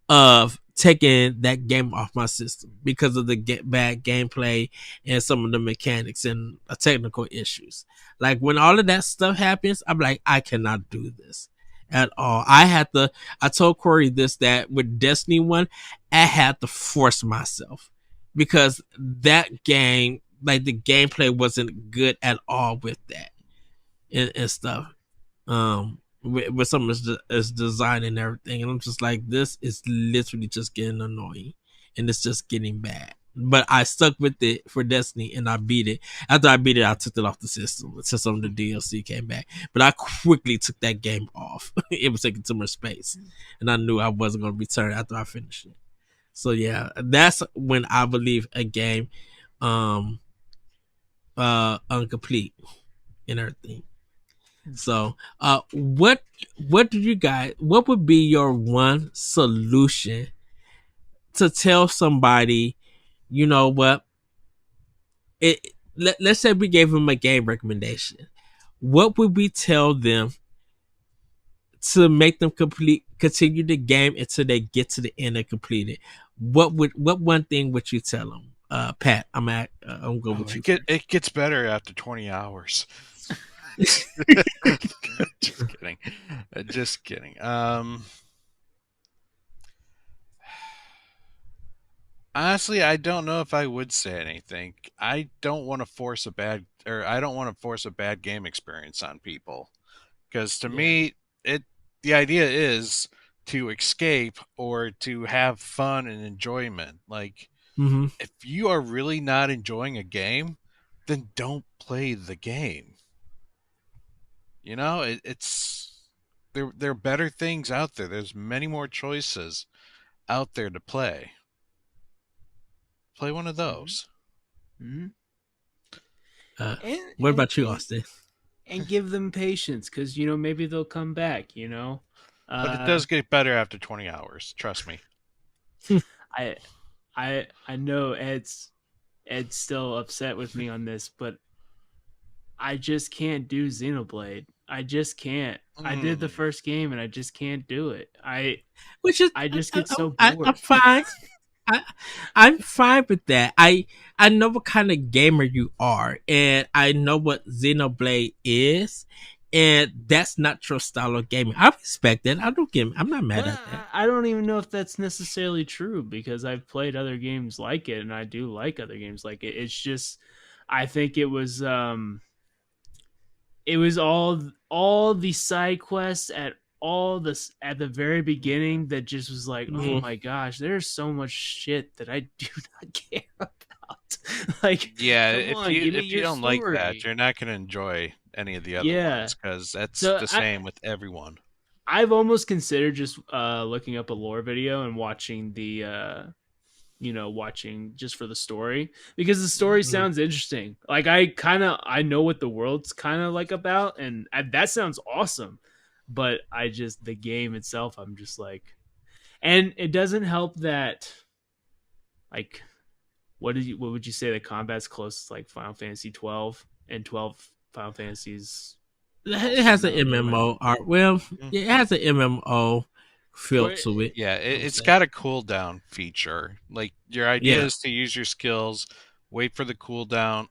of taking that game off my system because of the bad gameplay and some of the mechanics and technical issues. Like when all of that stuff happens, I'm like, I cannot do this at all. I told Corey that with Destiny 1, I had to force myself because that game, like the gameplay wasn't good at all with that and stuff. With some of its design and everything, and I'm just like, this is literally just getting annoying, and it's just getting bad. But I stuck with it for Destiny, and I beat it. After I beat it, I took it off the system until some of the DLC came back. But I quickly took that game off. It was taking too much space, and I knew I wasn't going to return after I finished it. So yeah, that's when I believe a game, incomplete and everything. So, what would be your one solution to tell somebody, you know what? Let's say we gave them a game recommendation. What would we tell them to make them continue the game until they get to the end and complete it? What one thing would you tell them? Pat, I'm good with you. It gets better after 20 hours. Just kidding. Just kidding. Honestly, I don't know if I would say anything. I don't want to force a bad game experience on people, because to me, the idea is to escape or to have fun and enjoyment. Like, if you are really not enjoying a game, then don't play the game. You know, it's there are better things out there. There's many more choices out there to play. Play one of those. Mm-hmm. What about you, Austin? And give them patience, because maybe they'll come back. But it does get better after 20 hours. Trust me. I know Ed's still upset with me on this, but I just can't do Xenoblade. I just can't. I did the first game and I just can't do it. I just get so bored. I'm fine. I'm fine with that. I know what kind of gamer you are, and I know what Xenoblade is, and that's not your style of gaming. I respect that. I'm not mad at that. I don't even know if that's necessarily true, because I've played other games like it, and I do like other games like it. It's just, I think it was all the side quests at the very beginning that just was like, oh my gosh, there's so much shit that I do not care about. Like, yeah, if you don't like that, you're not going to enjoy any of the other ones, because that's the same with everyone. I've almost considered just looking up a lore video and watching the watching just for the story, because the story sounds interesting. Like, I know what the world's kind of like about, and that sounds awesome. But the game itself, I'm just like, and it doesn't help that, like, what would you say the combat's closest, like Final Fantasy 12 and 12 Final Fantasies? It has an MMO art. Well, it has an MMO feel to it. Yeah, it's got a cooldown feature. Like, your idea is to use your skills, wait for the cooldown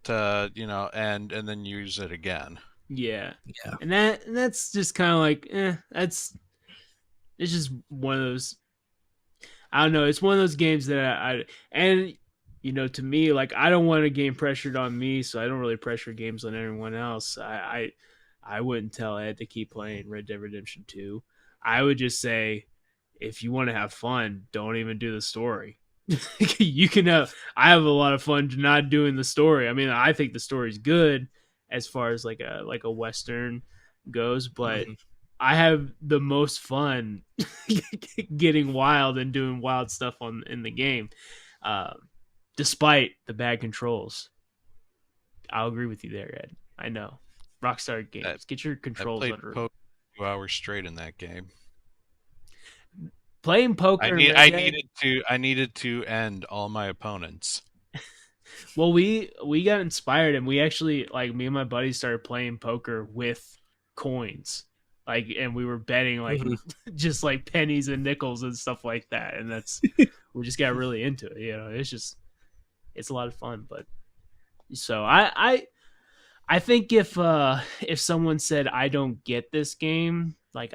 to end, and then use it again. Yeah. And that's just kind of like, it's just one of those, I don't know, it's one of those games that to me, like, I don't want a game pressured on me, so I don't really pressure games on anyone else. I wouldn't tell Ed to keep playing Red Dead Redemption 2. I would just say, if you want to have fun, don't even do the story. You can I have a lot of fun not doing the story. I mean, I think the story's good as far as like a Western goes, but I have the most fun getting wild and doing wild stuff in the game, despite the bad controls. I'll agree with you there, Ed. I know. Rockstar Games, get your controls under. I played poker 2 hours straight in that game. Playing poker. I needed to end all my opponents. Well, we got inspired, and we actually, like, me and my buddies started playing poker with coins, like, and we were betting like just like pennies and nickels and stuff like that, and we just got really into it. It's a lot of fun. But so I think if someone said I don't get this game, like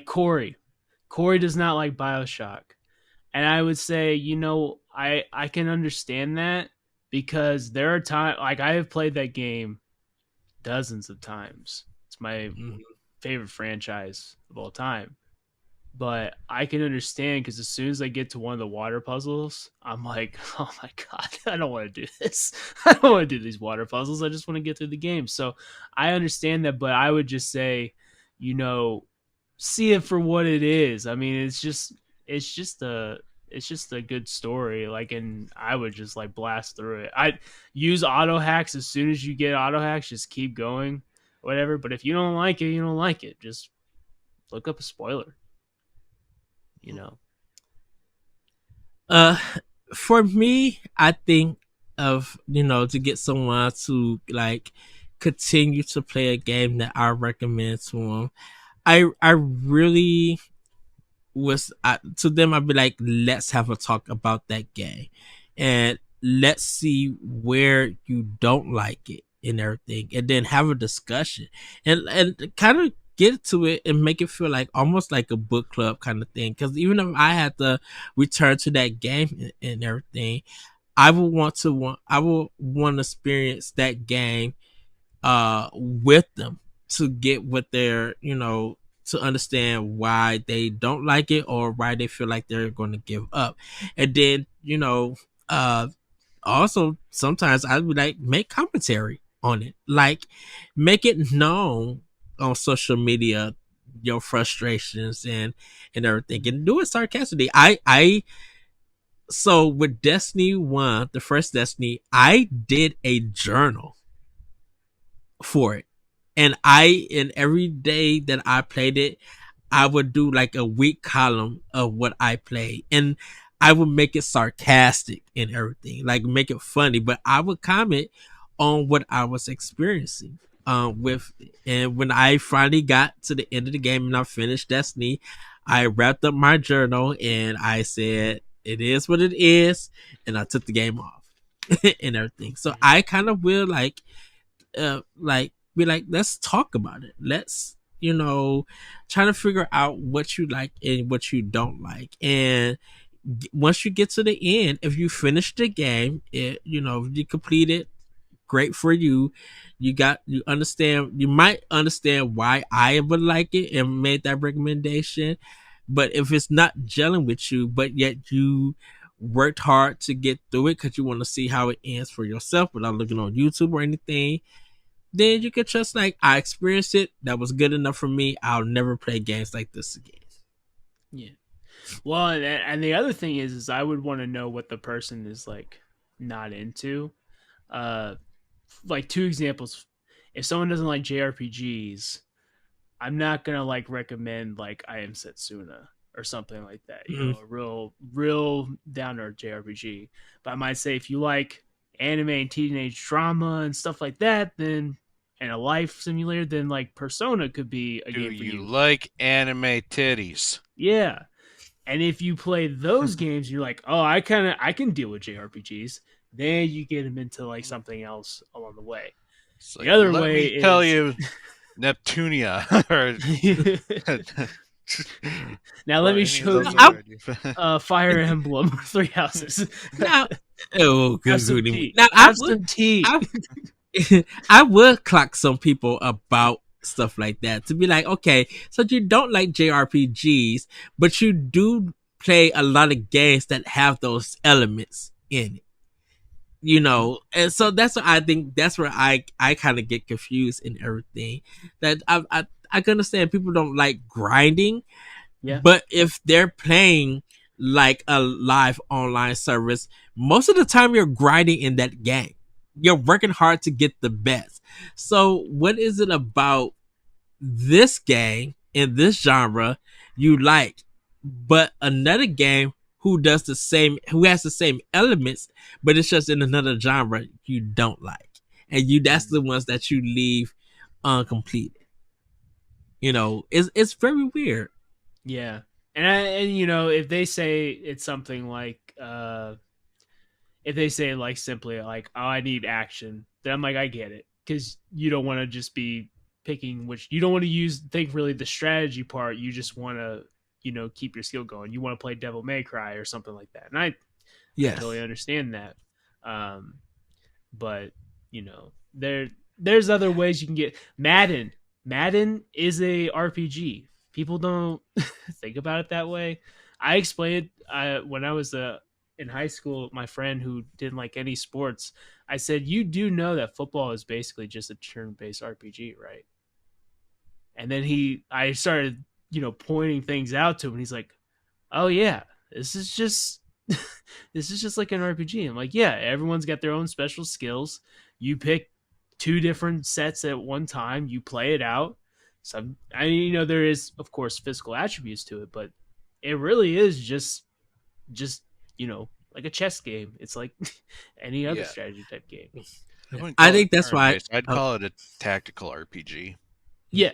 Corey does not like BioShock. And I would say, I can understand that, because there are times, like, I have played that game dozens of times. It's my favorite franchise of all time. But I can understand, because as soon as I get to one of the water puzzles, I'm like, oh my God, I don't want to do this. I don't want to do these water puzzles. I just want to get through the game. So I understand that, but I would just say, see it for what it is. I mean, it's just a good story, like, and I would just like blast through it. I'd use auto hacks as soon as you get auto hacks, just keep going, whatever. But if you don't like it, you don't like it. Just look up a spoiler. For me, I think of, to get someone to like continue to play a game that I recommend to them, I really to them, I'd be like, let's have a talk about that game, and let's see where you don't like it and everything, and then have a discussion and kind of get to it and make it feel like almost like a book club kind of thing. Because even if I had to return to that game and everything, I will want to experience that game with them to get what they're, to understand why they don't like it or why they feel like they're going to give up. And then, uh also sometimes I would like make commentary on it, like make it known on social media your frustrations and everything, and do it sarcastically. I So with Destiny 1, the first Destiny, I did a journal for it. And every day that I played it, I would do like a week column of what I played. And I would make it sarcastic and everything, like make it funny, but I would comment on what I was experiencing with it. And when I finally got to the end of the game and I finished Destiny, I wrapped up my journal and I said, it is what it is, and I took the game off and everything. So I kind of will be like, let's talk about it. Let's, try to figure out what you like and what you don't like. And once you get to the end, if you finish the game, you complete it, great for you. You might understand why I would like it and made that recommendation. But if it's not gelling with you, but yet you worked hard to get through it because you want to see how it ends for yourself without looking on YouTube or anything, then you can just like, I experienced it. That was good enough for me. I'll never play games like this again. Yeah. Well, and the other thing is I would want to know what the person is like not into. Like 2 examples. If someone doesn't like JRPGs, I'm not gonna like recommend like I Am Setsuna or something like that. A real down to earth JRPG. But I might say if you like anime and teenage drama and stuff like that, then and a life simulator, then like Persona could be a game for you. Do you like anime titties? Yeah. And if you play those games, you're like, oh, I can deal with JRPGs. Then you get them into like something else along the way. Like, the other way is... tell you, Neptunia. Now let me show you Fire Emblem 3 Houses. Now, oh, good. Now I would clock some people about stuff like that to be like, okay, so you don't like JRPGs, but you do play a lot of games that have those elements in it. And so that's what I think. That's where I kind of get confused in everything. That I can understand people don't like grinding, yeah. But if they're playing like a live online service, most of the time you're grinding in that game. You're working hard to get the best. So what is it about this game in this genre you like, but another game who has the same elements, but it's just in another genre you don't like, and that's the ones that you leave uncompleted. It's very weird. Yeah, and if they say it's something like if they say like simply like, oh, I need action, then I'm like, I get it, because you don't want to just be picking which, you don't want to think really the strategy part. You just want to keep your skill going. You want to play Devil May Cry or something like that, and I totally understand that. But there's other ways you can get Madden. Madden is a RPG. People don't think about it that way. I explained when I was in high school, my friend who didn't like any sports, I said, you do know that football is basically just a turn-based RPG, right? And then I started pointing things out to him, and he's like, oh yeah, this is just like an RPG. I'm like, yeah, everyone's got their own special skills. You pick 2 different sets at one time, you play it out. There is of course physical attributes to it, but it really is just like a chess game. It's like any other strategy type game. I think that's why I'd call it a tactical RPG. Yeah.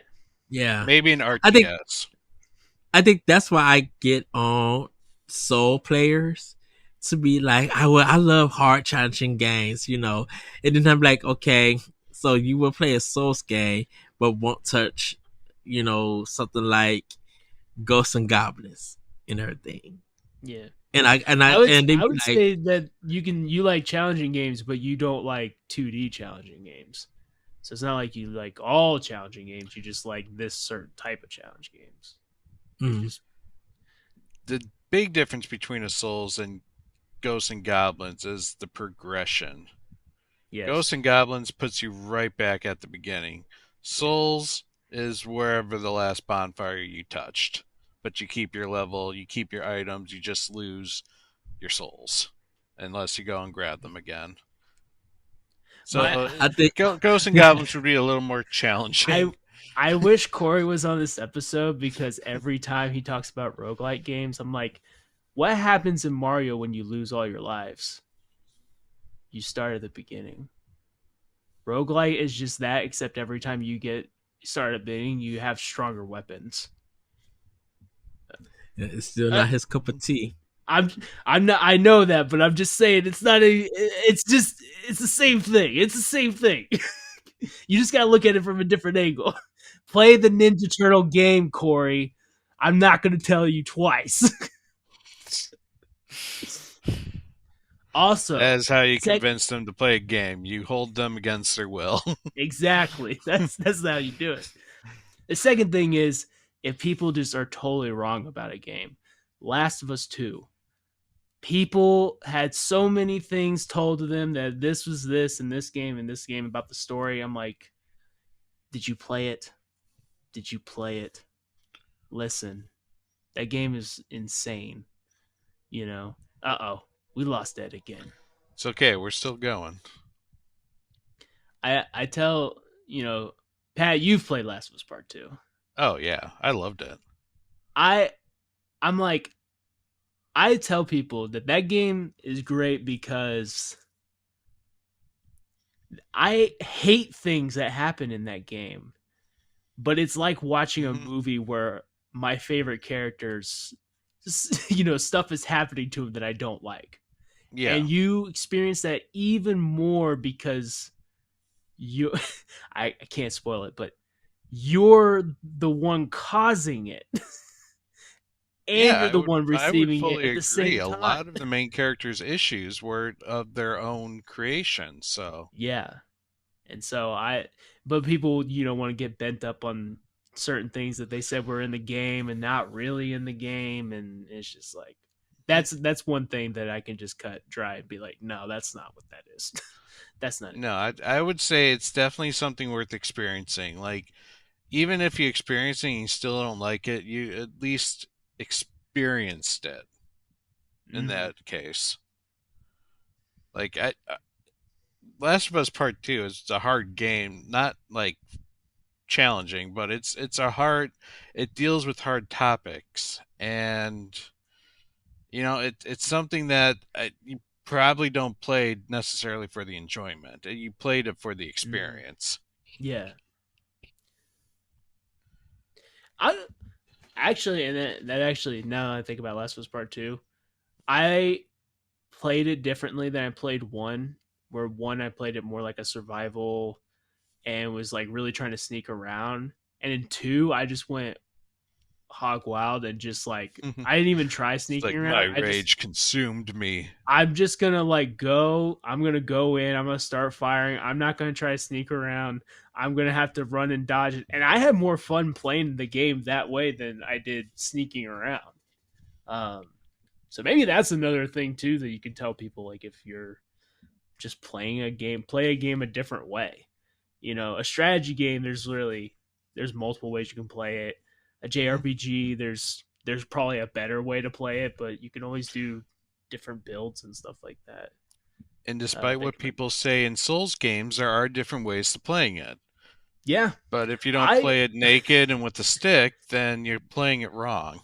Yeah. Maybe an RTS. I think that's why I get on Soul players to be like, I love hard challenging games, you know. And then I'm like, okay, so you will play a Souls game, but won't touch, you know, something like Ghosts and Goblins and everything. Yeah. And they I be would like, say that you like challenging games, but you don't like 2D challenging games. So it's not like you like all challenging games. You just like this certain type of challenge games. mm, The big difference between a Souls and Ghosts and Goblins is the progression. Yes. Ghosts and Goblins puts you right back at the beginning. Souls is wherever the last bonfire you touched. But you keep your level, you keep your items, you just lose your souls. Unless you go and grab them again. So I think, Ghosts and Goblins would be a little more challenging. I wish Corey was on this episode because every time he talks about roguelike games, I'm like, what happens in Mario when you lose all your lives? You start at the beginning. Roguelite is just that, except every time you start at the beginning, you have stronger weapons. it's still not his cup of tea. I'm not. I know that, but I'm just saying it's not a. It's the same thing. It's the same thing. You just gotta look at it from a different angle. Play the Ninja Turtle game, Corey. I'm not gonna tell you twice. Also, That is how you convince them to play a game. You hold them against their will. Exactly. That's how you do it. The second thing is if people just are totally wrong about a game. Last of Us 2. People had so many things told to them that this was this and this game and this game about the story. I'm like, did you play it? Did you play it? Listen, that game is insane. You know? We lost Ed again. It's okay. We're still going. I tell, Pat, you've played Last of Us Part 2. Oh, yeah. I loved it. I'm like, I tell people that game is great because I hate things that happen in that game. But it's like watching a movie where my favorite characters, stuff is happening to them that I don't like. Yeah. And you experience that even more because I can't spoil it, but you're the one causing it. And you're the one receiving it at the same time. A lot of the main characters' issues were of their own creation, so. Yeah. And so but people, want to get bent up on certain things that they said were in the game and not really in the game. And it's just like, that's one thing that I can just cut dry and be like, no, that's not what that is. That's not it. No, I would say it's definitely something worth experiencing. Like, even if you experience it and you still don't like it, you at least experienced it in that case. Like, Last of Us Part 2 is a hard game, not like challenging, but it deals with hard topics, and it's something that you probably don't play necessarily for the enjoyment. You played it for the experience. Yeah. I actually, and that actually, now that I think about Last of Us Part 2, I played it differently than I played 1, where 1 I played it more like a survival and was like really trying to sneak around. And in 2, I just went hog wild and just like, I didn't even try sneaking around. My rage consumed me. I'm just gonna I'm gonna go in, I'm gonna start firing. I'm not gonna try to sneak around. I'm gonna have to run and dodge it. And I had more fun playing the game that way than I did sneaking around. So maybe that's another thing too that you can tell people, like, if you're just playing a game, play a game a different way. A strategy game, there's multiple ways you can play it. A JRPG, there's probably a better way to play it, but you can always do different builds and stuff like that. And despite what people say in Souls games, there are different ways to playing it. Yeah. But if you don't play it naked and with a stick, then you're playing it wrong.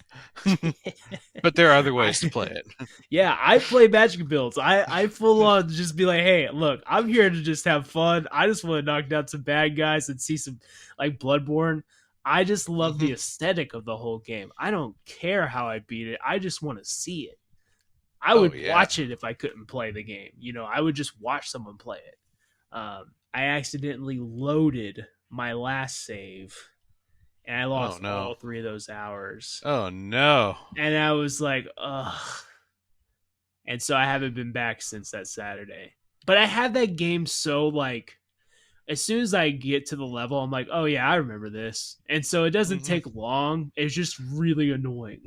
But there are other ways to play it. Yeah, I play magic builds. I full on just be like, hey, look, I'm here to just have fun. I just want to knock down some bad guys and see some, like Bloodborne. I just love the Mhm. aesthetic of the whole game. I don't care how I beat it. I just want to see it. I Oh would yeah. watch it if I couldn't play the game. I would just watch someone play it. I accidentally loaded my last save, and I Oh lost no. all 3 of those hours. Oh no. And I was like, ugh. And so I haven't been back since that Saturday. But I have that game so like as soon as I get to the level, I'm like, oh yeah, I remember this. And so it doesn't Hmm. take long. It's just really annoying.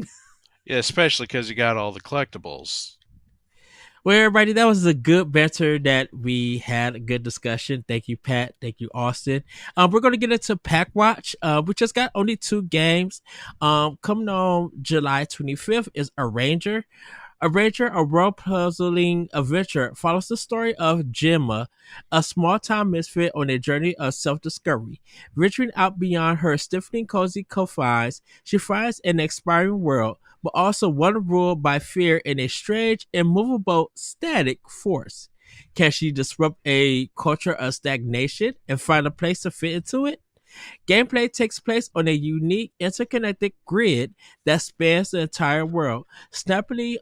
Yeah, especially because you got all the collectibles. Well, everybody, that was a good banter that we had a good discussion. Thank you, Pat. Thank you, Austin. We're going to get into Pack Watch. We just got only 2 games. Coming on July 25th is Arranger. Arranger, a world puzzling adventure, follows the story of Gemma, a small time misfit on a journey of self discovery. Venturing out beyond her stiffening cozy confines, she finds an expiring world, but also one ruled by fear and a strange, immovable, static force. Can she disrupt a culture of stagnation and find a place to fit into it? Gameplay takes place on a unique, interconnected grid that spans the entire world, snappily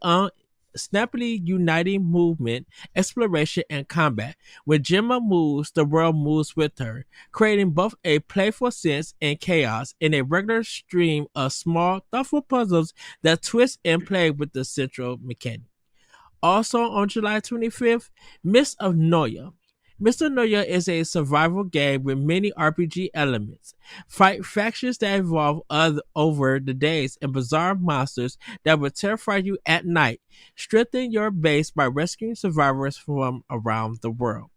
uniting movement, exploration, and combat. When Gemma moves, the world moves with her, creating both a playful sense and chaos in a regular stream of small, thoughtful puzzles that twist and play with the central mechanic. Also on July 25th, Mist of Noya. Mist of Noya is a survival game with many RPG elements. Fight factions that evolve over the days and bizarre monsters that will terrify you at night. Strengthen your base by rescuing survivors from around the world.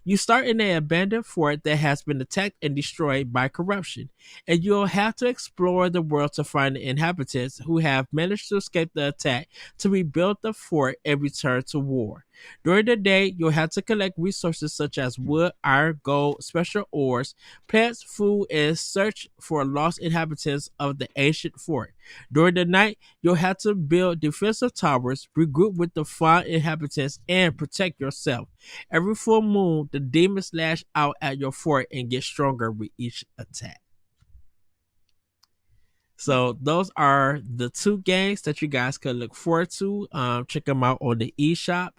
You start in an abandoned fort that has been attacked and destroyed by corruption, and you'll have to explore the world to find the inhabitants who have managed to escape the attack to rebuild the fort and return to war. During the day, you'll have to collect resources such as wood, iron, gold, special ores, plants, food, and search for lost inhabitants of the ancient fort. During the night, you'll have to build defensive towers, regroup with the fallen inhabitants, and protect yourself. Every full moon, the demons lash out at your fort and get stronger with each attack. So those are the 2 games that you guys could look forward to. Check them out on the eShop.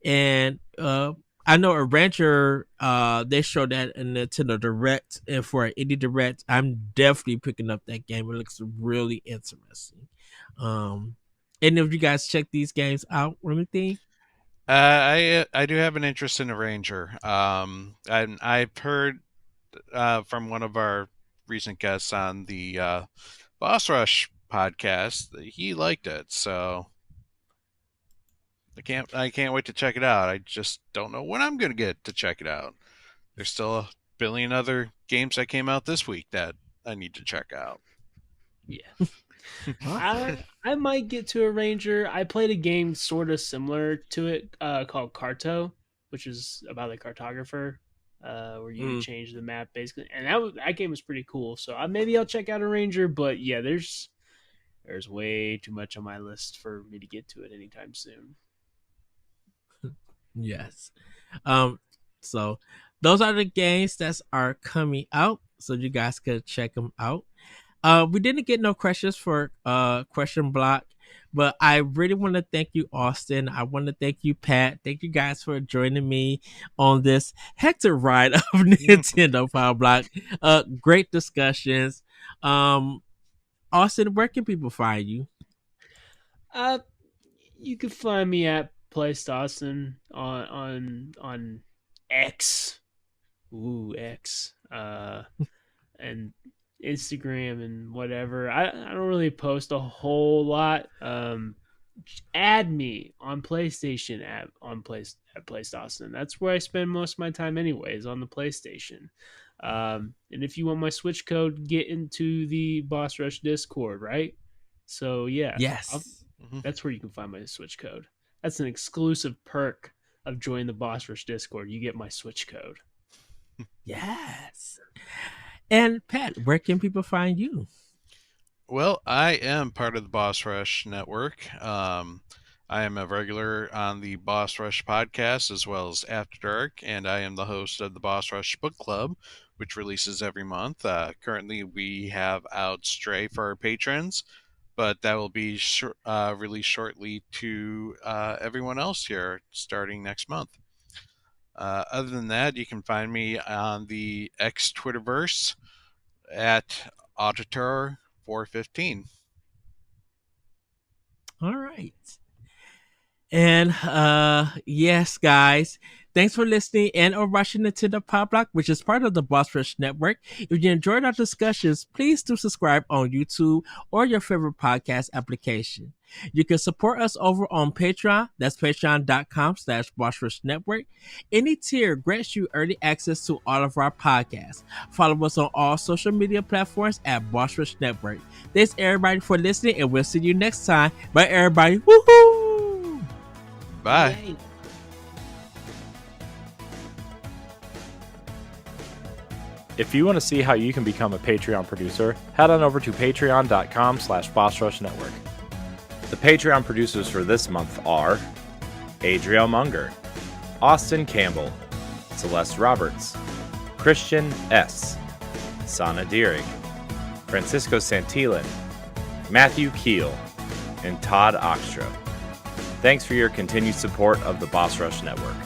And I know a rancher, they showed that in Nintendo Direct, and for an indie Direct, I'm definitely picking up that game. It looks really interesting. Any of you guys check these games out or anything? I do have an interest in a Ranger. I've heard from one of our recent guests on the Boss Rush podcast that he liked it, so I can't wait to check it out. I just don't know when I'm gonna get to check it out. There's still a billion other games that came out this week that I need to check out. Yeah. I might get to a Ranger. I played a game sort of similar to it called Carto, which is about a cartographer where you change the map basically. And that game was pretty cool. So maybe I'll check out a Ranger. But yeah, there's way too much on my list for me to get to it anytime soon. Yes. So those are the games that are coming out, so you guys could check them out. We didn't get no questions for question block, but I really want to thank you, Austin. I want to thank you, Pat. Thank you guys for joining me on this hectic ride of Nintendo Pow Block. Great discussions. Austin, where can people find you? You can find me at Placed Austin on X. Ooh, X. And Instagram and whatever. I don't really post a whole lot. Add me on PlayStation at Placed Austin. That's where I spend most of my time anyways, on the PlayStation. And if you want my Switch code, get into the Boss Rush Discord, right? So yeah, Yes. that's where you can find my Switch code. That's an exclusive perk of joining the Boss Rush Discord. You get my Switch code. Yes. And Pat, where can people find you? Well, I am part of the Boss Rush Network. I am a regular on the Boss Rush podcast as well as After Dark, and I am the host of the Boss Rush Book Club, which releases every month. Currently, we have out Stray for our patrons, but that will be released shortly to everyone else here starting next month. Other than that, you can find me on the X Twitterverse at Auditor415. All right. And yes, guys, thanks for listening and or watching Nintendo Pow Block, which is part of the Boss Rush Network. If you enjoyed our discussions, please do subscribe on YouTube or your favorite podcast application. You can support us over on Patreon. That's patreon.com/Boss Rush Network. Any tier grants you early access to all of our podcasts. Follow us on all social media platforms at Boss Rush Network. Thanks everybody for listening, and we'll see you next time. Bye, everybody. Woohoo! Bye. Yay. If you want to see how you can become a Patreon producer, head on over to patreon.com/BossRushNetwork. The Patreon producers for this month are Adriel Munger, Austin Campbell, Celeste Roberts, Christian S., Sana Deering, Francisco Santillan, Matthew Keel, and Todd Oxtra. Thanks for your continued support of the Boss Rush Network.